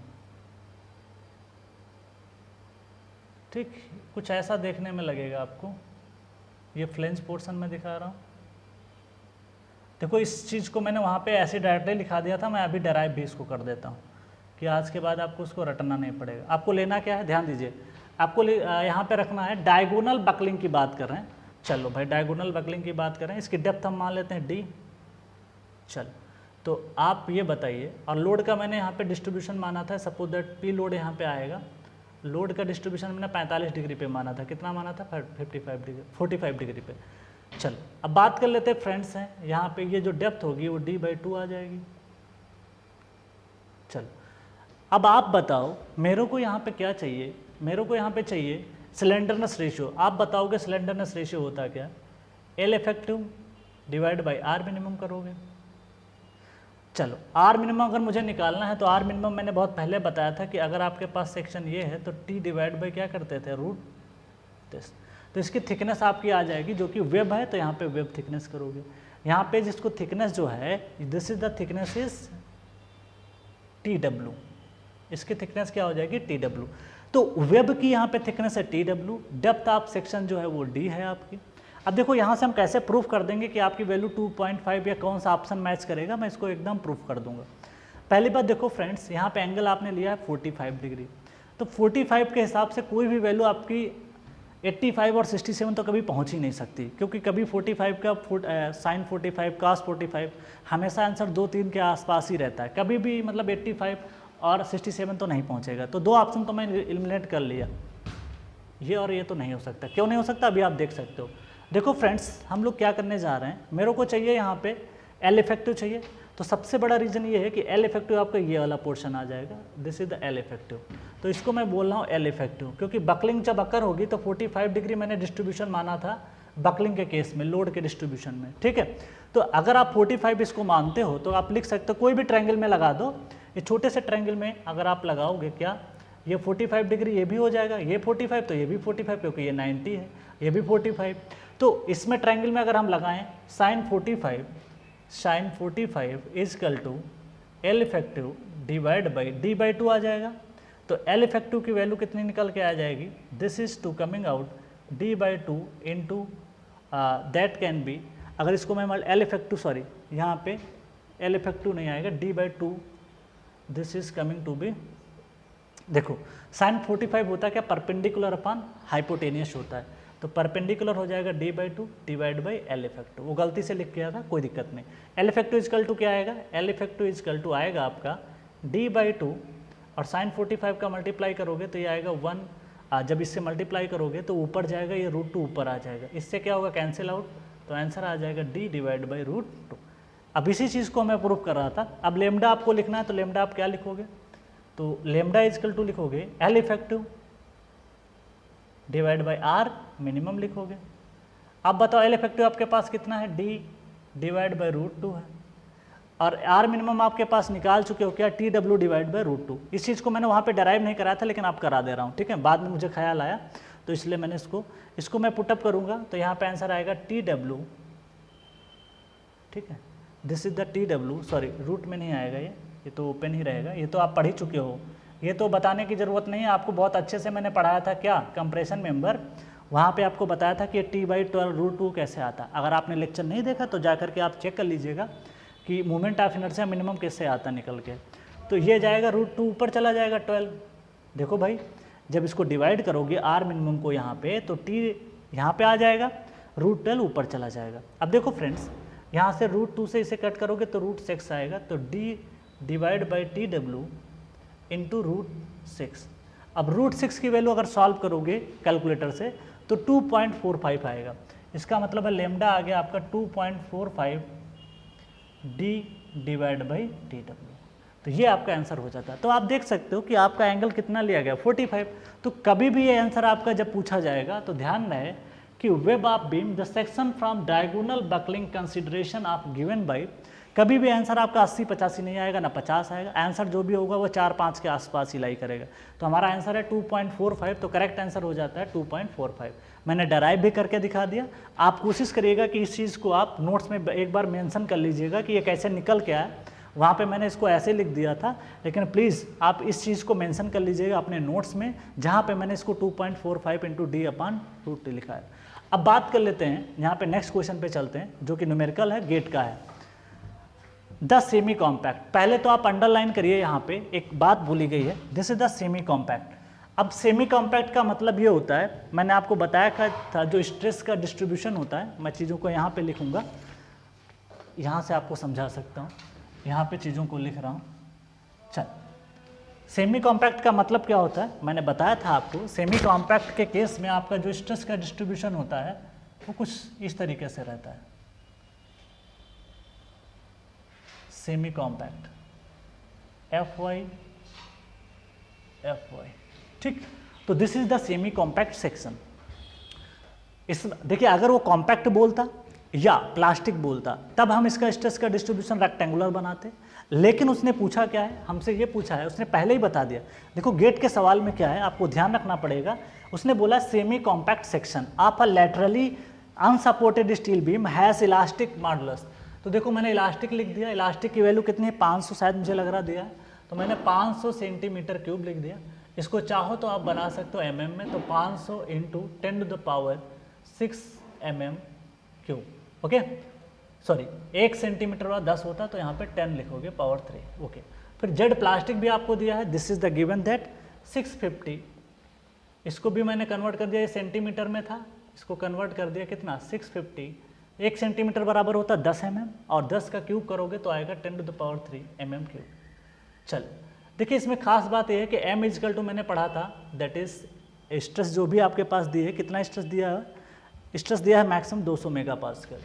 ठीक, कुछ ऐसा देखने में लगेगा आपको। ये फ्लेंज पोर्शन में दिखा रहा हूँ। देखो इस चीज़ को मैंने वहाँ पे ऐसे डायरेक्टली लिखा दिया था, मैं अभी डेराइव भी इसको कर देता हूँ कि आज के बाद आपको उसको रटना नहीं पड़ेगा। आपको लेना क्या है, ध्यान दीजिए, आपको यहाँ पे रखना है डायगोनल बकलिंग की बात कर रहे हैं। चलो भाई डायगोनल बकलिंग की बात करें, इसकी डेप्थ हम मान लेते हैं D। चल तो आप ये बताइए, और लोड का मैंने यहाँ पे डिस्ट्रीब्यूशन माना था, सपोज दैट P लोड यहाँ पे आएगा। लोड का डिस्ट्रीब्यूशन मैंने 45 डिग्री पे माना था, कितना माना था, 45 डिग्री पे। चलो अब बात कर लेते हैं फ्रेंड्स हैं, यहाँ पे ये जो डेप्थ होगी वो D/2 आ जाएगी। चलो अब आप बताओ मेरे को यहाँ पे क्या चाहिए, मेरे को यहाँ पे चाहिए स्लेंडरनेस रेशियो। आप बताओगे स्लेंडरनेस रेशियो होता क्या, L effective divide by R minimum करोगे। चलो R मिनिमम अगर मुझे निकालना है तो R मिनिमम मैंने बहुत पहले बताया था कि अगर आपके पास सेक्शन ये है तो T डिवाइड बाई क्या करते थे, रूट दिस। तो इसकी थिकनेस आपकी आ जाएगी, जो कि वेब है तो यहाँ पे वेब थिकनेस करोगे। यहाँ पे जिसको थिकनेस जो है, this is the thickness is TW, इसकी थिकनेस क्या हो जाएगी, TW। तो वेब की यहाँ पे थिकनेस है TW, डेप्थ ऑफ सेक्शन जो है वो D है आपकी। अब देखो यहाँ से हम कैसे प्रूफ कर देंगे कि आपकी वैल्यू 2.5 या कौन सा ऑप्शन मैच करेगा, मैं इसको एकदम प्रूफ कर दूंगा। पहली बात देखो फ्रेंड्स, यहाँ पे एंगल आपने लिया है 45 डिग्री, तो 45 के हिसाब से कोई भी वैल्यू आपकी 85 और 67 तो कभी पहुँच ही नहीं सकती, क्योंकि कभी 45 का साइन 45 cos 45 हमेशा आंसर 2-3 के आसपास ही रहता है, कभी भी मतलब 85 और 67 तो नहीं पहुँचेगा। तो दो ऑप्शन तो मैंने एलिमिनेट कर लिया, ये और ये तो नहीं हो सकता। क्यों नहीं हो सकता, अभी आप देख सकते हो। देखो फ्रेंड्स हम लोग क्या करने जा रहे हैं, मेरे को चाहिए यहाँ पे L इफेक्टिव चाहिए, तो सबसे बड़ा रीज़न ये है कि L इफेक्टिव आपका ये वाला पोर्शन आ जाएगा, this is the L effective. तो इसको मैं बोल रहा हूँ L इफेक्टिव, क्योंकि बकलिंग जब अकर होगी तो 45 डिग्री मैंने डिस्ट्रीब्यूशन माना था बकलिंग के केस में, लोड के डिस्ट्रीब्यूशन में, ठीक है। तो अगर आप 45 इसको मानते हो तो आप लिख सकते हो, कोई भी ट्रायंगल में लगा दो, ये छोटे से ट्रायंगल में अगर आप लगाओगे क्या, ये 45 डिग्री ये भी हो जाएगा, ये 45 तो ये भी 45, क्योंकि ये 90 है, ये भी 45। तो इसमें ट्रायंगल में अगर हम लगाएं sine 45 is equal to L effective divide by D/2 आ जाएगा। तो L इफेक्टिव की वैल्यू कितनी निकल के आ जाएगी, this is to coming out D/2 into that can be, अगर इसको मैं L इफेक्टिव सॉरी यहाँ पे L इफेक्टिव नहीं आएगा, D/2 this is coming to be, देखो साइन 45 होता है क्या, परपेंडिकुलर अपॉन हाइपोटेनियस होता है। तो परपेंडिकुलर हो जाएगा d/2 divide by L effective. वो गलती से लिख गया था, कोई दिक्कत नहीं। L इफेक्टिव इजकल टू क्या आएगा, L इफेक्टिव इजकल टू आएगा आपका d/2 और साइन 45 का मल्टीप्लाई करोगे तो ये आएगा 1। जब इससे मल्टीप्लाई करोगे तो ऊपर जाएगा, ये √2 ऊपर आ जाएगा, इससे क्या होगा, कैंसिल आउट, तो आंसर आ जाएगा d डिवाइड बाई √2। अब इसी चीज़ को मैं प्रूफ कर रहा था। अब लेमडा आपको लिखना है तो लेमडा आप क्या लिखोगे, तो लेमडा इजकल टू लिखोगे L effective divide by R minimum लिखोगे। अब बताओ L इफेक्टिव आपके पास कितना है, d डिवाइड बाई √2 है, और R मिनिमम आपके पास निकाल चुके हो क्या, TW डिवाइड बाई √2। इस चीज़ को मैंने वहाँ पे डराइव नहीं कराया था, लेकिन आप करा दे रहा हूँ, ठीक है, बाद में मुझे ख्याल आया तो इसलिए मैंने इसको मैं पुटअप करूँगा तो यहाँ पे आंसर आएगा TW, ठीक है, this is the TW, sorry root में नहीं आएगा, ये तो ओपन ही रहेगा, ये तो आप पढ़ ही चुके हो, ये तो बताने की ज़रूरत नहीं है, आपको बहुत अच्छे से मैंने पढ़ाया था क्या, कंप्रेशन मेंबर, वहाँ पे आपको बताया था कि T/12 √2 कैसे आता। अगर आपने लेक्चर नहीं देखा तो जा करके आप चेक कर लीजिएगा कि मोमेंट ऑफ इनर्शिया मिनिमम कैसे आता निकल के। तो ये जाएगा √2 ऊपर चला जाएगा 12। देखो भाई, जब इसको डिवाइड करोगे R मिनिमम को यहाँ पे, तो T यहाँ पे आ जाएगा, √12 ऊपर चला जाएगा। अब देखो फ्रेंड्स, यहाँ से √2 से इसे कट करोगे तो √6 आएगा, तो d divide by TW into √6। अब √6 की वैल्यू अगर सॉल्व करोगे कैलकुलेटर से तो 2.45 आएगा। इसका मतलब है लेमडा आ गया आपका 2.45 d डिवाइड बाई TW। तो ये आपका आंसर हो जाता है। तो आप देख सकते हो कि आपका एंगल कितना लिया गया, 45। तो कभी भी ये आंसर आपका जब पूछा जाएगा तो ध्यान रहे कि web of beam the section from diagonal buckling consideration of given by, कभी भी आंसर आपका 80-85 नहीं आएगा, ना 50 आएगा, आंसर जो भी होगा वो 4-5 के आसपास ही लाई करेगा। तो हमारा आंसर है 2.45, तो करेक्ट आंसर हो जाता है 2.45। मैंने डराइव भी करके दिखा दिया। आप कोशिश करिएगा कि इस चीज़ को आप नोट्स में एक बार मेंशन कर लीजिएगा कि ये कैसे निकल के आया। वहाँ पे मैंने इसको ऐसे लिख दिया था, लेकिन प्लीज़ आप इस चीज़ को मेंशन कर लीजिएगा अपने नोट्स में, जहाँ पे मैंने इसको 2.45 इंटू d/√2 लिखा है। अब बात कर लेते हैं, यहाँ पे नेक्स्ट क्वेश्चन पे चलते हैं, जो कि न्यूमेरिकल है, गेट का है। द सेमी कॉम्पैक्ट, पहले तो आप अंडरलाइन करिए, यहाँ पे एक बात भूली गई है, this is the semi compact. अब सेमी कॉम्पैक्ट का मतलब ये होता है, मैंने आपको बताया था जो स्ट्रेस का डिस्ट्रीब्यूशन होता है, मैं चीज़ों को यहाँ पे लिखूँगा, यहाँ से आपको समझा सकता हूँ, यहाँ पे चीज़ों को लिख रहा हूँ। चल, सेमी कॉम्पैक्ट का मतलब क्या होता है, मैंने बताया था आपको, सेमी कॉम्पैक्ट के केस में आपका जो स्ट्रेस का डिस्ट्रीब्यूशन होता है वो कुछ इस तरीके से रहता है, सेमी कॉम्पैक्ट Fy, ठीक। तो this is the semi compact section. इस देखिए, अगर वो कॉम्पैक्ट बोलता या प्लास्टिक बोलता तब हम इसका स्ट्रेस का डिस्ट्रीब्यूशन रेक्टेंगुलर बनाते, लेकिन उसने पूछा क्या है, हमसे ये पूछा है, उसने पहले ही बता दिया। देखो गेट के सवाल में क्या है, आपको ध्यान रखना पड़ेगा, उसने बोला semi compact section of a laterally unsupported steel beam has elastic modulus. तो देखो मैंने इलास्टिक लिख दिया, इलास्टिक की वैल्यू कितनी है, 500 शायद मुझे लग रहा दिया है, तो मैंने 500 सेंटीमीटर क्यूब लिख दिया। इसको चाहो तो आप बना सकते हो mm में, तो 500 into 10⁻6 mm cube, okay, sorry 1 centimetre वाला 10 होता तो यहाँ पे 10 लिखोगे पावर 3, ओके। फिर जेड प्लास्टिक भी आपको दिया है, this is the given that 650, इसको भी मैंने कन्वर्ट कर दिया, ये सेंटीमीटर में था, इसको कन्वर्ट कर दिया कितना, 650, 1 सेंटीमीटर बराबर होता 10 mm, और 10 का क्यूब करोगे तो आएगा 10⁻3 mm क्यूब। चल देखिए, इसमें खास बात यह है कि m इजकल टू मैंने पढ़ा था, दैट इज स्ट्रेस जो भी आपके पास दी है, कितना स्ट्रेस दिया है, स्ट्रेस दिया है मैक्सिमम 200 मेगापास्कल।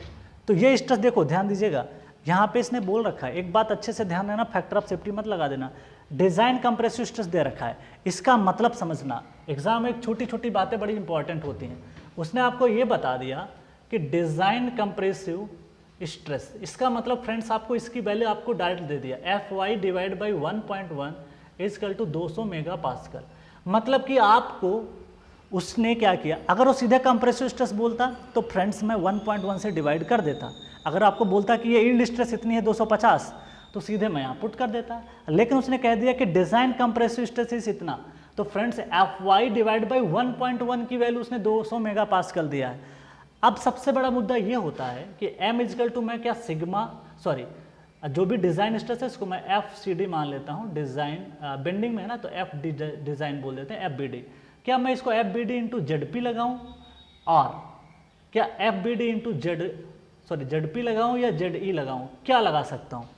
तो ये स्ट्रेस देखो, ध्यान दीजिएगा, यहाँ पे इसने बोल रखा है, एक बात अच्छे से ध्यान देना, फैक्टर ऑफ सेफ्टी मत लगा देना, डिजाइन कंप्रेसिव स्ट्रेस दे रखा है, इसका मतलब समझना, एग्जाम में छोटी छोटी बातें बड़ी इंपॉर्टेंट होती हैं। उसने आपको ये बता दिया कि डिजाइन कंप्रेसिव स्ट्रेस, इसका मतलब फ्रेंड्स आपको इसकी वैल्यू आपको डायरेक्ट दे दिया, Fy divide by 1.1 equal to 200 megapascal. मतलब कि आपको उसने क्या किया, अगर वो सीधे कंप्रेसिव स्ट्रेस बोलता तो फ्रेंड्स मैं 1.1 से डिवाइड कर देता, अगर आपको बोलता कि ये यील्ड स्ट्रेस इतनी है 250, तो सीधे मैं यहाँ पुट कर देता, लेकिन उसने कह दिया कि डिजाइन कंप्रेसिव स्ट्रेस इतना, तो फ्रेंड्स Fy डिवाइड बाई 1.1 की वैल्यू उसने 200 मेगापास्कल दिया है। अब सबसे बड़ा मुद्दा ये होता है कि m इजकल टू मैं क्या सिग्मा, सॉरी जो भी डिजाइन स्ट्रेस है इसको मैं FCD मान लेता हूँ, डिजाइन बेंडिंग में है ना तो F डिजाइन बोल देते हैं, FBD, क्या मैं इसको FBD इंटू ZP लगाऊँ और क्या F B D into Z P लगाऊँ या जेड ई लगाऊँ, क्या लगा सकता हूँ?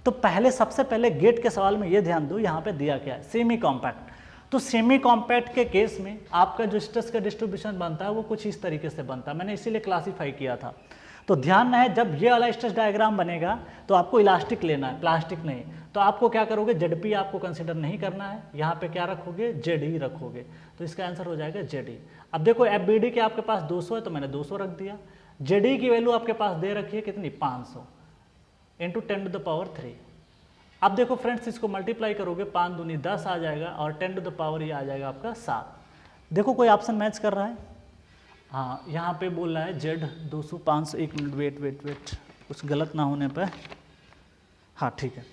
तो पहले सबसे पहले गेट के सवाल में ये ध्यान दो, यहाँ पे दिया क्या है, सेमी कॉम्पैक्ट। तो सेमी कॉम्पैक्ट के केस में आपका जो स्ट्रेस का डिस्ट्रीब्यूशन बनता है वो कुछ इस तरीके से बनता है, मैंने इसीलिए क्लासीफाई किया था। तो ध्यान है, जब ये वाला स्ट्रेस डायग्राम बनेगा तो आपको इलास्टिक लेना है, प्लास्टिक नहीं। तो आपको क्या करोगे, जेड पी आपको कंसिडर नहीं करना है, यहाँ पे क्या रखोगे, जेड ई रखोगे। तो इसका आंसर हो जाएगा जेड ई। अब देखो एफ बी डी के आपके पास 200 है तो मैंने 200 रख दिया। जेड ई की वैल्यू आपके पास दे रखी है कितनी, 500 इंटू 10⁻3। अब देखो फ्रेंड्स, इसको मल्टीप्लाई करोगे, 5 दूनी 10 आ जाएगा और 10⁻, ये आ जाएगा आपका 7। देखो कोई ऑप्शन मैच कर रहा है? हाँ, यहाँ पे बोल रहा है जेड 200 500। एक मिनट, वेट, कुछ गलत ना होने पर। हाँ ठीक है,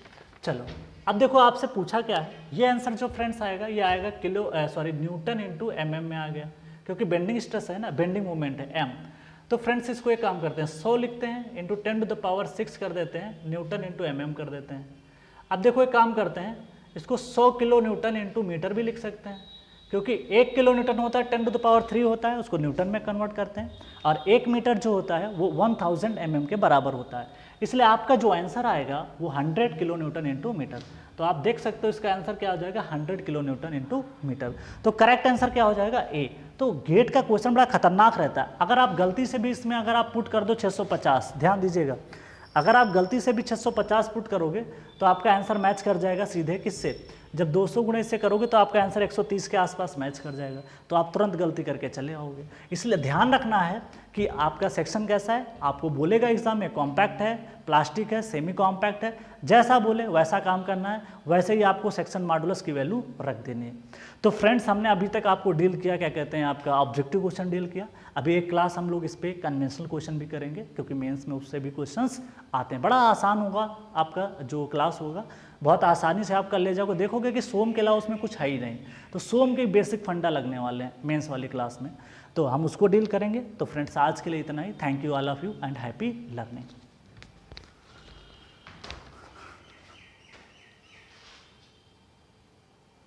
चलो अब देखो आपसे पूछा क्या है, ये आंसर जो फ्रेंड्स आएगा ये आएगा न्यूटन इंटू mm में आ गया, क्योंकि बेंडिंग स्ट्रेस है ना, बेंडिंग मोमेंट है m। तो फ्रेंड्स इसको एक काम करते हैं, 100 लिखते हैं इंटू 10⁻6 कर देते हैं, न्यूटन इंटू mm कर देते हैं। अब देखो एक काम करते हैं, इसको 100 किलो न्यूटन इंटू मीटर भी लिख सकते हैं, क्योंकि 1 किलो न्यूटन होता है 10⁻3 होता है, उसको न्यूटन में कन्वर्ट करते हैं, और 1 मीटर जो होता है वो 1000 mm के बराबर होता है। इसलिए आपका जो आंसर आएगा वो 100 किलो न्यूटन इंटू मीटर। तो आप देख सकते हो इसका आंसर क्या हो जाएगा, 100 किलो न्यूटन इंटू मीटर। तो करेक्ट आंसर क्या हो जाएगा, ए। तो गेट का क्वेश्चन बड़ा खतरनाक रहता है, अगर आप गलती से भी इसमें अगर आप पुट कर दो 650, ध्यान दीजिएगा, अगर आप गलती से भी 650 पुट करोगे तो आपका आंसर मैच कर जाएगा सीधे किससे, जब 200 गुणे इससे करोगे तो आपका आंसर 130 के आसपास मैच कर जाएगा, तो आप तुरंत गलती करके चले आओगे। इसलिए ध्यान रखना है कि आपका सेक्शन कैसा है, आपको बोलेगा एग्जाम में कॉम्पैक्ट है, प्लास्टिक है, सेमी कॉम्पैक्ट है, जैसा बोले वैसा काम करना है, वैसे ही आपको सेक्शन मॉडुलस की वैल्यू रख देनी है। तो फ्रेंड्स हमने अभी तक आपको डील किया, क्या कहते हैं, आपका ऑब्जेक्टिव क्वेश्चन डील किया। अभी एक क्लास हम लोग इस पर कन्वेंशनल क्वेश्चन भी करेंगे, क्योंकि मेंस में उससे भी क्वेश्चंस आते हैं। बड़ा आसान होगा आपका जो क्लास होगा, बहुत आसानी से आप कर ले जाओगे, देखोगे कि सोम के अलावा उसमें कुछ है ही नहीं। तो सोम के बेसिक फंडा लगने वाले हैं मेंस वाली क्लास में, तो हम उसको डील करेंगे। तो फ्रेंड्स आज के लिए इतना ही। Thank you all of you and happy learning.